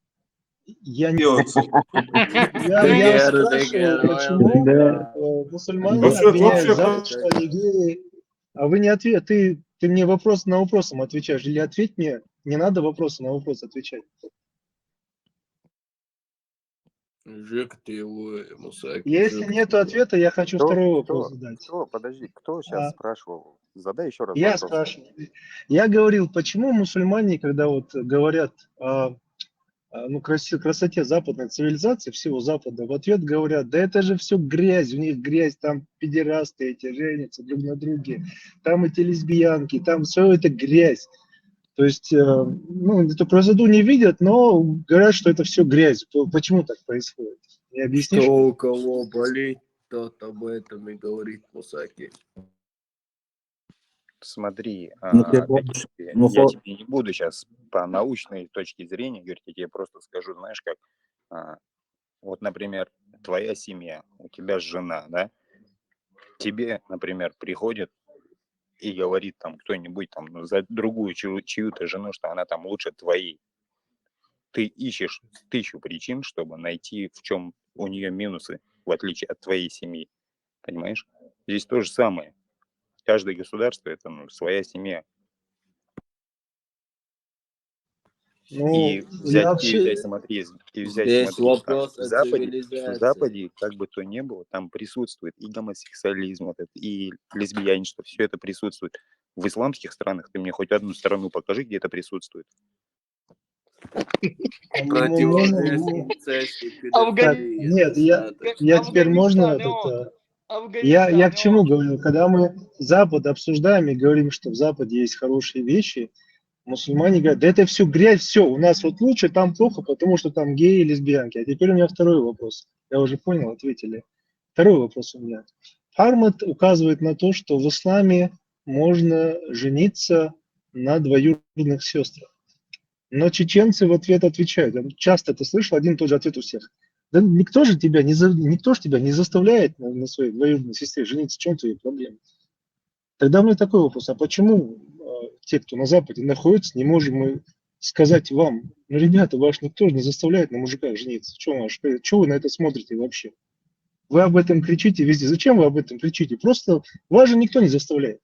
Я спрашиваю, почему мусульмане обвиняют Запад, что они геи, а вы не ответите. Ты мне вопрос на вопросом отвечаешь. Или ответь мне, не надо вопроса на вопрос отвечать. Если нет ответа, я хочу второй вопрос задать. Подожди, кто сейчас спрашивал? Задай еще раз Я вопрос. спрашиваю. Я говорил, почему мусульмане, когда вот говорят о красоте западной цивилизации, всего Запада, в ответ говорят, да это же все грязь, у них грязь, там педерасты эти женятся друг на друге, там эти лесбиянки, там все это грязь. То есть, эту красоту не видят, но говорят, что это все грязь. Почему так происходит? Не объяснишь? Что у кого болит, тот об этом и говорит, Мусаки. Смотри, Ну, я тебе не буду сейчас по научной точке зрения говорить, я тебе просто скажу, знаешь, как, вот, например, твоя семья, у тебя жена, да, тебе, например, приходит и говорит там кто-нибудь там за другую чью-то жену, что она там лучше твоей. Ты ищешь 1000 причин, чтобы найти, в чем у нее минусы, в отличие от твоей семьи. Понимаешь? Здесь то же самое. Каждое государство – это своя семья. И взять, смотри, Здесь вопрос в о в цивилизации. Западе, как бы то ни было, там присутствует и гомосексуализм, вот это, и лесбиянство, все это присутствует. В исламских странах ты мне хоть одну страну покажи, где это присутствует. Противовес инцесту, Так, педофилии, нет, я теперь можно я к чему говорю? Когда мы Запад обсуждаем и говорим, что в Западе есть хорошие вещи, мусульмане говорят, да это все грязь, все, у нас вот лучше, там плохо, потому что там геи и лесбиянки. А теперь у меня второй вопрос. Я уже понял, ответили. Второй вопрос у меня. Хармат указывает на то, что в исламе можно жениться на двоюродных сестрах. Но чеченцы в ответ отвечают. Я часто это слышал, один и тот же ответ у всех. Да никто же тебя никто же тебя не заставляет на своей двоюродной сестре жениться. В чем твои проблемы? Тогда у меня такой вопрос. А почему те, кто на Западе находится, не можем мы сказать вам, ну, ребята, ваш никто же не заставляет на мужиках жениться. Что вы на это смотрите вообще? Вы об этом кричите везде. Зачем вы об этом кричите? Просто вас же никто не заставляет.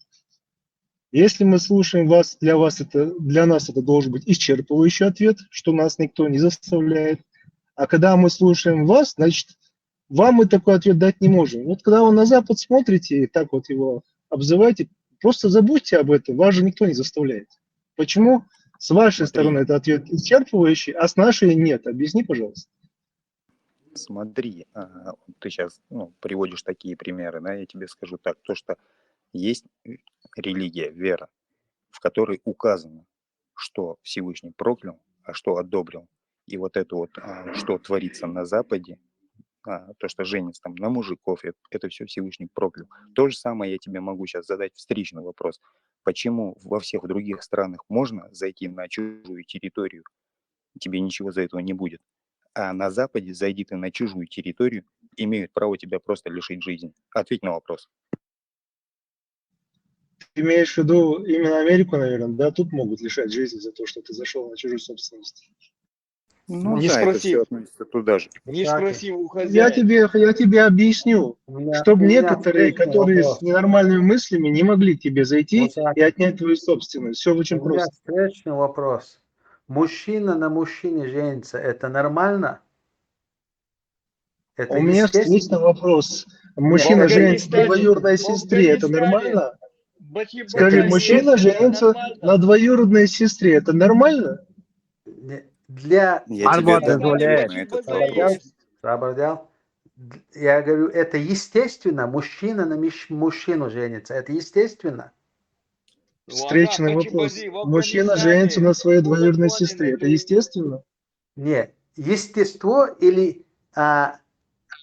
Если мы слушаем вас, для нас это должен быть исчерпывающий ответ, что нас никто не заставляет. А когда мы слушаем вас, значит, вам мы такой ответ дать не можем. Вот когда вы на Запад смотрите и так вот его обзываете, просто забудьте об этом, вас же никто не заставляет. Почему с вашей стороны это ответ исчерпывающий, а с нашей нет? Объясни, пожалуйста. Смотри, ты сейчас приводишь такие примеры, да, я тебе скажу так, то, что есть религия, вера, в которой указано, что Всевышний проклял, а что одобрил. И вот это вот, что творится на Западе, то, что женится там на мужиков, это все Всевышний проклял. То же самое я тебе могу сейчас задать встречный вопрос. Почему во всех других странах можно зайти на чужую территорию, тебе ничего за этого не будет, а на Западе зайди ты на чужую территорию, имеют право тебя просто лишить жизни? Ответь на вопрос. Ты имеешь в виду именно Америку, наверное, да? Тут могут лишать жизни за то, что ты зашел на чужую собственность. Ну Не да, это спросив. все относится туда же. Не спросив у Я хозяина. тебе объясню, чтобы некоторые, которые с ненормальными мыслями, не могли к тебе зайти и отнять твою собственность. Все очень У меня просто. встречный вопрос. Мужчина на мужчине женится, это нормально? Это У меня естественно? встречный вопрос. В Мужчина женится на Афганистане, двоюродной в сестре, это Афганистане нормально? бахибака Скажи, Это мужчина естественно, женится нормально. на двоюродной сестре, это нормально? Для... Я тебе дам ответ Нормально на этот бахибаза вопрос. есть. Собрал? Я говорю, это естественно, мужчина на мужчину женится, это естественно? Встречный вопрос. Мужчина женится на своей двоюродной сестре, это естественно? Нет, естество или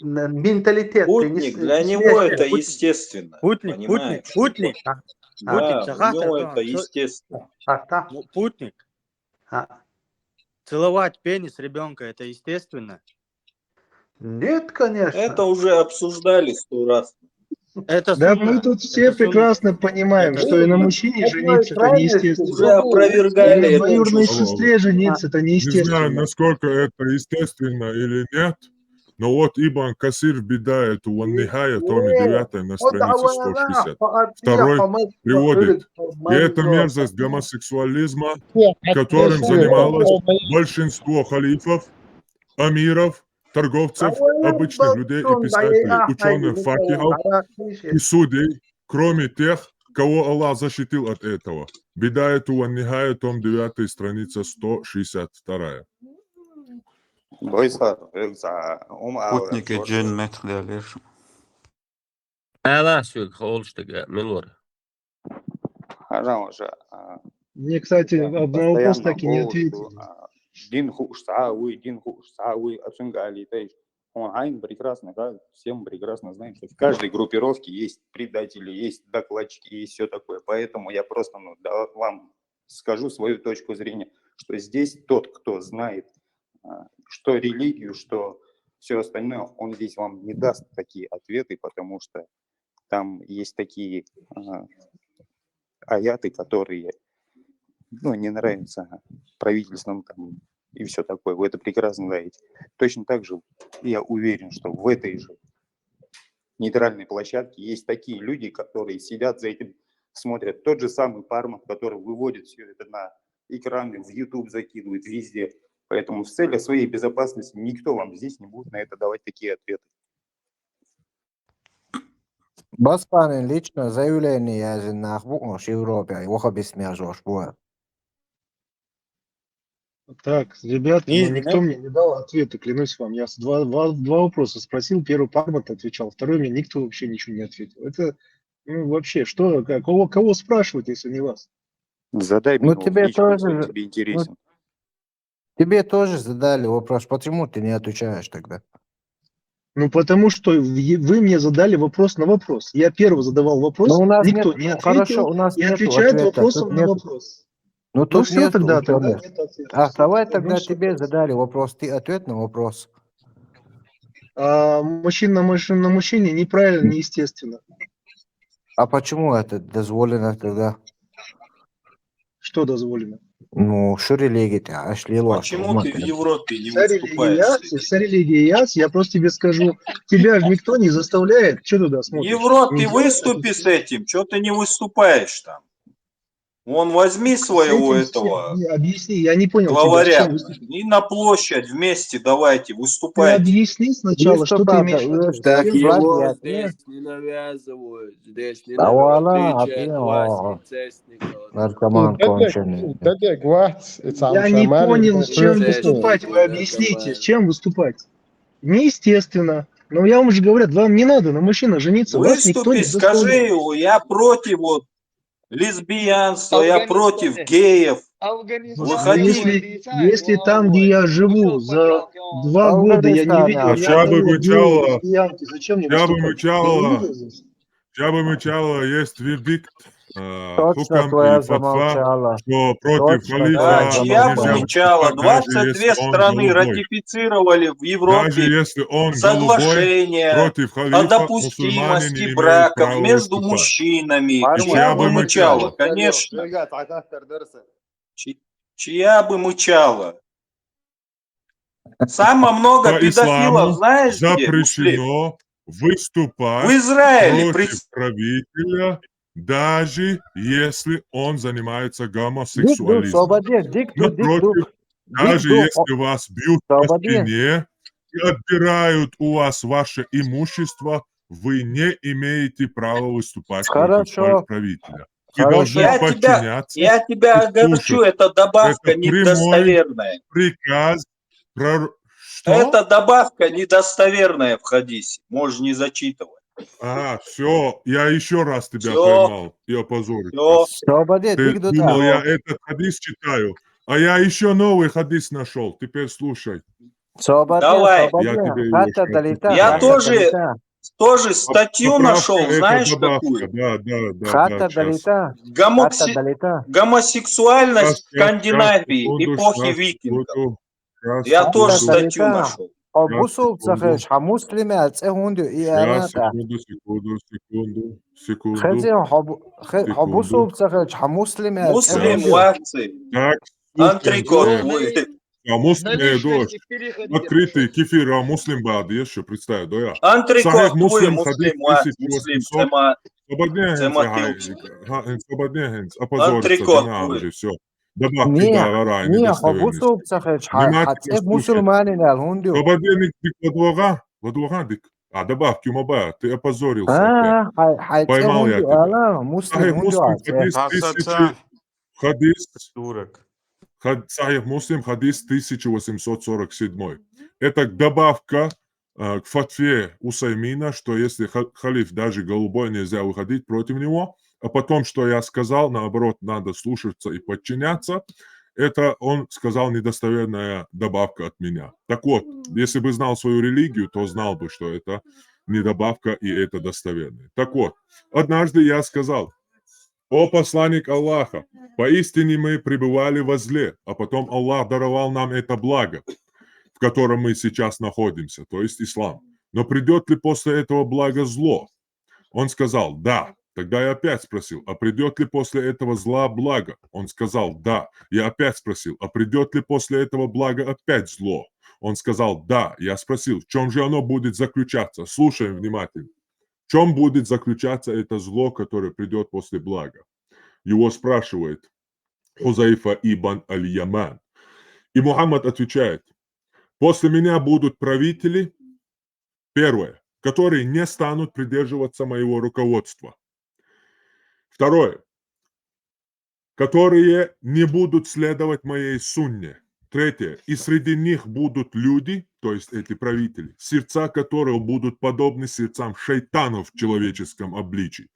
менталитет. Путник, для него это естественно. Понимаешь? Путник. Да, у него это естественно. Путник. Целовать пенис ребенка, это естественно? Нет, конечно. Это уже обсуждали 100 раз. Это Да, сунна. мы тут все прекрасно понимаем, Это что и на сунна. мужчине жениться это неестественно. Уже опровергали И на эту двоюродной чушь. сестре жениться это Не знаю, неестественно. насколько это естественно или нет, но вот Ибн Касир Бидает Уан-Нихая, томе 9 на странице 160. Второй приводит, и это мерзость гомосексуализма, которым занималось большинство халифов, амиров, торговцев, обычных людей и писателей, ученых, факихов и судей, кроме тех, кого Аллах защитил от этого. Бидает Уан-Нихая, том 9, страница 162. Путники Джин Метхлялиш. أنا شو خولشتك من ورا. Мне, кстати, на вопрос так и не ответили. Дин хуш сауи, отшингали, он айн прекрасно, да, всем прекрасно знаем, что в каждой группировке есть предатели, есть докладчики, есть все такое. Поэтому я просто вам скажу свою точку зрения, что здесь тот, кто знает, что религию, что все остальное, он здесь вам не даст такие ответы, потому что там есть такие аяты, которые не нравятся правительствам там, и все такое. Вы это прекрасно знаете. Точно так же я уверен, что в этой же нейтральной площадке есть такие люди, которые сидят за этим, смотрят тот же самый Пармат, который выводит все это на экраны, в YouTube закидывают, везде. Поэтому в целях своей безопасности никто вам здесь не будет на это давать такие ответы. Басканин лично заявление на Европе, его объясняешь, вот. Так, ребят, Не никто знаю. мне не дал ответа, клянусь вам. Я два вопроса спросил, первый Пармат отвечал, второй мне никто вообще ничего не ответил. Это, вообще, что, кого спрашивать, если не вас? Задай мне его в тебе личку, если он тоже, тебе интересен. тебе тоже задали вопрос, почему ты не отвечаешь тогда? Потому что вы мне задали вопрос на вопрос. Я первый задавал вопрос, у нас никто нет, не ответил, хорошо, у нас и нет отвечает ответа, вопросом тут на нет, вопрос. тут все, нет тогда ученых. нет ответа. Давай Всё, тогда всё тебе просто. задали вопрос, ты ответ на вопрос. Мужчина на мужчине неправильно, неестественно. А почему это дозволено тогда? Что дозволено? Что религия, Почему ты в Европе не Вся выступаешь с религия, этим? вся религия яс, я просто тебе скажу, тебя же никто не заставляет, что туда В смотришь? Европе Не делай выступи с этим, что ты не выступаешь там? Вон возьми с своего этим, с чем? этого Объясни, я не понял тебя, с главаря чем выступить. и на площадь вместе давайте, Ты выступайте. объясни сначала, что ты имеешь в виду. С Так чем его выступать? здесь не навязывают, здесь не Да навязывают, в вала, отличие от вас, нецестников. наркоман конченый. Я не понял, с чем выступать. Нецестники, Вы объясните, с наркоманы. чем выступать. Неестественно. Но я вам же говорю, вам не надо на мужчинах жениться, вас никто Выступи, не скажи заставляет. его, я против вот лесбиянства, я против геев. Выходи. Если там, где я живу, за 2 года я не видел ни Хотя бы одного гея мычало, лесбиянки, зачем мне выступать? Я увидел здесь. есть вердикт, Точно хукам твоя и фатва, замолчала. что против Точно халифа твоя Да, чья бы нельзя замолчала. мечала. выступать, даже 22 если он страны голубой. ратифицировали в Даже Европе если он голубой, соглашение против о халифа мусульмане допустимости не имеют браков права между выступать. мужчинами. И Чья чья бы бы мычала? мычала? Конечно. Чья бы мычала? Самое много По педофилов, исламу знаешь где, Муслим? запрещено В выступать Израиле. против правителя, даже если он занимается Дикду, гомосексуализмом. свободе, дикду, Напротив, даже если вас бьют по свободе. спине и отбирают у вас ваше имущество, вы не имеете права выступать против Хорошо, правителя. Вы должны хорошо. подчиняться Я тебя и огорчу, слушать. это добавка Это прямой недостоверная. приказ. Что? Это добавка недостоверная в хадисе. Можешь не зачитывать. Все, я еще раз тебя Все, поймал и опозорил. все. Свободе, Ты дикду, думал, я да. этот хадис читаю, а я еще новый хадис нашел. Теперь слушай. Свободе, Давай. Я свободе. тебе его Хата сейчас далита, Я хата зачитаю. далита. тоже статью Поправка нашел, это знаешь добавка. какую? Да, Хата сейчас. далита. Хата Гомокси- далита. Гомосексуальность в Скандинавии секунду, эпохи сейчас, викингов. секунду. Я Хата тоже статью далита. нашел. Обусул секунду. цахеш, хамуслими ацехунду и Сейчас, аната. секунду. Обусул цахеш, хамуслими Муслим, ацехунду. лакцы, Так, слушаем антрикот. все. Муслим дождь. Открытый кефир, муслим бад, еще представь, да я. Антрикот Сахих твой, муслим хадис муслим, муслим, 1800. Свободнее, опозориться, Антрикот да на твой. уже, все. Добавки Не, договора не, недостоверности. обусул цахеш, Внимательно хацех слушай. мусульманин алхунду. Свободенник во двора, дик. Добавки моба, ты опозорился опять. Хайцех Поймал я хунду, тебя. ала, муслим Сахих хунду муслим ацех. Сахих муслим хадис 1847. Это добавка к фатве Усаймина, что если халиф даже голубой, нельзя выходить против него, а потом, что я сказал, наоборот, надо слушаться и подчиняться, это он сказал недостоверная добавка от меня. Так вот, если бы знал свою религию, то знал бы, что это не добавка и это достоверное. Так вот, однажды я сказал: «О посланник Аллаха, поистине мы пребывали во зле, а потом Аллах даровал нам это благо, в котором мы сейчас находимся, то есть ислам. Но придет ли после этого блага зло?» Он сказал: «Да». Тогда я опять спросил: «А придет ли после этого зла благо?» Он сказал: «Да». Я опять спросил: «А придет ли после этого блага опять зло?» Он сказал: «Да». Я спросил: «В чем же оно будет заключаться?» Слушаем внимательно. В чем будет заключаться это зло, которое придет после блага? Его спрашивает: Хузайфа ибн аль-Яман. И Мухаммад отвечает: после меня будут правители, первое, которые не станут придерживаться моего руководства. Второе, которые не будут следовать моей сунне. Третье, и среди них будут люди, то есть эти правители, сердца которых будут подобны сердцам шайтанов в человеческом обличии.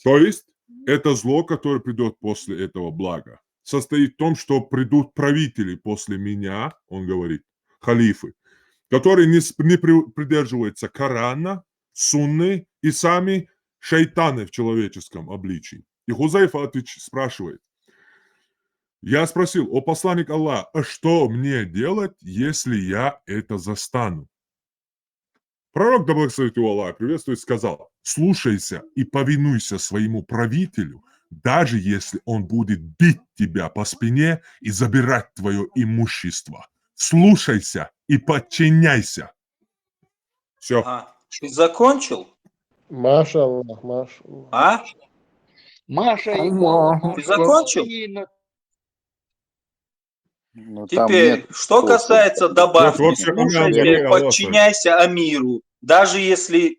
То есть это зло, которое придет после этого блага, состоит в том, что придут правители после меня, он говорит, халифы, которые не придерживаются Корана, сунны и сами шайтаны в человеческом обличии. И Хузайфа спрашивает: я спросил: о посланник Аллаха, а что мне делать, если я это застану? Пророк, да благословит его Аллах, приветствует, сказал: слушайся и повинуйся своему правителю, даже если он будет бить тебя по спине и забирать твое имущество. Слушайся и подчиняйся. Все. Ты закончил? Маша Аллах, Маша. А? Маша, Ты закончил? Ну, там Теперь, нет что вопроса. касается добавки, вообще слушайся понятно, и подчиняйся амиру, даже если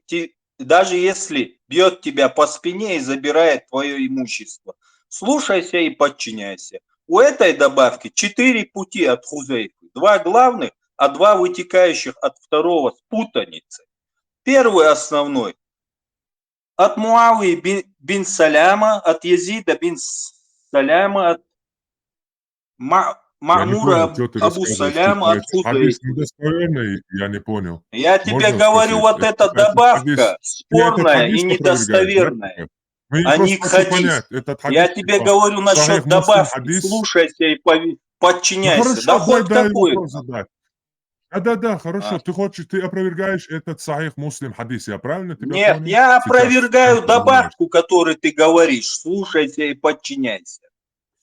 бьет тебя по спине и забирает твое имущество. Слушайся и подчиняйся. У этой добавки 4 пути от Хузайфы. 2 главных, а 2 вытекающих от второго с путаницей. Первый основной. От Муавии бин Саляма, от Язида бин Саляма, от Я не Ма'мура понял, что ты Абу рассказываешь. Саляма, от Хадис Хузайфы. недостоверный, я не понял. Я тебе Можно говорю, спросить? вот эта Этот хадис, добавка ты этот спорная и хадис опровергаешь, недостоверная, да? Ну, я а просто не хочу хадис. понять, этот Я хадис тебе типа говорю Сахих насчет Муслим добавки. хадис. Слушайся и Ну подчиняйся. Да хорошо, хоть дай какой. вопрос задать. Да, хорошо. Ты опровергаешь этот Сахих Муслим хадис, я правильно тебя Нет, понял? я Сейчас опровергаю чем ты занимаешься? добавку, которую ты говоришь. Слушайся и подчиняйся.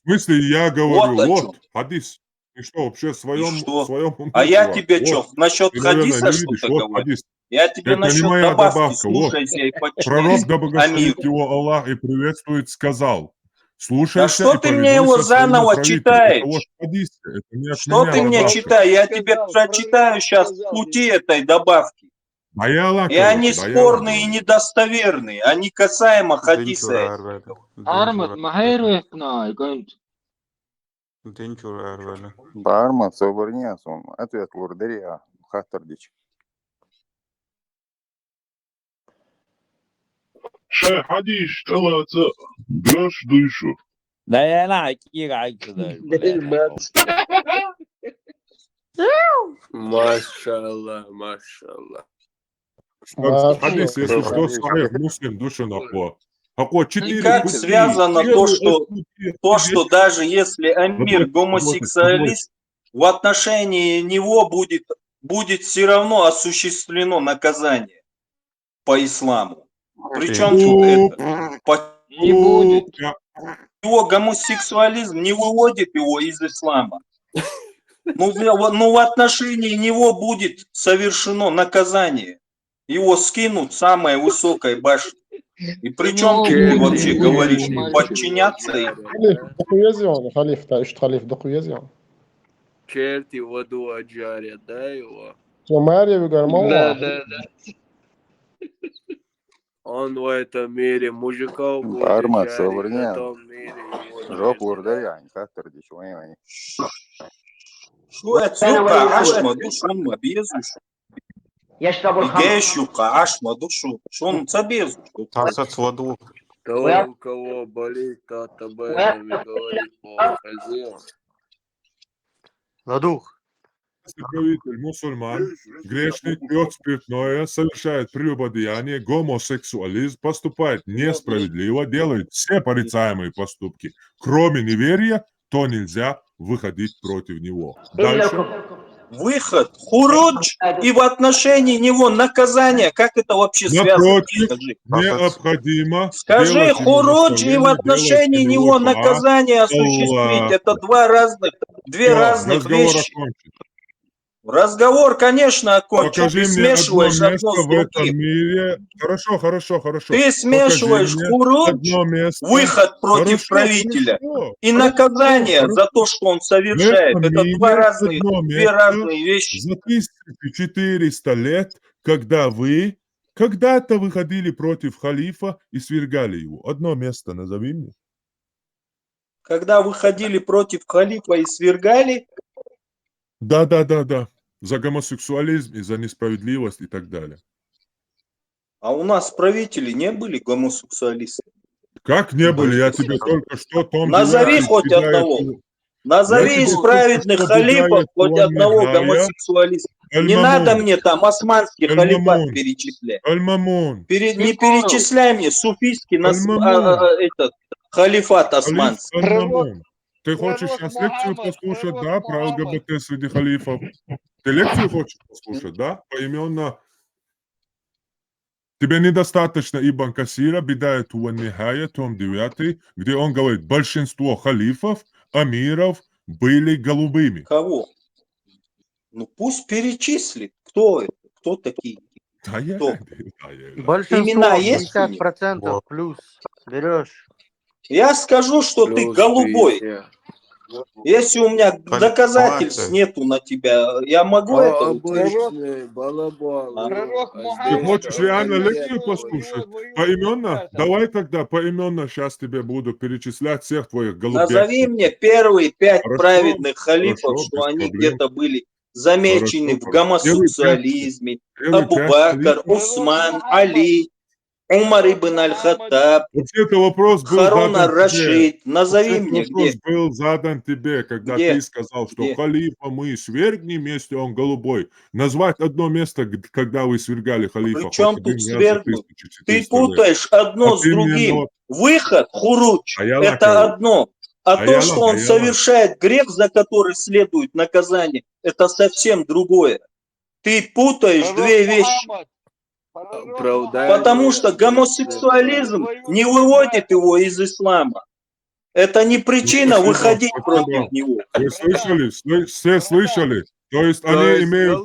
В смысле, я Вот говорю, о чем. вот, хадис. Ты что, вообще в И своем что? уме, А я чувак? тебе Вот. что, насчет Ты, наверное, хадиса не видишь, что-то вот говорю? хадис. Я тебе Это не насчет моя добавки. добавка, вот. Слушайся и Пророк, подчиняйся. да благословит Амиру. его Аллах и приветствует, сказал: Да слушайся что и ты мне его повинуйся своему заново правителю. Это вот читаешь? хадис, это не от Что меня ты мне добавка. читаешь? Я тебе прочитаю сейчас пути этой добавки. Баяла, И они короче, баяла спорные и говорю. недостоверные. Они касаемо хадиса. Динчура этого. Армат, махайру ихна, гонт. Динчура арвали. Барма, соборнясон. Ответ Лурдерия, Хаттардич. Шай хадиш, талаца, гаш душу. Да я на кира кидаю, блядь. Машаллах, машаллах. Хадис, если что, Сахих Муслим, душа нахуй. Какой И 4 как пути. связано то, что даже если амир гомосексуалист, в отношении него будет все равно осуществлено наказание по исламу. Причем тут это? Не будет. Его гомосексуализм не выводит его из ислама. Ну, в отношении него будет совершено наказание. Его скинут с самой высокой башни. И причем ты вообще говоришь, подчиняться им? Халиф, халиф дохуя сделал. Черти в аду отжарят, да, его? Да. Он в этом мире мужиков будет Барма, жарить, в соборнясон. том мире его Жок жарить. Лурдерия, Хаттардич. Şu et yuka aşmadı, şun ma bezuş. Игеешь юка ашмаду, шун цабезуш. Тарсац ладу. Того, у кого болит, тот об этом и говорит по хозяину. Ладух. Если правитель мусульман, грешник, пьет спиртное, совершает прелюбодеяние, гомосексуализм, поступает несправедливо, делает все порицаемые поступки, кроме неверия, то нельзя выходить против него. Дальше. Выход, хурудж и в отношении него наказание. Как это вообще связано? Напротив, необходимо Скажи делать ему хурудж и в наставление, отношении делать него ему дуа. наказание осуществить. Аллах. Это две разных Разговор вещи. окончен. Разговор, конечно, окончен. Покажи Ты мне одно смешиваешь одно место с в этом другим. мире. Хорошо. Ты Покажи смешиваешь мне хуруч, одно место. выход против правителя, и наказание за то, что он В совершает. этом Это мире одно две место разные вещи. за 1400 лет, когда вы когда-то выходили против халифа и свергали его. Одно место назови мне. Когда выходили против халифа и свергали, Да. За гомосексуализм и за несправедливость и так далее. а у нас правители не были гомосексуалисты. Как не были, я тебе только что Том Назови 9 хоть кидает одного. его. Я Назови тебе из только праведных что халифов кидает хоть Туан одного Нигая, гомосексуалиста. Не Аль-Мамун. надо мне там османский халифат перечислять. Аль-Мамун. Не перечисляй мне суфийский Аль-Мамун. этот халифат османский. Аль-Мамун. Ты хочешь сейчас лекцию послушать, да, про ЛГБТ среди халифов? Ты лекцию хочешь послушать, да? Поименно. Тебе недостаточно Ибн Касира, Бидая Туан Нигая, том 9, где он говорит, большинство халифов, амиров были голубыми. Кого? Ну пусть перечислит. Кто это? Кто такие? Кто? Большинство, Имена есть у них? 50% плюс. Берешь. Я скажу, что ты Плюс голубой. 50. Если у меня доказательств нету на тебя, я могу это утверждать? Обычный балабол. Ты хочешь реально лекцию послушать? Поименно? Давай тогда поименно сейчас тебе буду перечислять всех твоих голубей. Назови мне первые 5 Хорошо, праведных халифов, хорошо, что без они проблем. где-то были замечены в гомосексуализме. Первые Абу 5 Бакр, халифов. Усман, Али, Умар ибн аль-Хаттаб, Вообще-то вопрос был Харун задан тебе. ар-Рашид. Назови Вообще-то мне вопрос где. был задан тебе, когда Где? ты сказал, что Где? халифа мы свергнем, если он голубой. Назвать одно место, когда вы свергали халифа, хоть Причем один тут раз за свергнут? 1400 Ты лет. путаешь одно А с ты мне другим. Выход, хуруч, Аяла это каву. одно. А то, Аяла, что он аяла. совершает грех, за который следует наказание, это совсем другое. Ты путаешь две вещи. Потому что гомосексуализм не выводит его из ислама. Это не причина Спасибо, выходить спасибо. против него. Вы слышали? Все слышали? То есть они имеют,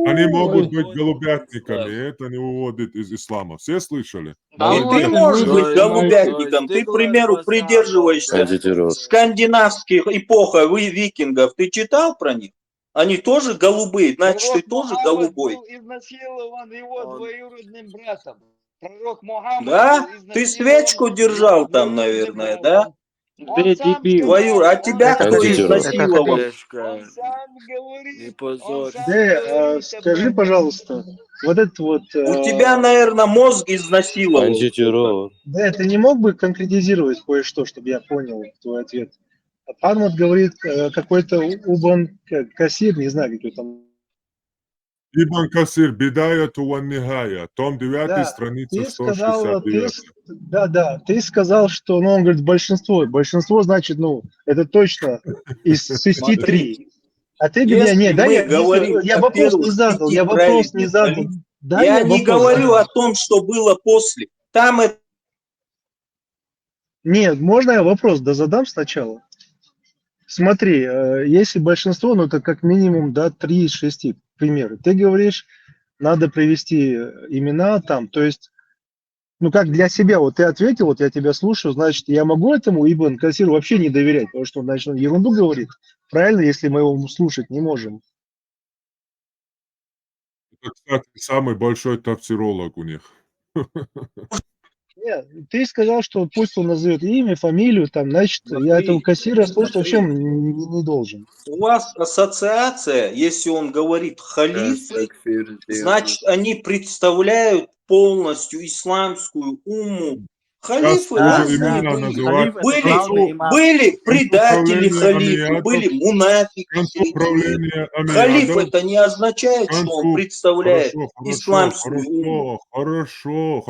они могут быть голубятниками, и это не выводит из ислама. Все слышали? И ты можешь быть голубятником. Ты, к примеру, придерживаешься скандинавских эпохой викингов. Ты читал про них? Они тоже голубые, значит, ты тоже голубой. был изнасилован его двоюродным братом. Пророк Мухаммад Да? был Ты изнасилован свечку держал там, наверное, да? Твою, а тебя Это кто хадис. Это изнасиловал? хадис. Не позорь. Скажи, пожалуйста, вот этот вот... У тебя, наверное, мозг изнасиловал. Да, ты не мог бы конкретизировать кое-что, чтобы я понял твой ответ? Армат говорит какой-то Убан Касир, не знаю, какой там. Ибн Касир, Бидая Туан Нигая, том 9, Да, страница ты сказал, 169. ты сказал, что, ну, он говорит, большинство, значит, ну, это точно из 63. А ты говоришь, я вопрос не задал, я вопрос не задал. Я не говорю о том, что было после. Там это... Нет, можно я вопрос задам сначала? Смотри, если большинство, ну, это как минимум, да, 3 из 6, к примеру. Ты говоришь, надо привести имена там, то есть, ну, как для себя, вот ты ответил, вот я тебя слушаю, значит, я могу этому Ибн Касиру вообще не доверять, потому что, значит, он ерунду говорит, правильно, если мы его слушать не можем. Это, кстати, самый большой тавтиролог у них. Нет, ты сказал, что пусть он назовет имя, фамилию, там, значит, я этого Кассира слушать вообще не должен. У вас ассоциация, если он говорит халифы, значит, они представляют полностью исламскую умму. Халифы разные были предатели халифы, были мунафики среди них. Халиф это не означает, что он представляет исламскую умму. Хорошо.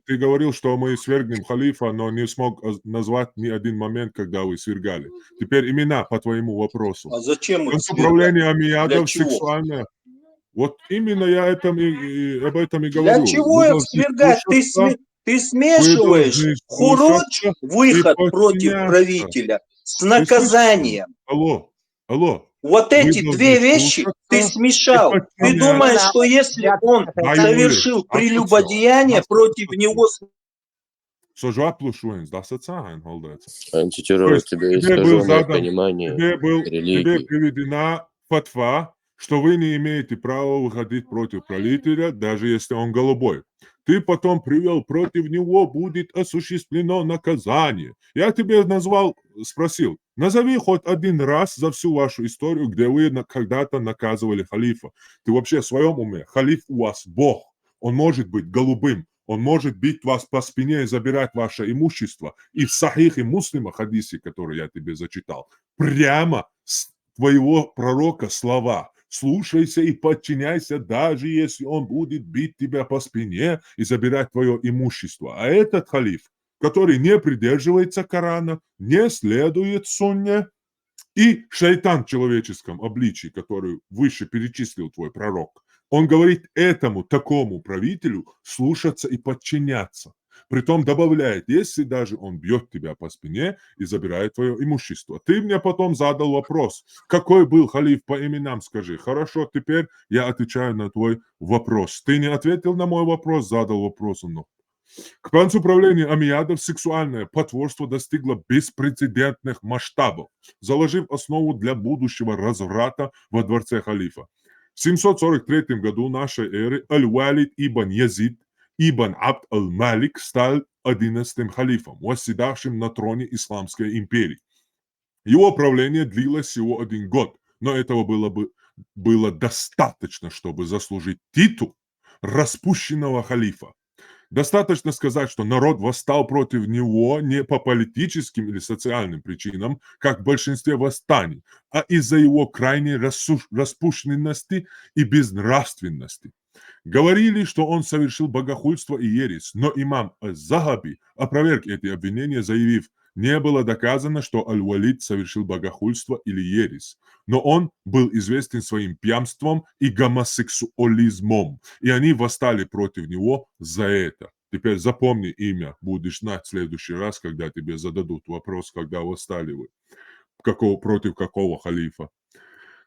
Ты говорил, что мы свергнем халифа, но не смог назвать ни один момент, когда вы свергали. Теперь имена по твоему вопросу. А зачем их Управление амиадов Для чего? сексуальное. Вот именно я об этом и говорю. Для чего их свергать? Ты смешиваешь хуруч, выход против правителя, с наказанием. Алло, Вот эти Вы две должны вещи ты слушаться и смешал. Ты подчиняться. думаешь, что если он совершил прелюбодеяние против него... So žvaplušojums, das atsain, Holdēts. То Антитеррор, у есть тебя тебе был искаженное задан, понимание тебе религии. приведена фатва, что вы не имеете права выходить против правителя, даже если он голубой. Ты потом привел, против него будет осуществлено наказание. Я тебе спросил, назови хоть один раз за всю вашу историю, где вы когда-то наказывали халифа. Ты вообще в своем уме? Халиф у вас Бог. Он может быть голубым. Он может бить вас по спине и забирать ваше имущество. И в Сахихе Муслима хадисе, который я тебе зачитал, прямо с твоего пророка слова: слушайся и подчиняйся, даже если он будет бить тебя по спине и забирать твое имущество. А этот халиф, который не придерживается Корана, не следует сунне, и шайтан в человеческом обличии, который выше перечислил твой пророк, он говорит этому такому правителю слушаться и подчиняться. Притом добавляет, если даже он бьет тебя по спине и забирает твое имущество. Ты мне потом задал вопрос, какой был халиф по именам, скажи. Хорошо, теперь я отвечаю на твой вопрос. Ты не ответил на мой вопрос, задал вопрос. Но к концу правления омейядов сексуальное потворство достигло беспрецедентных масштабов, заложив основу для будущего разврата во дворце халифа. В 743 году нашей эры Аль-Валид ибн Язид ибн Абд аль-Малик стал 11-м халифом, восседавшим на троне Исламской империи. Его правление длилось всего 1 год, но этого было достаточно, чтобы заслужить титул распущенного халифа. Достаточно сказать, что народ восстал против него не по политическим или социальным причинам, как в большинстве восстаний, а из-за его крайней распущенности и безнравственности. Говорили, что он совершил богохульство и ересь, но имам Аз-Захаби опроверг эти обвинения, заявив: не было доказано, что Аль-Валид совершил богохульство или ересь, но он был известен своим пьянством и гомосексуализмом, и они восстали против него за это. Теперь запомни имя, будешь знать в следующий раз, когда тебе зададут вопрос, когда восстали вы, против какого халифа.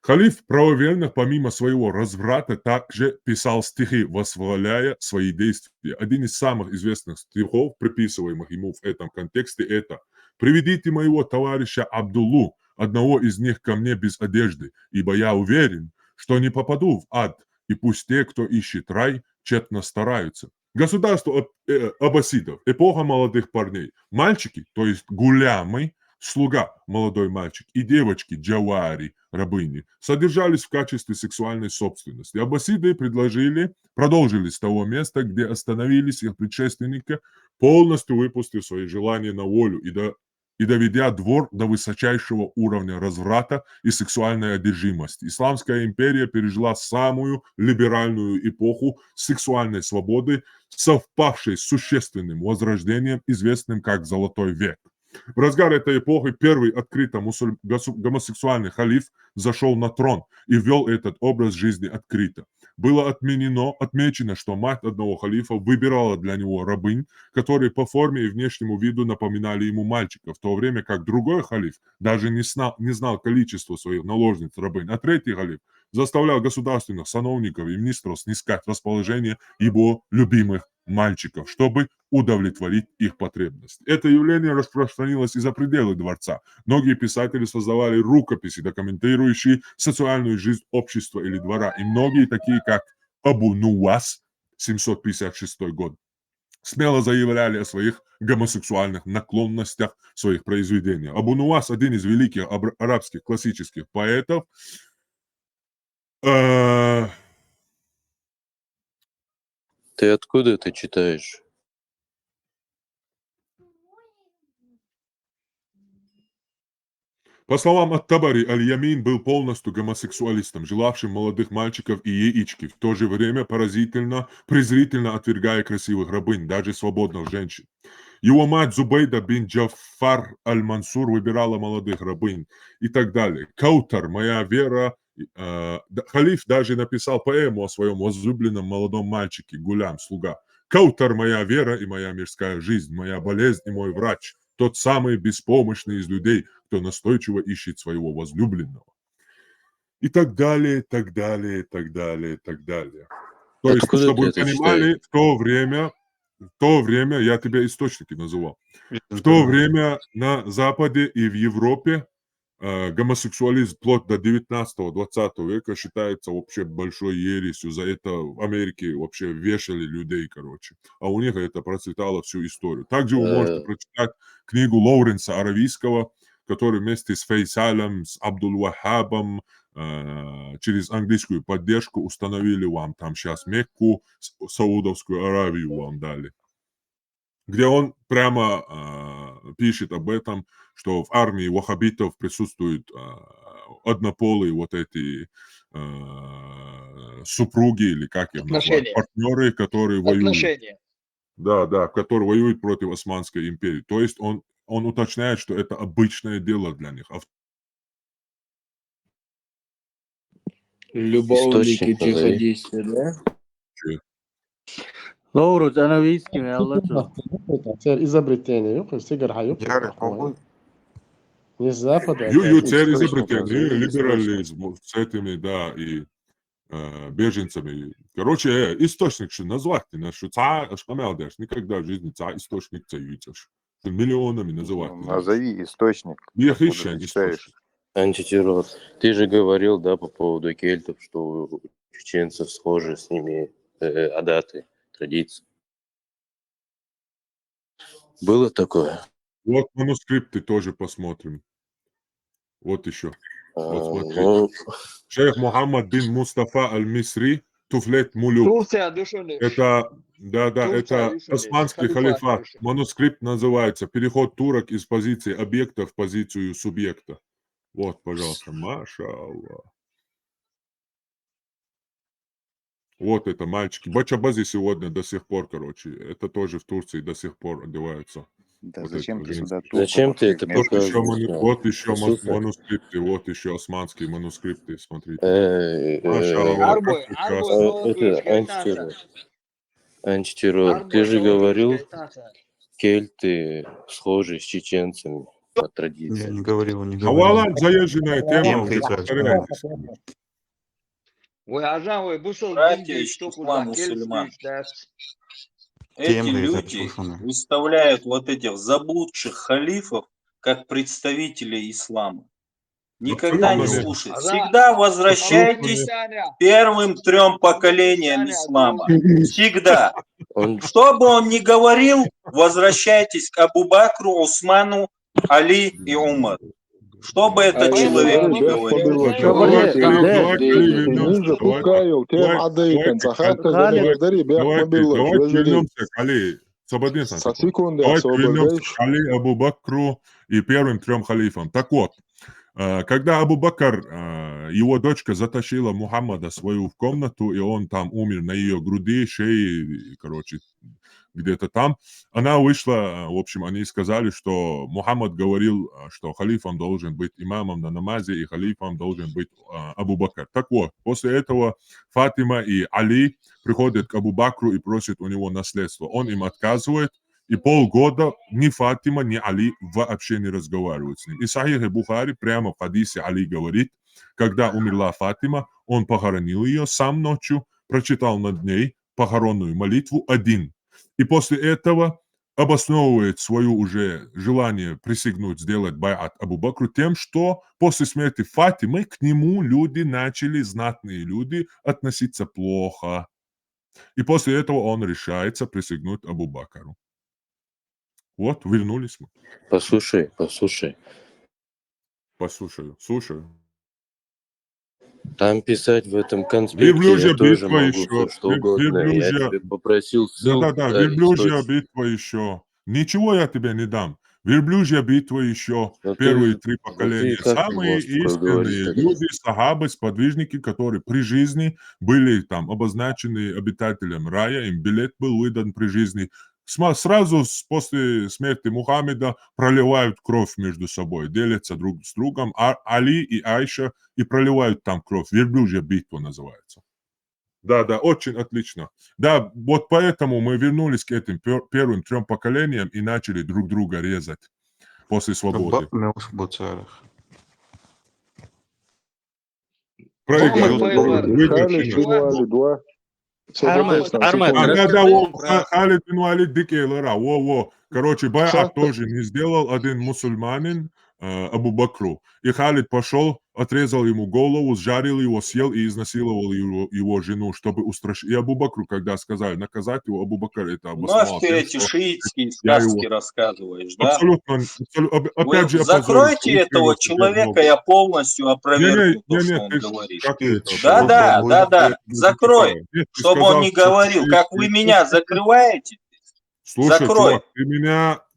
Халиф правоверных, помимо своего разврата, также писал стихи, восхваляя свои действия. Один из самых известных стихов, приписываемых ему в этом контексте, это: «Приведите моего товарища Абдуллу, одного из них, ко мне без одежды, ибо я уверен, что не попаду в ад, и пусть те, кто ищет рай, тщетно стараются». Государство аббасидов, эпоха молодых парней. Мальчики, то есть гулямы, слуга, молодой мальчик, и девочки, джавари, рабыни, содержались в качестве сексуальной собственности. Аббасиды продолжили с того места, где остановились их предшественники, полностью выпустив свои желания на волю и доведя двор до высочайшего уровня разврата и сексуальной одержимости. Исламская империя пережила самую либеральную эпоху сексуальной свободы, совпавшей с существенным возрождением, известным как Золотой век. В разгар этой эпохи первый открыто гомосексуальный халиф зашел на трон и ввел этот образ жизни открыто. Было отмечено, что мать одного халифа выбирала для него рабынь, которые по форме и внешнему виду напоминали ему мальчика, в то время как другой халиф даже не знал количество своих наложниц рабынь, а третий халиф заставлял государственных сановников и министров снискать расположение его любимых мальчиков, чтобы удовлетворить их потребности. Это явление распространилось и за пределы дворца. Многие писатели создавали рукописи, документирующие социальную жизнь общества или двора, и многие, такие как Абу Нуас, 756 год, смело заявляли о своих гомосексуальных наклонностях в своих произведениях. Абу Нуас – один из великих арабских классических поэтов. Ты откуда это читаешь? По словам Ат-Табари, Аль-Ямин был полностью гомосексуалистом, желавшим молодых мальчиков и яички, в то же время презрительно отвергая красивых рабынь, даже свободных женщин. Его мать Зубейда бин Джафар Аль-Мансур выбирала молодых рабынь и так далее. Каутар, моя вера. Халиф даже написал поэму о своем возлюбленном молодом мальчике, Гулям, слуга. Каутар, моя вера и моя мирская жизнь, моя болезнь и мой врач. Тот самый беспомощный из людей, кто настойчиво ищет своего возлюбленного. и так далее, так далее, так далее, так далее. То есть, Откуда чтобы ты вы это понимали, читаешь? в то время, я тебе источники называл, в то время на Западе и в Европе гомосексуализм вплоть до 19-20 века считается вообще большой ересью. За это в Америке вообще вешали людей, короче. А у них это процветало всю историю. Также вы можете прочитать книгу Лоуренса Аравийского, который вместе с Фейсалем, с Абдул-Вахабом через английскую поддержку установили вам там сейчас Мекку, Саудовскую Аравию вам дали, где он прямо пишет об этом, что в армии ваххабитов присутствуют однополые вот эти супруги, или как их назвать, партнеры, которые воюют. Да, да, которые воюют против Османской империи. То есть он уточняет, что это обычное дело для них. Любовники Источник назови. джихадисты, да? Лоурус английский yalla. изобретение yok, sigara yok. Ярый, пробуй. Не с запада. Цель Источник изобретения, назови, либерализм с этими, да, и беженцами. Короче, источник что назвать, что никогда в жизни источник цариваешь. Миллионами называть. Назови источник, Я откуда хищен ты читаешь. Антитеррор. Ты же говорил, да, по поводу кельтов, что у чеченцев схожи с ними адаты, традиции. Было такое? Вот манускрипты тоже посмотрим. Вот еще. Вот смотри. Ну, Шейх Мухаммад бин Мустафа аль-Мисри, Туфлет Мулюк. Турция душуни. Это, да, Турция это душуни. османский халифат. Манускрипт называется «Переход турок из позиции объекта в позицию субъекта». Вот, пожалуйста. Маша Аллах. Вот это мальчики. Бачабази сегодня до сих пор, короче. Это тоже в Турции до сих пор одеваются. Да Вот зачем это ты сюда женские. турков зачем ты это вообще показываешь? Вот еще Послушай. манускрипты, вот еще османские манускрипты, смотрите. Маша Аллах, Арбой, как арбой прекрасно. новый Это антитеррор. Антитеррор. Ты же говорил, кельты схожи с чеченцами по Я традиции. не говорил, не Хавала говорил. заезженная тема, Кем уже ты так повторяйтесь. Ой, Ажан, ой, бусол Братья динги из штуку числа за мусульман. Кем Эти ты так люди слушаешь? выставляют вот этих заблудших халифов как представителей ислама. Никогда не Абсолютно нет. слушай. Всегда возвращайтесь к первым 3 поколениям ислама. Всегда. Что бы он ни говорил, возвращайтесь к Абу Бакру, Усману, Али и Умар. Что бы этот человек ни говорил. Давай вернемся к Али. Давайте вернемся к Али, Абу Бакру и первым 3 халифам. Так вот, когда Абу Бакр, его дочка затащила Мухаммада свою в комнату, и он там умер на ее груди, шее, короче, где-то там, она вышла, в общем, они сказали, что Мухаммад говорил, что халифом должен быть имамом на намазе, и халифом должен быть Абу Бакр. Так вот, после этого Фатима и Али приходят к Абу Бакру и просят у него наследство. Он им отказывает, и полгода ни Фатима, ни Али вообще не разговаривают с ним. И Сахих Бухари прямо в хадисе Али говорит, когда умерла Фатима, он похоронил ее сам ночью, прочитал над ней похоронную молитву один. И после этого обосновывает свое уже желание присягнуть, сделать байат Абу Бакру тем, что после смерти Фатимы к нему люди начали, знатные люди, относиться плохо. И после этого он решается присягнуть Абу Бакру. Вот, вернулись мы. Послушай. Послушаю, слушаю. Там писать в этом конспекте Верблюжья я тоже битва могу еще. все что угодно. Я тебе попросил ссылку, Да, да, верблюжья источник. битва еще. Ничего я тебе не дам. Верблюжья битва еще. Но Первые ты 3 как поколения. ты Самые можешь проговорить истинные тогда? люди, сахабы, сподвижники, которые при жизни были там обозначены обитателем рая, им билет был выдан при жизни. Сразу после смерти Мухаммеда проливают кровь между собой, делятся друг с другом. Али и Айша и проливают там кровь. Верблюжья битва называется. Да, очень отлично. Да, вот поэтому мы вернулись к этим первым 3 поколениям и начали друг друга резать после свободы. Халид бин Валид Дикейлера, во. Короче, байат тоже не сделал один мусульманин Абу Бакру. И Халид пошел, отрезал ему голову, сжарил его, съел и изнасиловал его жену, чтобы устрашить. И Абу Бакру, когда сказали наказать его, Абу Бакр это обосновал. Вновь ты эти шиитские сказки рассказываешь, да? Абсолютно. Опять же, закройте этого человека, я полностью опровергну то, что он говорит. Да, закрой, чтобы он не говорил. Как вы меня закрываете, слушай, закрой. чувак,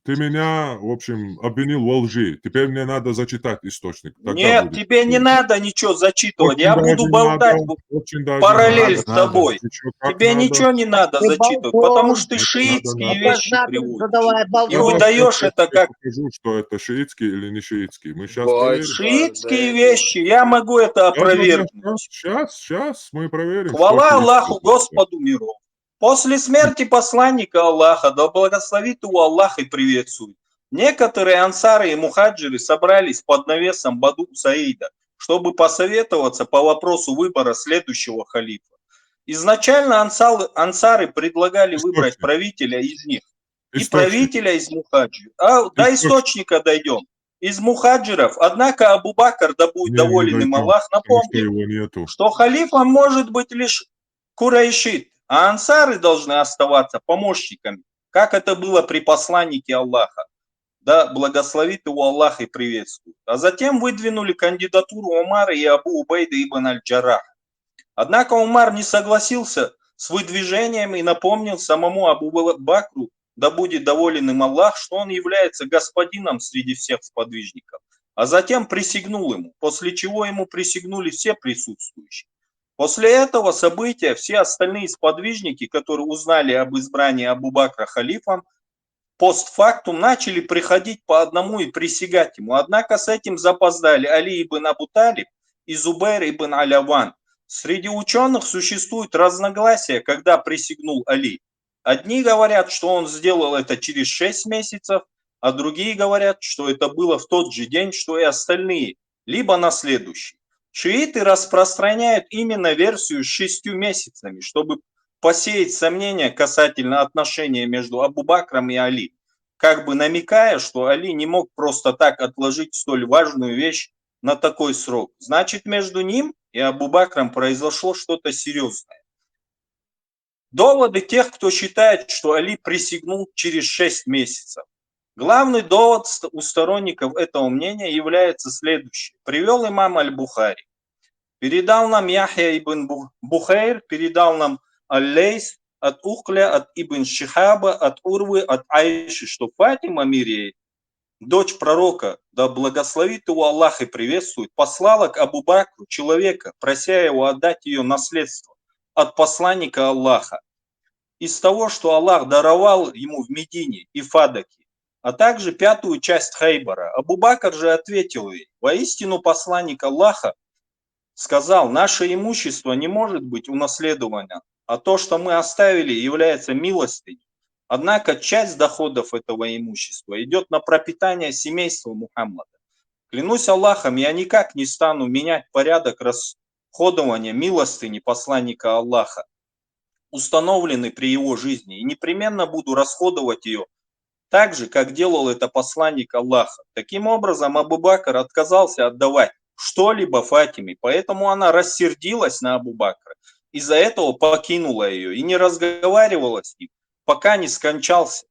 ты меня, в общем, обвинил во лжи. Теперь мне надо зачитать источник. Тогда Нет, будет. тебе не надо ничего зачитывать. Очень Я даже буду болтать параллель с тобой. Тебе ничего не надо зачитывать, потому что ты шиитские вещи приводишь. И выдаешь это как... Покажу, что это шиитский или не шиитский. Мы сейчас проверим. Шиитские вещи, я могу это опровергнуть. Сейчас мы проверим. Хвала Аллаху, Господу миров. После смерти посланника Аллаха, да благословит его Аллах и приветствует, некоторые ансары и мухаджиры собрались под навесом Баду Саида, чтобы посоветоваться по вопросу выбора следующего халифа. Изначально ансары предлагали выбрать правителя из них и правителя из мухаджиров. До источника дойдем. Из мухаджиров, однако Абу Бакр, да будет доволен им Аллах, напомнил, что халифом может быть лишь курайшит, а ансары должны оставаться помощниками, как это было при посланнике Аллаха. Да благословит его Аллах и приветствует. А затем выдвинули кандидатуру Умара и Абу Убайда ибн аль-Джарраха. Однако Умар не согласился с выдвижением и напомнил самому Абу Бакру, да будет доволен им Аллах, что он является господином среди всех сподвижников. А затем присягнул ему, после чего ему присягнули все присутствующие. После этого события все остальные сподвижники, которые узнали об избрании Абу Бакра халифом, постфактум начали приходить по одному и присягать ему. Однако с этим запоздали Али ибн Абу Талиб и Зубайр ибн Аляван. Среди ученых существует разногласия, когда присягнул Али. Одни говорят, что он сделал это через 6 месяцев, а другие говорят, что это было в тот же день, что и остальные, либо на следующий. Шииты распространяют именно версию с 6 месяцами, чтобы посеять сомнения касательно отношения между Абу Бакром и Али, как бы намекая, что Али не мог просто так отложить столь важную вещь на такой срок. Значит, между ним и Абу Бакром произошло что-то серьезное. Доводы тех, кто считает, что Али присягнул через 6 месяцев. Главный довод у сторонников этого мнения является следующий. Привел имам Аль-Бухари. Передал нам Яхья ибн Бухайр, передал нам Аль-Лейс от Ухля, от Ибн Шихаба, от Урвы, от Айши, что Фатима Мирей, дочь пророка, да благословит его Аллах и приветствует, послала к Абу Бакру человека, прося его отдать ее наследство от посланника Аллаха, из того, что Аллах даровал ему в Медине и Фадаке, а также 5-ю часть Хайбара. Абу Бакр же ответил ей: воистину посланник Аллаха сказал, наше имущество не может быть унаследовано, а то, что мы оставили, является милостыней. Однако часть доходов этого имущества идет на пропитание семейства Мухаммада. Клянусь Аллахом, я никак не стану менять порядок расходования милостыни посланника Аллаха, установленный при его жизни, и непременно буду расходовать ее так же, как делал это посланник Аллаха. Таким образом, Абу Бакр отказался отдавать что-либо Фатиме, поэтому она рассердилась на Абу Бакра, из-за этого покинула ее и не разговаривала с ним, пока не скончалась.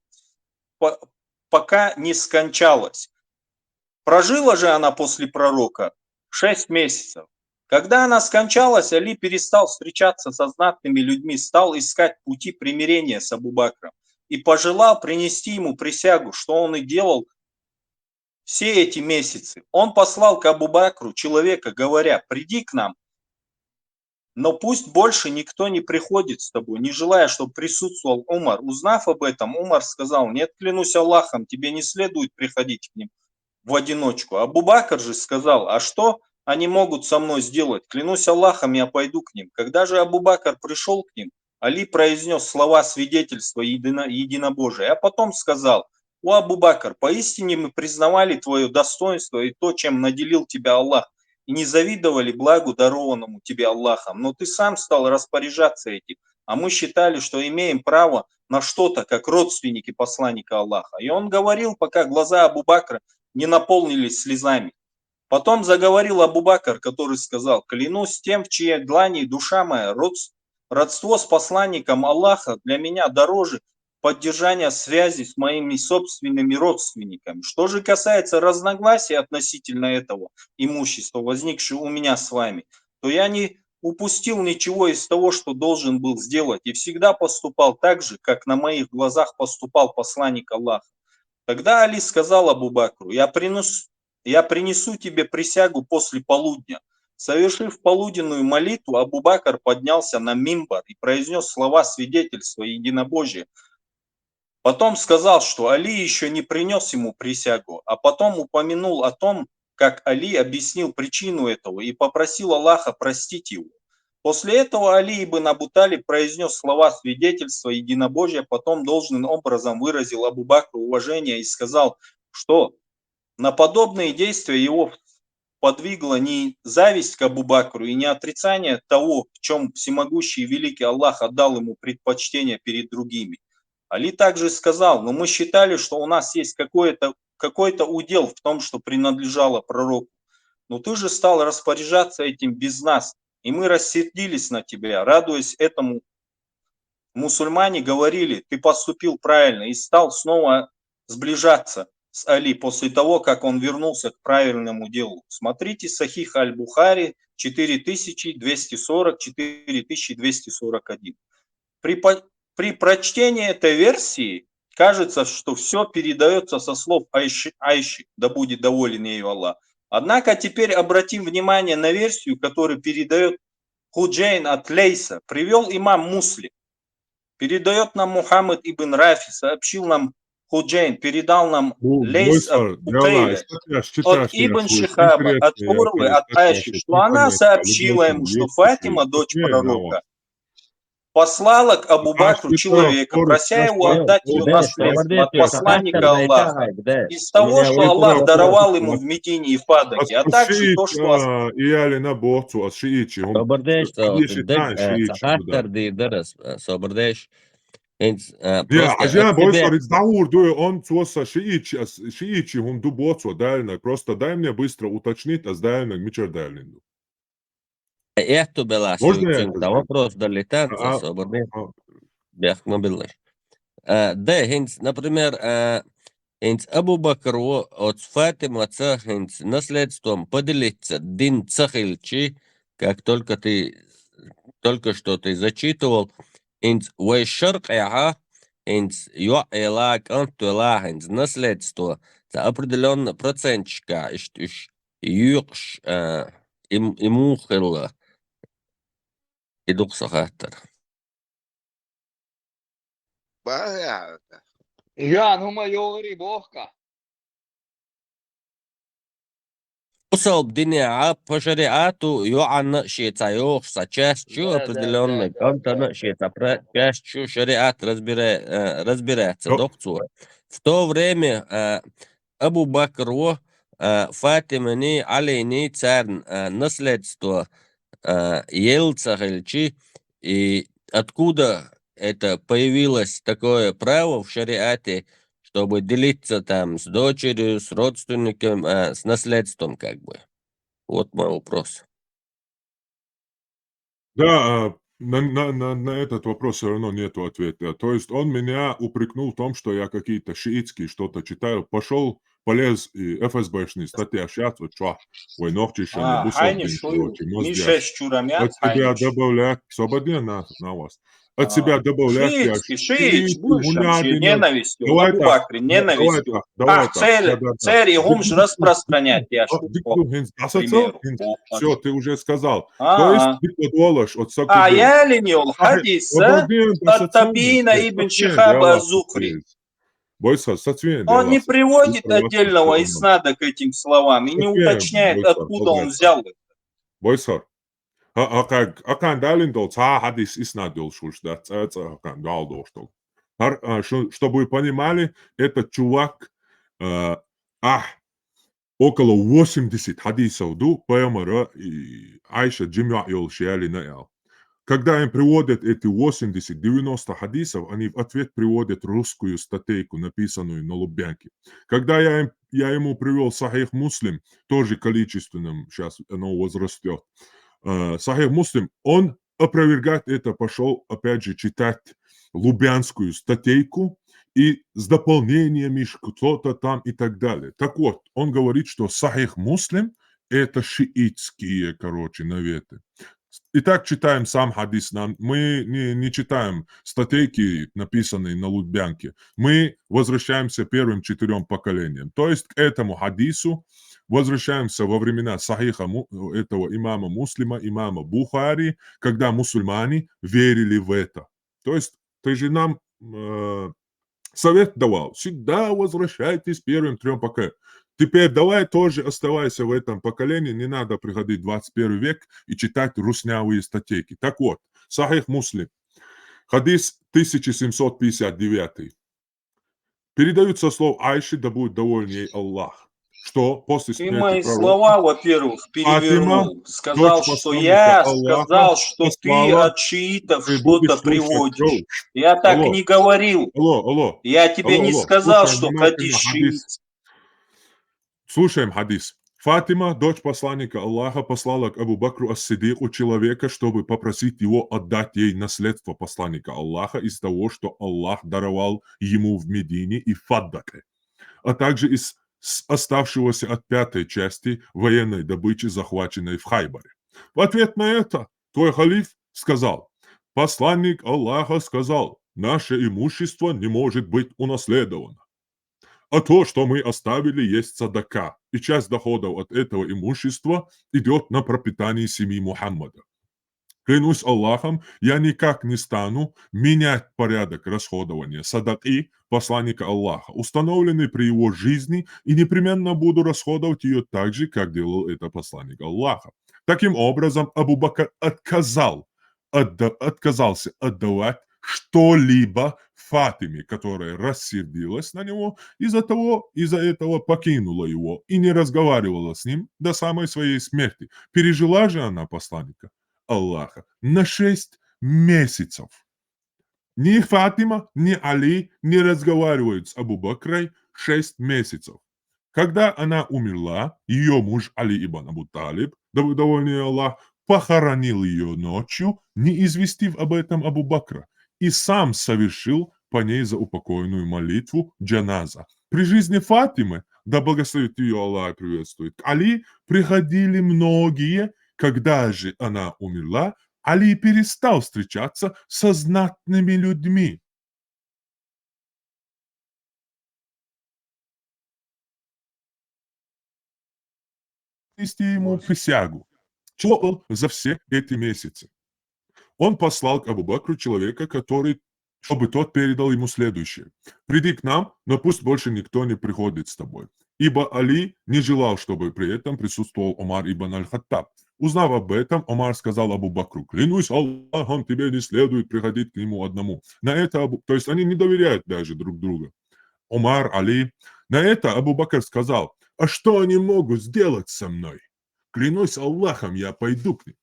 Прожила же она после пророка 6 месяцев. Когда она скончалась, Али перестал встречаться со знатными людьми, стал искать пути примирения с Абу Бакром и пожелал принести ему присягу, что он и делал все эти месяцы. Он послал к Абу Бакру человека, говоря: приди к нам, но пусть больше никто не приходит с тобой, не желая, чтобы присутствовал Умар. Узнав об этом, Умар сказал: нет, клянусь Аллахом, тебе не следует приходить к ним в одиночку. Абу Бакр же сказал: а что они могут со мной сделать? Клянусь Аллахом, я пойду к ним. Когда же Абу Бакр пришел к ним, Али произнес слова свидетельства единобожия, а потом сказал: о Абу Бакр, поистине мы признавали твое достоинство и то, чем наделил тебя Аллах, и не завидовали благу, дарованному тебе Аллахом, но ты сам стал распоряжаться этим, а мы считали, что имеем право на что-то, как родственники посланника Аллаха. И он говорил, пока глаза Абу Бакра не наполнились слезами. Потом заговорил Абу Бакр, который сказал: клянусь тем, в чьей длани душа моя, родство с посланником Аллаха для меня дороже поддержания связи с моими собственными родственниками. Что же касается разногласий относительно этого имущества, возникшего у меня с вами, то я не упустил ничего из того, что должен был сделать, и всегда поступал так же, как на моих глазах поступал посланник Аллаха. Тогда Али сказал Абу Бакру: я принесу тебе присягу после полудня. Совершив полуденную молитву, Абу Бакр поднялся на мимбар и произнес слова свидетельства единобожия. Потом сказал, что Али еще не принес ему присягу, а потом упомянул о том, как Али объяснил причину этого и попросил Аллаха простить его. После этого Али ибн Абу Талиб произнес слова свидетельства единобожия, потом должным образом выразил Абу Бакру уважение и сказал, что на подобные действия его подвигла не зависть к Абу Бакру и не отрицание того, в чем всемогущий и великий Аллах отдал ему предпочтение перед другими. Али также сказал: но мы считали, что у нас есть какой-то удел в том, что принадлежало пророку. Но ты же стал распоряжаться этим без нас, и мы рассердились на тебя. Радуясь этому, мусульмане говорили: ты поступил правильно, и стал снова сближаться с Али после того, как он вернулся к правильному делу. Смотрите Сахих Аль-Бухари 4240-4241. При прочтении этой версии кажется, что все передается со слов Айши, да будет доволен ею Аллах. Однако теперь обратим внимание на версию, которую передает Худжейн от Лейса. Привел имам Муслим. Передает нам Мухаммад ибн Рафи, сообщил нам Худжейн, передал нам Лейс от Букейля, от Ибн Шихаба, от Урвы, от Айши, что она сообщила ему, что Фатима, дочь пророка, послала к Абу Бакру человека, прося его отдать ее наследство от посланника Аллаха, из того, что Аллах даровал ему в Медине и в Падаке, а также то, что... Просто Бойсор, он цоса шиичи, он дубоцо, дально. Просто дай мне быстро уточнить, а сдально мичер дальнду. Ehto belasujutsinta вопрос долетаться свободный. Бях мобильный. Да, хинц, например, хинц Абу Бакру от Фатима хинц наследством поделиться дин цахильчи, как только что ты зачитывал, хинц вайшаркиха, хинц юаилак антула, хинц наследство, это определенно процентчика, юкш имухила. Идук сахаттар. Ян, хума йогри бохка. Усал бдиня по шариату юанна шица йохса частью определенной контана шица частью шариат разбирается докцу. В то время Абу Бакру Фатимани алейни царн наследство Ельцахельчи, и откуда это появилось такое право в шариате, чтобы делиться там с дочерью, с родственником, с наследством как бы? Вот мой вопрос. Да, на этот вопрос все равно нет ответа. То есть он меня упрекнул в том, что я какие-то шиитские что-то читаю. Полез и ФСБшные статьи общаться, что ой, ногти еще не от себя добавлять, свободен на вас. От себя добавлять шиич, будущем, ненавистью, Абу Бакре, ненавистью. Цель и гумж распространять, я все, ты уже сказал. То есть ты подволишь от сокуда. А я ленил хадиса от Табина ибн Шихаба Зухри. Он не приводит отдельного иснада к этим словам и не уточняет, откуда он взял это. Бойсор, акан далиндол ца хадис иснадил шушда ца акан далдоштол. Чтобы вы понимали, этот чувак около 80 хадисов ду Пайгамбара и Айша Джимя Йолшиали Наял. Когда им приводят эти 80-90 хадисов, они в ответ приводят русскую статейку, написанную на Лубянке. Когда я ему привел Сахих Муслим, тоже количественным, сейчас оно возрастет, Сахих Муслим, он опровергает это, пошел опять же читать лубянскую статейку и с дополнениями кто-то там и так далее. Так вот, он говорит, что Сахих Муслим это шиитские, наветы. Итак, читаем сам хадис. Мы не читаем статейки, написанные на Лубянке. Мы возвращаемся первым 4 поколениям. То есть к этому хадису возвращаемся во времена Сахиха этого имама Муслима, имама Бухари, когда мусульмане верили в это. То есть ты же нам совет давал. Всегда возвращайтесь первым 3 поколениям. Теперь давай тоже оставайся в этом поколении, не надо приходить в 21 век и читать руснявые статейки. Так вот, Сахих Муслим, хадис 1759. Передают со слов Айши, да будет доволен ей Аллах, что после Ты смерти мои пророка слова, во-первых, перевернул. Сказал, что я сказал, что ты от шиитов что-то приводишь. Я так не говорил. Я тебе не сказал, что хадис шиит. Слушаем хадис. Фатима, дочь посланника Аллаха, послала к Абу Бакру ас-Сидику человека, чтобы попросить его отдать ей наследство посланника Аллаха из того, что Аллах даровал ему в Медине и Фаддаке, а также из оставшегося от 5-й части военной добычи, захваченной в Хайбаре. В ответ на это твой халиф сказал: посланник Аллаха сказал, наше имущество не может быть унаследовано. А то, что мы оставили, есть садака, и часть доходов от этого имущества идет на пропитание семьи Мухаммада. Клянусь Аллахом, я никак не стану менять порядок расходования садаки посланника Аллаха, установленный при его жизни, и непременно буду расходовать ее так же, как делал это посланник Аллаха. Таким образом, Абу Бакр отказался отдавать что-либо Фатиме, которая рассердилась на него, из-за этого покинула его и не разговаривала с ним до самой своей смерти. Пережила же она посланника Аллаха на 6 месяцев. Ни Фатима, ни Али не разговаривают с Абу Бакрой 6 месяцев. Когда она умерла, ее муж Али ибн Абу Талиб, довольный Аллах, похоронил ее ночью, не известив об этом Абу Бакра, и сам совершил по ней заупокойную молитву джаназа. При жизни Фатимы, да благословит ее Аллах и приветствует, к Али приходили многие. Когда же она умерла, Али перестал встречаться со знатными людьми. Нести ему присягу. Что за все эти месяцы? Он послал к Абу Бакру человека, чтобы тот передал ему следующее. «Приди к нам, но пусть больше никто не приходит с тобой». Ибо Али не желал, чтобы при этом присутствовал Омар ибн аль-Хаттаб. Узнав об этом, Омар сказал Абу Бакру: «Клянусь Аллахом, тебе не следует приходить к нему одному». На это то есть они не доверяют даже друг другу. Омар, Али. На это Абу Бакр сказал: «А что они могут сделать со мной? Клянусь Аллахом, я пойду к ним».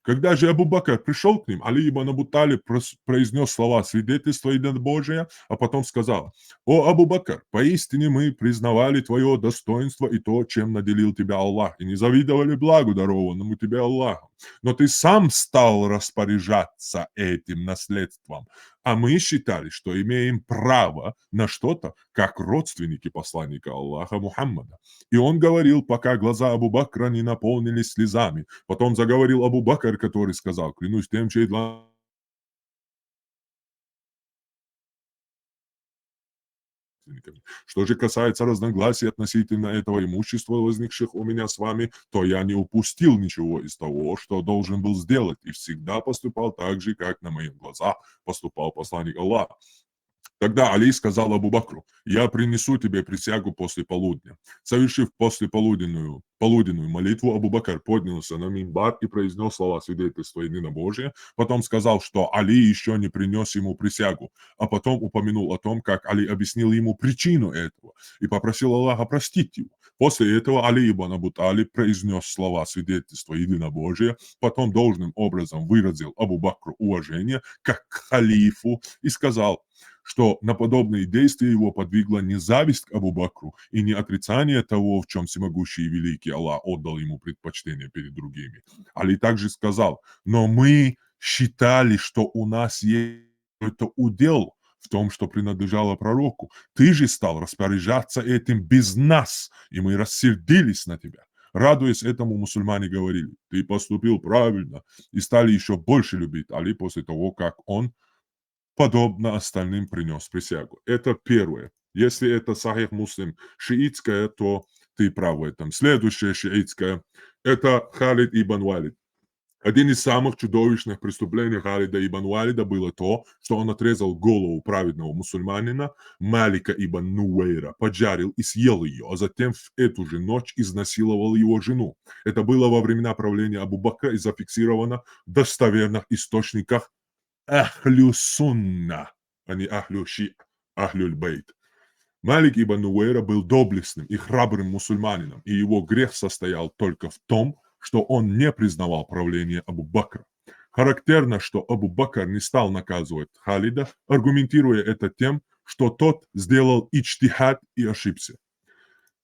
Когда же Абу Бакр пришел к ним, Али ибн Абу Талиб произнес слова свидетельства единобожия, а потом сказал: «О Абу Бакр, поистине мы признавали твое достоинство и то, чем наделил тебя Аллах, и не завидовали благу, дарованному тебе Аллахом. Но ты сам стал распоряжаться этим наследством, а мы считали, что имеем право на что-то, как родственники посланника Аллаха Мухаммада». И он говорил, пока глаза Абу Бакра не наполнились слезами. Потом заговорил Абу Бакр, который сказал: «Клянусь тем, чей длань...» Что же касается разногласий относительно этого имущества, возникших у меня с вами, то я не упустил ничего из того, что должен был сделать, и всегда поступал так же, как на моих глазах поступал посланник Аллаха. Тогда Али сказал Абу Бакру: «Я принесу тебе присягу после полудня». Совершив полуденную молитву, Абу Бакр поднялся на минбар и произнес слова свидетельства единобожия, потом сказал, что Али еще не принес ему присягу, а потом упомянул о том, как Али объяснил ему причину этого и попросил Аллаха простить его. После этого Али ибн Абу Талиб произнес слова свидетельства единобожия, потом должным образом выразил Абу Бакру уважение как к халифу и сказал, что на подобные действия его подвигла не зависть к Абу Бакру и не отрицание того, в чем всемогущий и великий Аллах отдал ему предпочтение перед другими. Али также сказал: «Но мы считали, что у нас есть какой-то удел в том, что принадлежало пророку. Ты же стал распоряжаться этим без нас, и мы рассердились на тебя». Радуясь этому, мусульмане говорили: «Ты поступил правильно», и стали еще больше любить Али после того, как он, подобно остальным, принес присягу. Это первое. Если это Сахих Муслим шиитская, то ты прав в этом. Следующее шиитское – это Халид ибн Валид. Один из самых чудовищных преступлений Халида ибн Валида было то, что он отрезал голову праведного мусульманина Малика ибн Нуэйра, поджарил и съел ее, а затем в эту же ночь изнасиловал его жену. Это было во времена правления Абу Бакра и зафиксировано в достоверных источниках Ахлю Сунна, а не Ахлю Ши, Ахлюль Бейт. Малик ибн Нуэйра был доблестным и храбрым мусульманином, и его грех состоял только в том, что он не признавал правление Абу Бакра. Характерно, что Абу Бакр не стал наказывать Халида, аргументируя это тем, что тот сделал ичтихад и ошибся.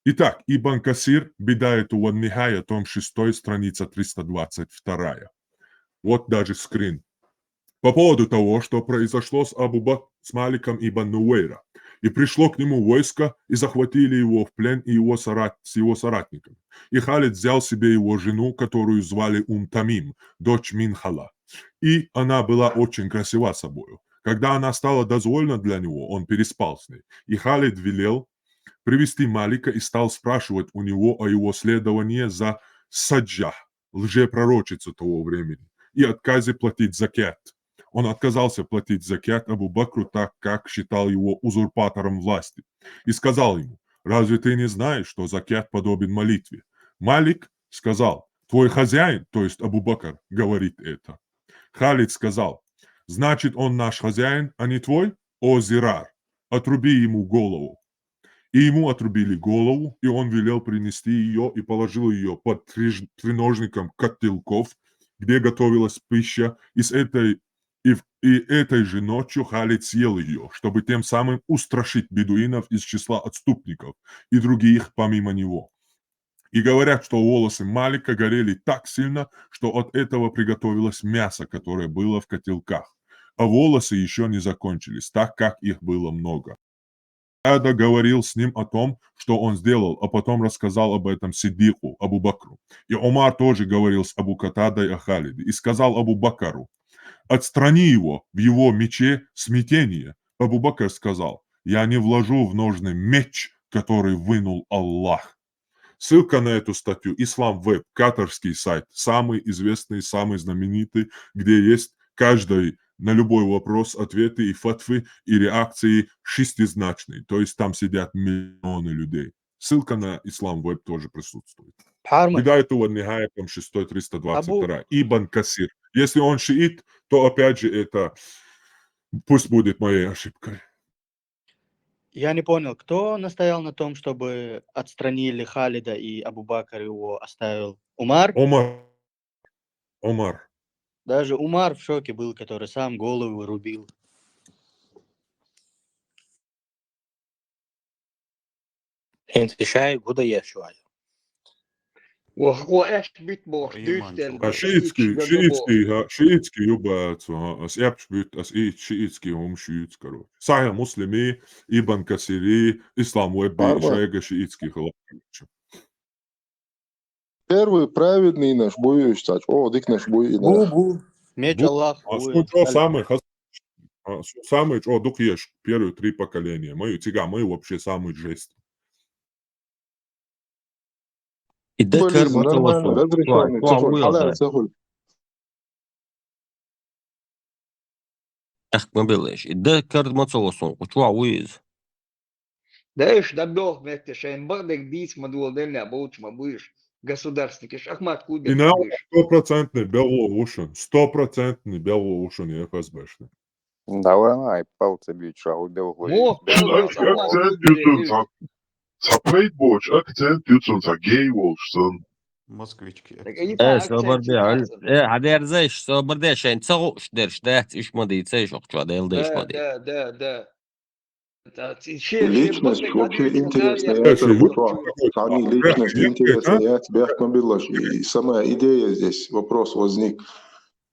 Итак, Ибн Касир, Бидаяту ван Нихая, том 6, страница 322. Вот даже скрин. По поводу того, что произошло с с Маликом ибн Нуэйра. И пришло к нему войско, и захватили его в плен с его соратниками. И Халид взял себе его жену, которую звали Тамим, дочь Минхала. И она была очень красива собою. Когда она стала дозволена для него, он переспал с ней. И Халид велел привести Малика и стал спрашивать у него о его следовании за Саджах, лжепророчицу того времени, и отказе платить закят. Он отказался платить закят Абу Бакру, так как считал его узурпатором власти. И сказал ему: «Разве ты не знаешь, что закят подобен молитве?» Малик сказал: «Твой хозяин, то есть Абу Бакр, говорит это». Халид сказал: «Значит, он наш хозяин, а не твой? О, Зирар, отруби ему голову». И ему отрубили голову, и он велел принести ее и положил ее под треножником котелков, где готовилась пища, и этой же ночью Халид съел ее, чтобы тем самым устрашить бедуинов из числа отступников и других помимо него. И говорят, что волосы Малика горели так сильно, что от этого приготовилось мясо, которое было в котелках. А волосы еще не закончились, так как их было много. Ада говорил с ним о том, что он сделал, а потом рассказал об этом Сиддику, Абу Бакру. И Омар тоже говорил с Абу Катадой о Халиде и сказал Абу Бакру: «Отстрани его в его мече смятение». Абу Бакр сказал: «Я не вложу в ножны меч, который вынул Аллах». Ссылка на эту статью Ислам Веб, катарский сайт, самый известный, самый знаменитый, где есть каждый на любой вопрос ответы и фатвы и реакции шестизначные, то есть там сидят миллионы людей. Ссылка на Ислам Веб тоже присутствует. Бидаяту ван Нихая, том 6, 322. Ибн Касир. Если он шиит, то опять же это пусть будет моей ошибкой. Я не понял, кто настоял на том, чтобы отстранили Халида и Абу Бакр его оставил? Умар? Омар. Даже Умар в шоке был, который сам голову рубил. انت شايف هدى يا شوية وهو ايش بيتبوش А шиитский юбацу, as эпшбют, as шиитский шиит, короче. Сахих Муслими, Ибн Касири, Ислам Вебби, Шайга шиитский халакчик. Первый праведный наш бой, стать. О, дик наш бой. Бу-бу. Меч Аллах. Самый, дух ешь, первые 3 поколения. Мы вообще самый жест. يتذكر متوسط ما بلاش اتذكر ما تصوصون وشو عويز Даешь добёх вместе, шейн бардак бис мадул дельня боуч мабуиш. Государственник, ахмат кубин И на мабуиш. 100% Белоушен, 100% Белоушен и ФСБшный. Давай, палцы бить, шагу белгой. Мо, палбис, ахмат Акцент кубин jutun sapmayt boç, akcent jutun sa gay olsun. Москвички Так акцент. ица صبر акцент دي عل يتعصب. هدير زيش صبر دي عشان تصغوش درش دات إيش ما دي تسيش وقت هدير ديش ما دي Да. Шер Личность бардак вообще адис хатар я интересная Дальше, яцек, вот хатар. Сами личность интересная яцек, бяхкам билаш. И сама идея здесь, вопрос возник.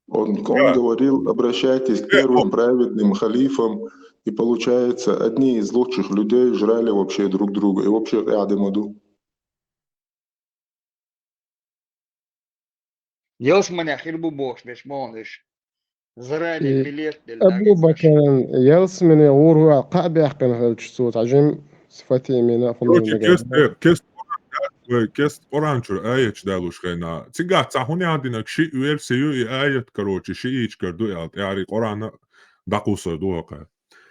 Он говорил, обращайтесь к первым праведным халифам, и получается, одни из лучших людей жрали вообще друг друга. И вообще рядом иду. Делс меня хирбу бош, беш мониш. Заранее إيه، билет أبو دلداغستاش. بكر يلس من يور قاب يحقن هالش صوت عجم صفتي من أفهم Короче, المجال كست قرانشر آية دالوش خينا تيجا تاهوني عندنا شيء وير سيو آية كروچي شيء إيش كردو يعني قرآن دقوسر دوقة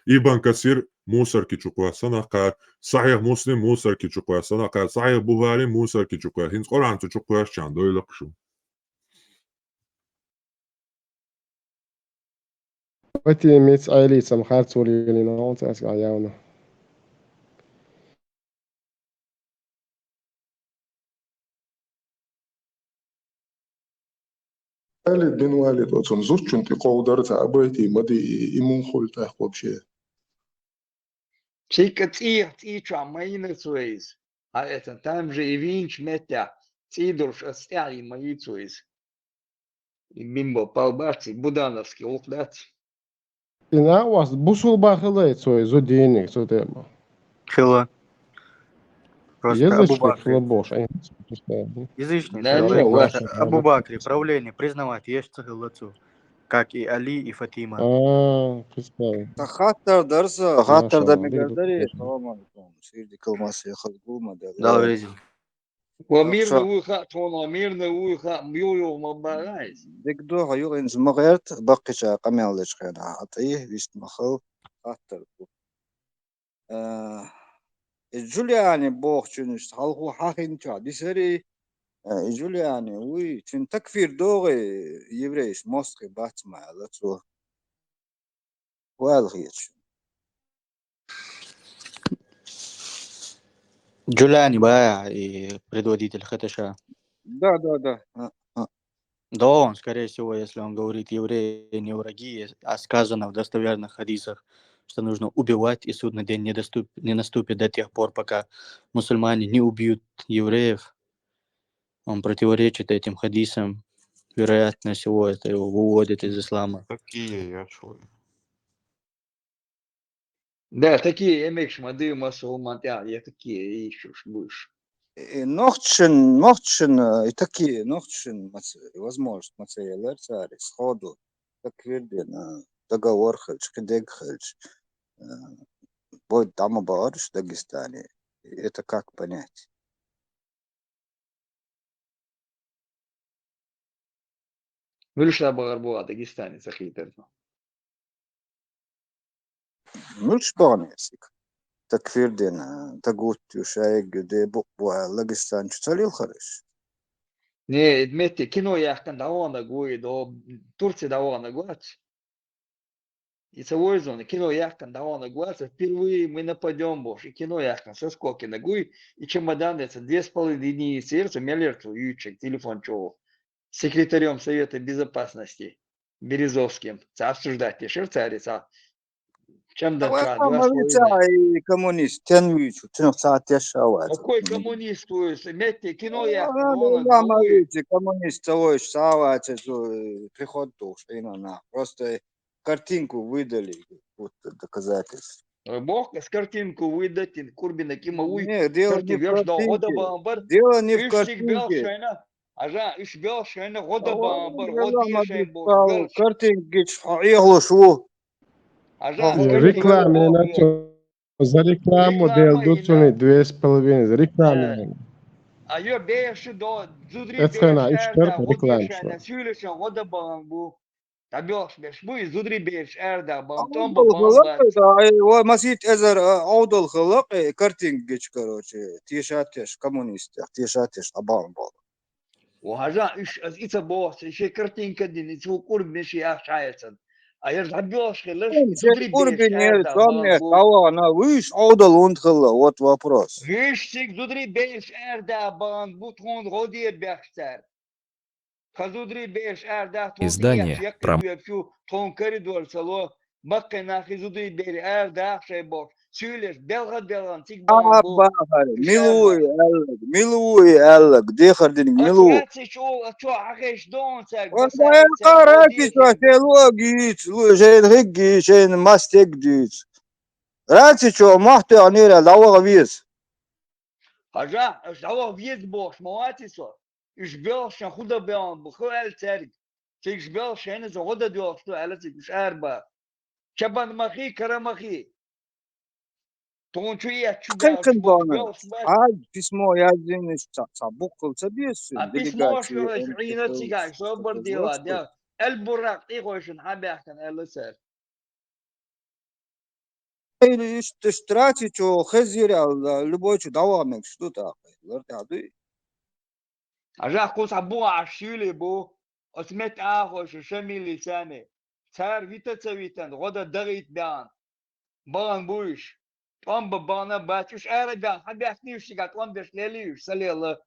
إيبان كثير موسر كي چوقوا سنقار صحيح مسلم موسر كي چوقوا سنقار صحيح بوهاري موسر كي چوقوا هنز قرآن تو چوقوا شان دويلق شو صفتي ميت عائلي سمخار سوري لنا وانت أسقع ياونا والد بن والد وتن زوج انت قودر تعبيتي مدي إمون خلت أخو بشيء. Чика тича маина цуэйз. А это там же и винч метя. Цидурш астяли мои цуэйз. И бимбо палбарци будановский улкдат. إنا واس بوصل باخلة سوي زودينك سوتيما Хила. Просто Абу язычник Бакри. хлебош они Язычник, Да не, просто вас. Абу Бакри, правление признавать есть цихилацу. Как и Али, и Фатима. представь Хаттар дарса, ما хаттар شاء да الله ديك мегадари, салам сирди кылмасы хылгулма да. Да, веризил. وميرنا ويخا تونا ميرنا ويخا ميويو مبارايز. ديك دو هيو انز مغيرت بقيشا قميل ليش خينا عطيه ويست مخل خطر جولياني بوخ چونش halgu hakin ça diseri جولياني وي تن تكفير دوغي يبريش موسكي باتما لاتو والغيش Джулиани Бая и предводитель ХТШ. Да. Да, он, скорее всего, если он говорит евреи не враги, а сказано в достоверных хадисах, что нужно убивать, и судный день не наступит до тех пор, пока мусульмане не убьют евреев. Он противоречит этим хадисам. Вероятно всего, это его выводит из ислама. Какие я чую? Да, такие эмекш мады масулмантя, я такие ищешь будешь. Нохчин и такие нохчин возможность материалы цари сходу так верден договор хельч кедег хельч будет там обориш в Дагестане. Это как понять? Выльшла Багарбуа, Дагестане, захитерно. مش بانيسك تكفير دينا تقول يشايق دي بقوا لقستان شتالي الخرج Не, Дмитрий, кино я давно говорю, до Турции давно говорю. И целой зоны кино я давно говорю, впервые мы нападем больше. Кино я со сколько ногой, и чемодан это 2,5 сердца, миллиард ючек, телефон чего. С секретарем Совета Безопасности Березовским. Обсуждать швейцарица. Чем дальше? и коммунист, тянвичу, тянуцат яшават. Какой коммунист, Дмитрий, кино я коммунист того шават, приход душ, просто картинку выдали, вот доказательств. Бог с картинку выдать, Курбина Кимауи. Нет, дело не в картинке. Дело не в картинке. Ажа, иш бел шайна, года бамбар, года шайн бог. Картинки, иглушу. Ажа, рекламе за рекламу дел дуцуни 2,5 за рекламе. А я бейши до зудри Это на 3 реклама. Сюлешен, года бамбу. Табёш беш бу изудри беш эрда бам том أفضل бам خلق бат. هو مسيت إزر أفضل خلق كارتينج كروتش تيشاتش كومونيست تيشاتش أبان بال وهجا إيش از إيتا بوس إيش كرتين كدين إيشو قرب مشي أخ شايتن أير табёш خلش Sen изудри беш Урбине, эрда бам Сомер, бу. кого она, выш, Одал Унтхала, вот вопрос. Вишсик зудри беш эрда бам бу тон роди бехтер. Хазудри беш эрда тон Издание тиеш про якы тон коридор сало бакка нахи зудри беш эрда шейбош. Сюлеш белган тик бам бу. ملوي قالك دي خردين ملو أسرع شو عايش دون ساق بس والله على ساق قارك شو وديتين شيء لوجيت لو شيء هيك شيء ماستيك ديت راتي شو محتي عنيرة لو غبيس هجا اش هو فيز بوش مواتي صار اش بيلش خدا بيان بخوال تارك تيجي بيلش هنا زو غدا ديوستو على تيجي مش أربعة شبان مخي كرمخي تون شو يحكي كن بيلش كن بوش بانا بيلش بس عاد بسمو يازين صابوك سبيسن أبيسموش ديليغاتي يروح انت عينة تيجي صبر ديلا كوز ده البراق إيقوشن حبيحكن ألا سر اشتراكي شو خزيري любой что давамек что так лартады هجا قوس عبوها عشيلي بو اسمت آخوش شمي لساني صار فيتا تسويتن غدا دغيت بيان بان بوش طم ببانا باتش ارا بيان حبي احنيش تيجا طم بيش ليليش سليلا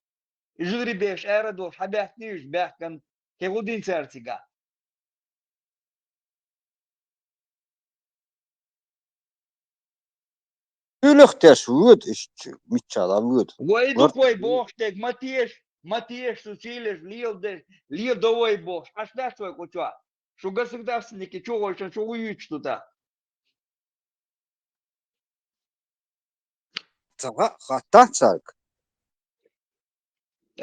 يجري بيش ارا دوش حبي احنيش بيحكن كي غودين سار تيجا Ülüхтэш вуд ишчи митчала вуд ويدوك وي بوش تيك ما تيش сусилиш лил довой бош аж да что куча что государственники чего очень что уют что-то цага хатацак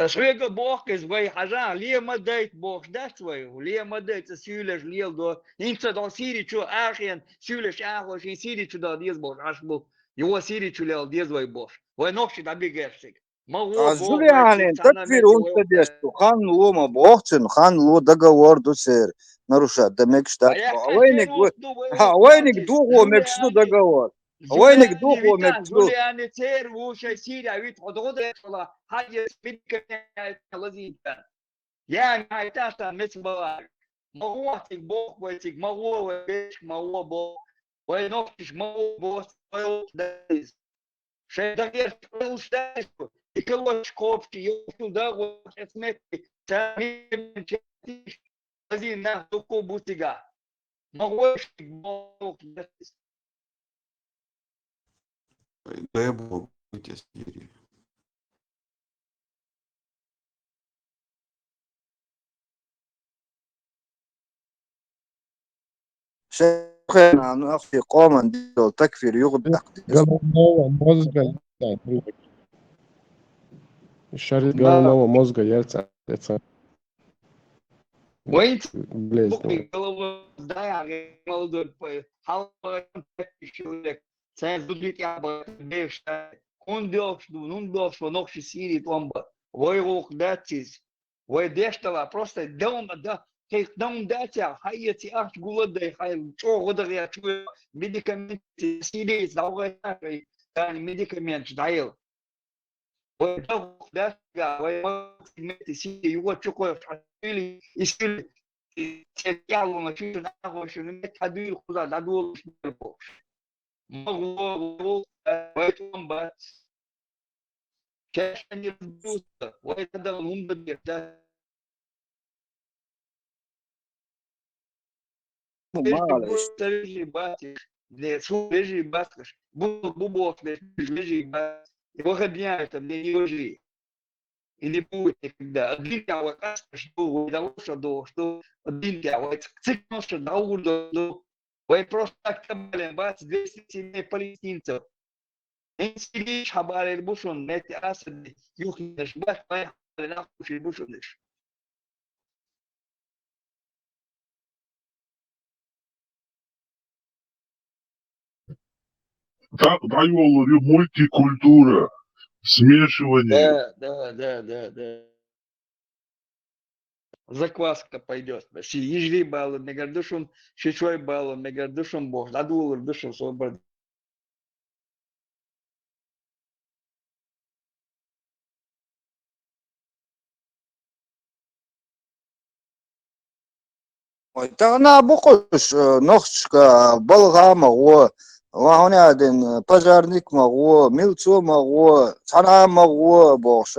Швега бог из вей хажа, лия мадейт бог дашвей, лия мадейт сюлеш лил до, инца до сиричу ахен, сюлеш ахош, и сиричу до диез бог, аж был, его сиричу лил диез вей бог. Вей нохши да бигерсик. Маго бог Жулианин вей такфир унтадешку хан лома богцин хан ло договор дусер нарушать демек штат войник духу мекшту договор войник духу мекшту Жулиани цер вуша сирия вит хододе шла, хаje спитка лазита. Я найтаста мецбала. Магуатик бог вайтик маго веш маго бог. Вой нохтиш маго бог вой дайс. Шедагер штай. И колош копки юда вот смети. Сами лазина туку бутига. Магуатик бог дайс. Дай бог быть Сирии. شيخنا أنا أخي قوما ديو تكفير يغد Головного мозга яйца. Шарит головного мозга яйца. Wait, Блезнул. голову да, молодой халва шулек. Sen dudit ya beşte. Nun diyor şu nokşi siri tomba. Vay ruh datis. Vay deştala просто да дом датя hayati ах гуладай хай чого да я чую медикаменты сири давай тани медикамент даил. Vay da vay медикаменты сири его чукой или искали تيالو ما شو ناخذ شو نتحدي خذ دادو مغلو ويتم بس كان يبوس ويتدغ هم بديتا معلش ترجي باتي شو بيجي باتش بو بيجي بات يبغى بيان это мне не ужи или будет никогда. Один я вот что того, что один я вот цикл, что даурду, вы просто так блин, бац, 200 семей палестинцев. Инсилиш хабар бушун, эти асады, юхнеш, бац, поехали нахуй бушунеш. Да, мультикультура, смешивание. Да. закваска пойдет. Ежели баллы, мегардушун, шишой баллы, мегардушун бог, дадулыр душун собрать. تغنى بقش نخشك بلغا مغو وهنا عدن بجارنيك مغو ميلتو مغو صنع مغو بوش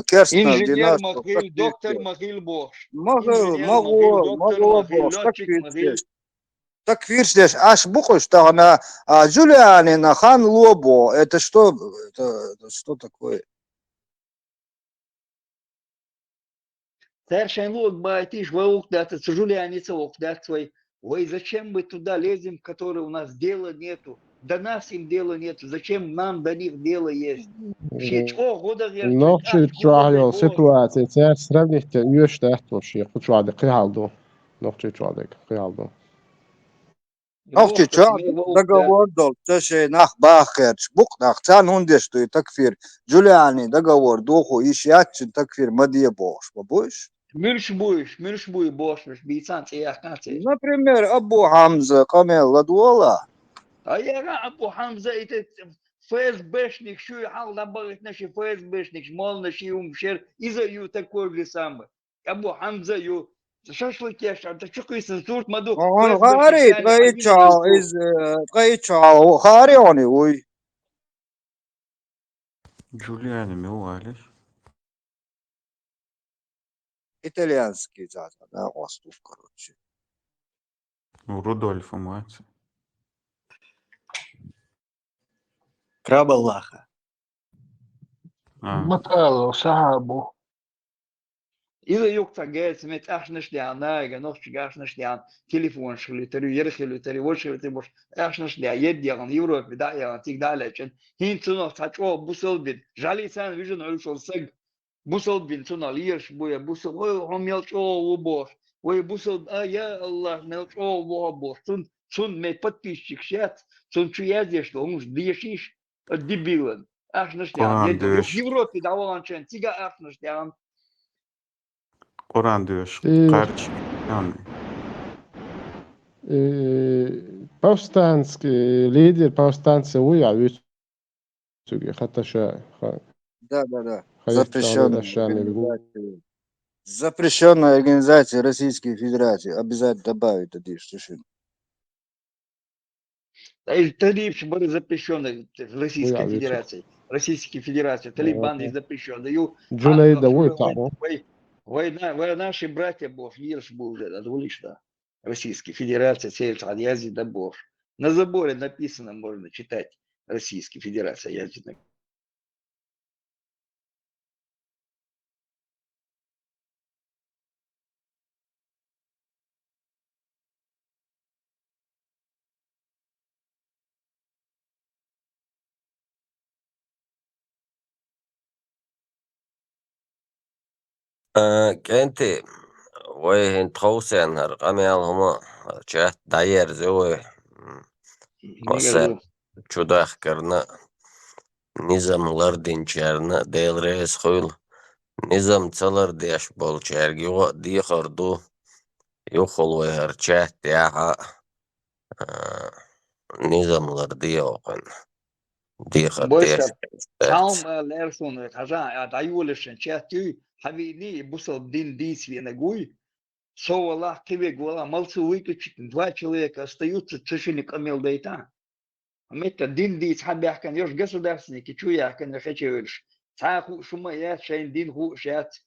كيرسنا Инженер ديناش махил, доктор махил бош. مغو Инженер махил, доктор مغو махил, بوش летчик махил. تكفيرش ليش اش بقش تغنى جولياني نخان лобо это что такое? Совершенно лук байтиш, ваук дата, Жулианица лук дат свой. Ой, зачем мы туда лезем, которые у нас дела нету? До нас им дела нету. Зачем нам до них дело есть? Что года Nog shit trial situatie це сравнить юште ehtoshi kuchwade qihaldo. Nog shit trial qihaldo. Нохчи договор дол, теше нах бахерч, бук нах цан хундеш tu takfir. Giuliani договор доху иш ятчин takfir мадье бош, бабуш? Мирш буй бош, бийцан цеях канцеш. Например, Абу Хамза, Камел Ладуола. А я Абу Хамза, это ФСБшник, что я хал добавить наши ФСБшник, мол, наши умшер, и за ю такой же самый. Абу Хамза ю, шашлыки, это что кайсы, тут маду, Он гарит, гайчал, хариони, ой. Джулиани Милалиш. Итальянский зато, да, остов, короче. Ну, Рудольфа мать. Крабаллаха. Матало, Сахабу. إذا يقطع جالس مت أحنش لي نايجا نخش أحنش لي تليفون شغلي تري يرخلي تري وشغلي تبوش أحنش لي يدي عن يوروب بداية تيجي دالة هين تنو تحشوا بوصل بين جالي سان فيجن على صق بوصل بين تنو ليش بويا بوصل هم يلشوا وبوش ويبوصل يا الله نلشوا وبوش تن ما подписчик شات تن شو يازيش لو مش ديشيش الدبيلن أحنش لي يدي يوروب بداية عشان تيجي أحنش لي Kur'an diyor. Kardeş. Yani. Повстанский лидер повстанцев уявит. Да. Запрещенная организация Российской Федерации. Обязательно добавить это что. Талиб были запрещены в Российской Федерации. Российской Федерации. Талибан есть запрещенный. Вы наши братья Бож, Ирш был уже, да, Российской Федерации, Северс Адьязи да Бож. На заборе написано, можно читать, Российской Федерации ядерной. كنتي وين تخوسين هرقمي هما جات داير زوي وسا چوداخ کرنا نظامlar dinçerna del reis khoyl nizamçalar deş bol çergi o di xordu yoxol ve her chat ya nizamlar diye oqan di xordeş Сам Лерсон, хажа, даюлешен, чатю, хавили, бусал дин дисви нагуй, совала, киве гола, малцу выкачит, 2 человека остаются, цешини камел дейта. Метта дин дис, хабяхкан, ёж государственники, чуяхкан, хачевельш. Цаху шумая, шайн дин ху шат.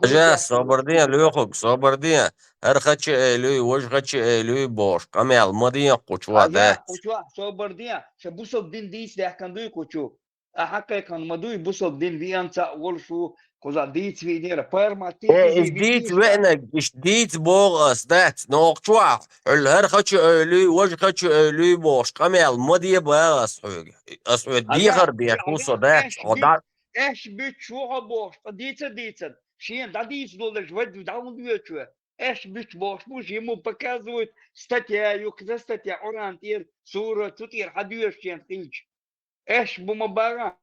جا صبردين لوخك صبردين هر خچ الوي وش خچ الوي boş kamel madiyan qoçwa da qoçwa صبردين شبوسل دين ديس لحكندوي qoçu حقيقة مدوي بوسل دين فيانتا ولشو كوزا ديت في نيرا بارما ديت وينك ديت بوغس دات نوقچوا هر خچ الوي وش خچ الوي boş kamel madiye باغس اس ديغر بيخوصو دات اش بتشوها boş ديت Шен, да дис доллар, да он вечер. Эш бич бош, муж ему показывают статью, за статья, орантир, сура, тутир, хадюш, чен, тыч. Эш бумабара.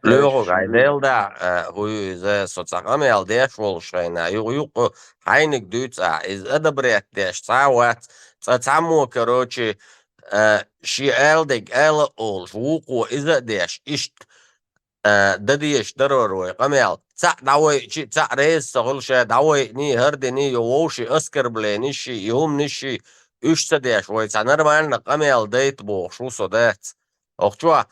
Lyro gaidelde hu ze sotsaqamel deshwol shayna yuq haynik dutsa iz adabret desh tsawat tsamu короче shi eldig el ol wuqu iza desh isht dadiesh daroroy qamel tsa dawoy chi tsa reis sogol shay dawoy ni herdeni yowoshi askarbleni shi yom nishi üç desh woy tsanarman qamel date bo shu sodat Oqchua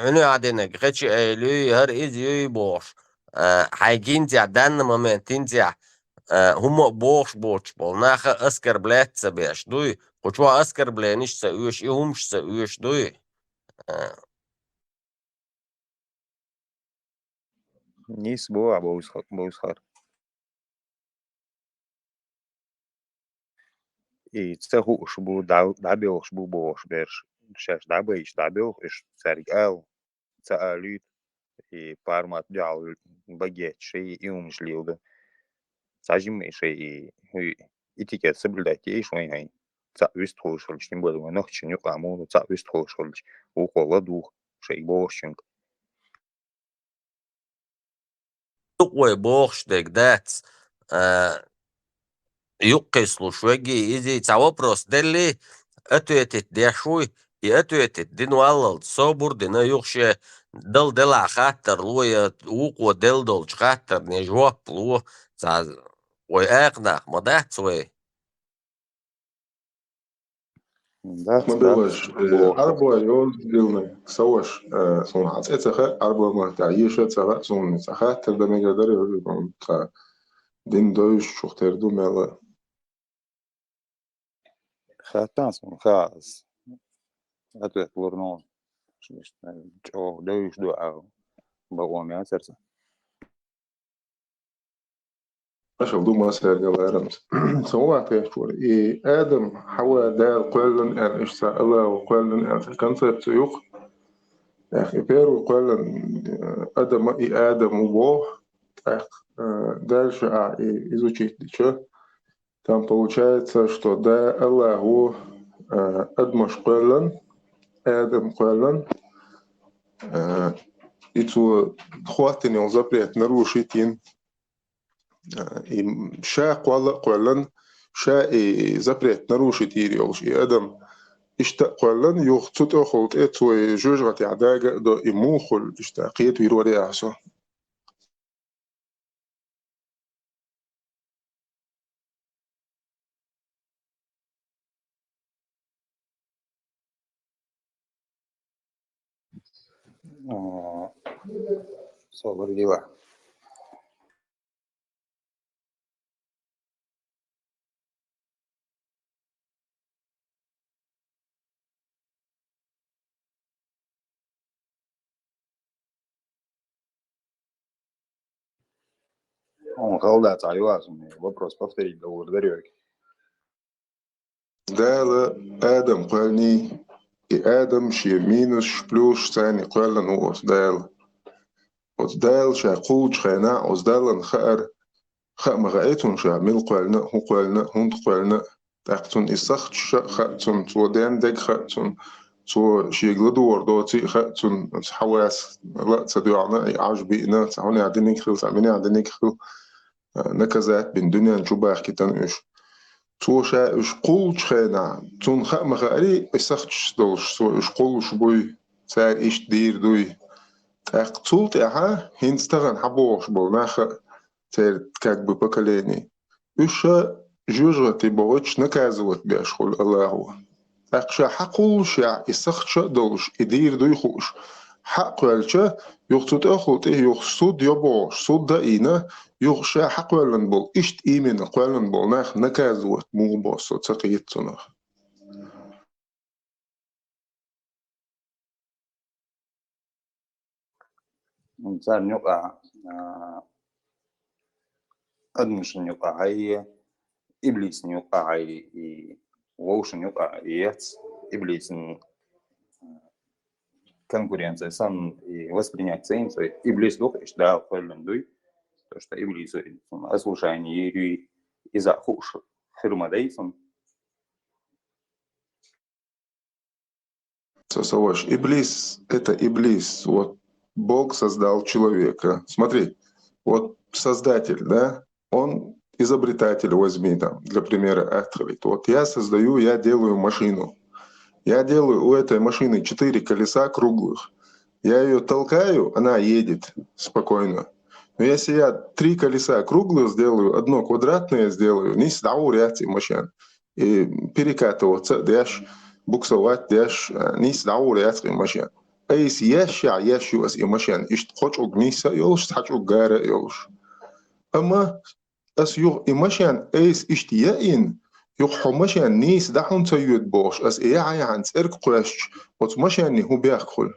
unu adene gechi elu her iz yu bosh haigintia dan momentintia humo bosh bol nacha asker bletze besh du Oqchua asker blenish se üş ihumsh se üş du Nis boa bouskhar. И цеху шбу дабил шбу бош берш шеш дабиш дабил иш царгал цалют и пармат дял багет шей и умшлилда сажим шей этикет соблюдать и швейнай ца вистхошл тем более нохчню каму ца вистхошл у холоду шей бошинг tuqway boxdek dats yuqqislu shwegi izi tsawoпрос delli atwetit deshuy и atwetit dinwallal sobur dina yuqshe dal dela khatter luya uqwa del dol khatter ne jwap lu tsa way aqna madats way Моделаж арбо йол дилны саваш сон хац эцеха арбо ма таиша цага сон цага терда мегадар йол та дин доиш чухтерду мела хатас хас atvet lurno o doish do bago mi asersa أشوف دو ما سيرجع لأرمس سواء تيشور إيه آدم حوا دال قلن أن إشتاء الله وقلن أن كنصيب سيوق يا أخي بيرو قلن آدم إيه آدم وبوه дальше изучить что там получается что да Аллаху адмаш قلن آدم قلن и то хватит он запрет нарушить شا قلن شا запрет нарушить يريوش آدم اشتاق قلن يخطط أخلط إتو جوجغة عداجة دو إموخل اشتاقيت ويروري أحسن صبر ديوا Он голдать согласен. Вопрос повторить договор дарёки. ده آدم قالني آدم شي مينus شبلوش ثاني قالن وقص دال دال شا قوش خينا وزدالن خأر مغايتون شا ميل قالنا هو قالنا هون قالنا تاقتون إسخت خأتون تو دين ديك خأتون تو شي يقلدو وردوتي خأتون حواس لا تدعنا عجبينا تعوني عدين يكخل تعميني عدين يكخل نكزات بين دنيا نشوبها حكيتان إيش تو شا إيش قول شخينا تون خأ مغاري إسخت شدولش تو إيش قول شبوي تاق إيش دير دوي تاق تولت إحا هينستغن حبوش بولناخ تاق كاك ببكاليني إيش جوجغة تبوتش نكازوت بيشخل الله تاق شا حقول شا إسخت شدولش إدير دوي خوش حق والشا يخطط أخلط إيه يخصود يبوش صود دائنا يخشى حق ولن بول إشت إيمن قولن بول ناخ نكازوت مو بوصو تقيت صناخ إنسان يقع أدمش يقع هي إبليس يقع هي ووش يقع يец إبليس конкуренция сам и воспринять ценится Иблис духиш да قولن دوي то что Иблис ослушание и из-за хуш хирмадейсон Сосоваш Иблис это Иблис вот Бог создал человека. Смотри, вот создатель, да, он изобретатель, возьми там, для примера, Ахтовит. Вот я делаю машину. Я делаю у этой машины 4 колеса круглых. Я ее толкаю, она едет спокойно. Но если я 3 колеса круглых сделаю, одно квадратное сделаю, не стал машин. И перекатываться, дашь, буксовать, дашь, не стал машин. А если ящу as машин, и что хочешь гниса, ёлш, хочу гара, ёлш. Ама as юг машин, эйс иштияин, юг машин, нис дахун цаюд бош, as عن سرق قرش، вот машин не хубяхкул.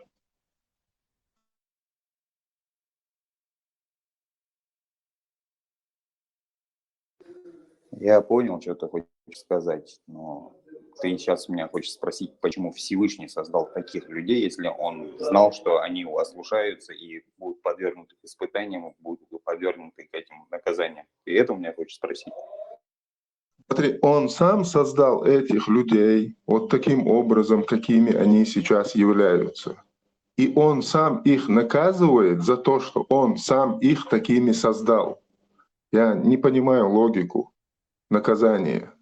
Я понял, что ты хочешь сказать, но ты сейчас меня хочешь спросить, почему Всевышний создал таких людей, если он знал, что они у вас слушаются и будут подвергнуты испытаниям, будут подвергнуты к этим наказаниям. И это у меня хочешь спросить? Смотри, он сам создал этих людей вот таким образом, какими они сейчас являются. И он сам их наказывает за то, что он сам их такими создал. Я не понимаю логику наказания.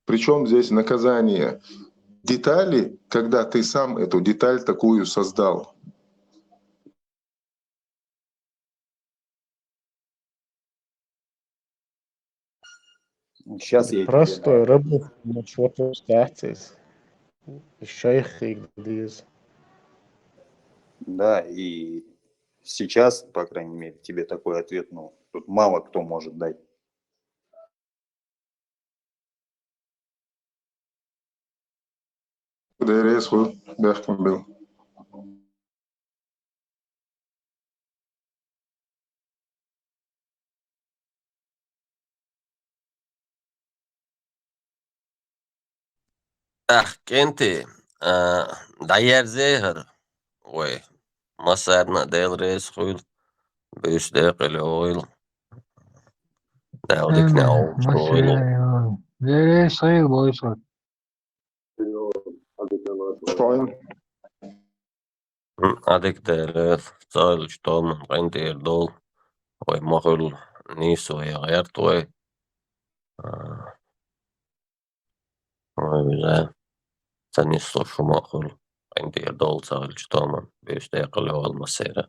Причем здесь наказание детали, когда ты сам эту деталь такую создал. Сейчас я Простой рыбу что-то статис. Еще их играет. Да, и сейчас, по крайней мере, тебе такой ответ, ну, тут мало кто может дать. был. Kenti, dayer zeher, we masarna del reis khul, büyüs dekeli oil, daudik ne oil. There is a voice. Adik der zail stolman rentier dol, we mahul nisu ja gert we. We bize sen nisu şu mahul rentier dol zail stolman büyüs dekeli oil masera.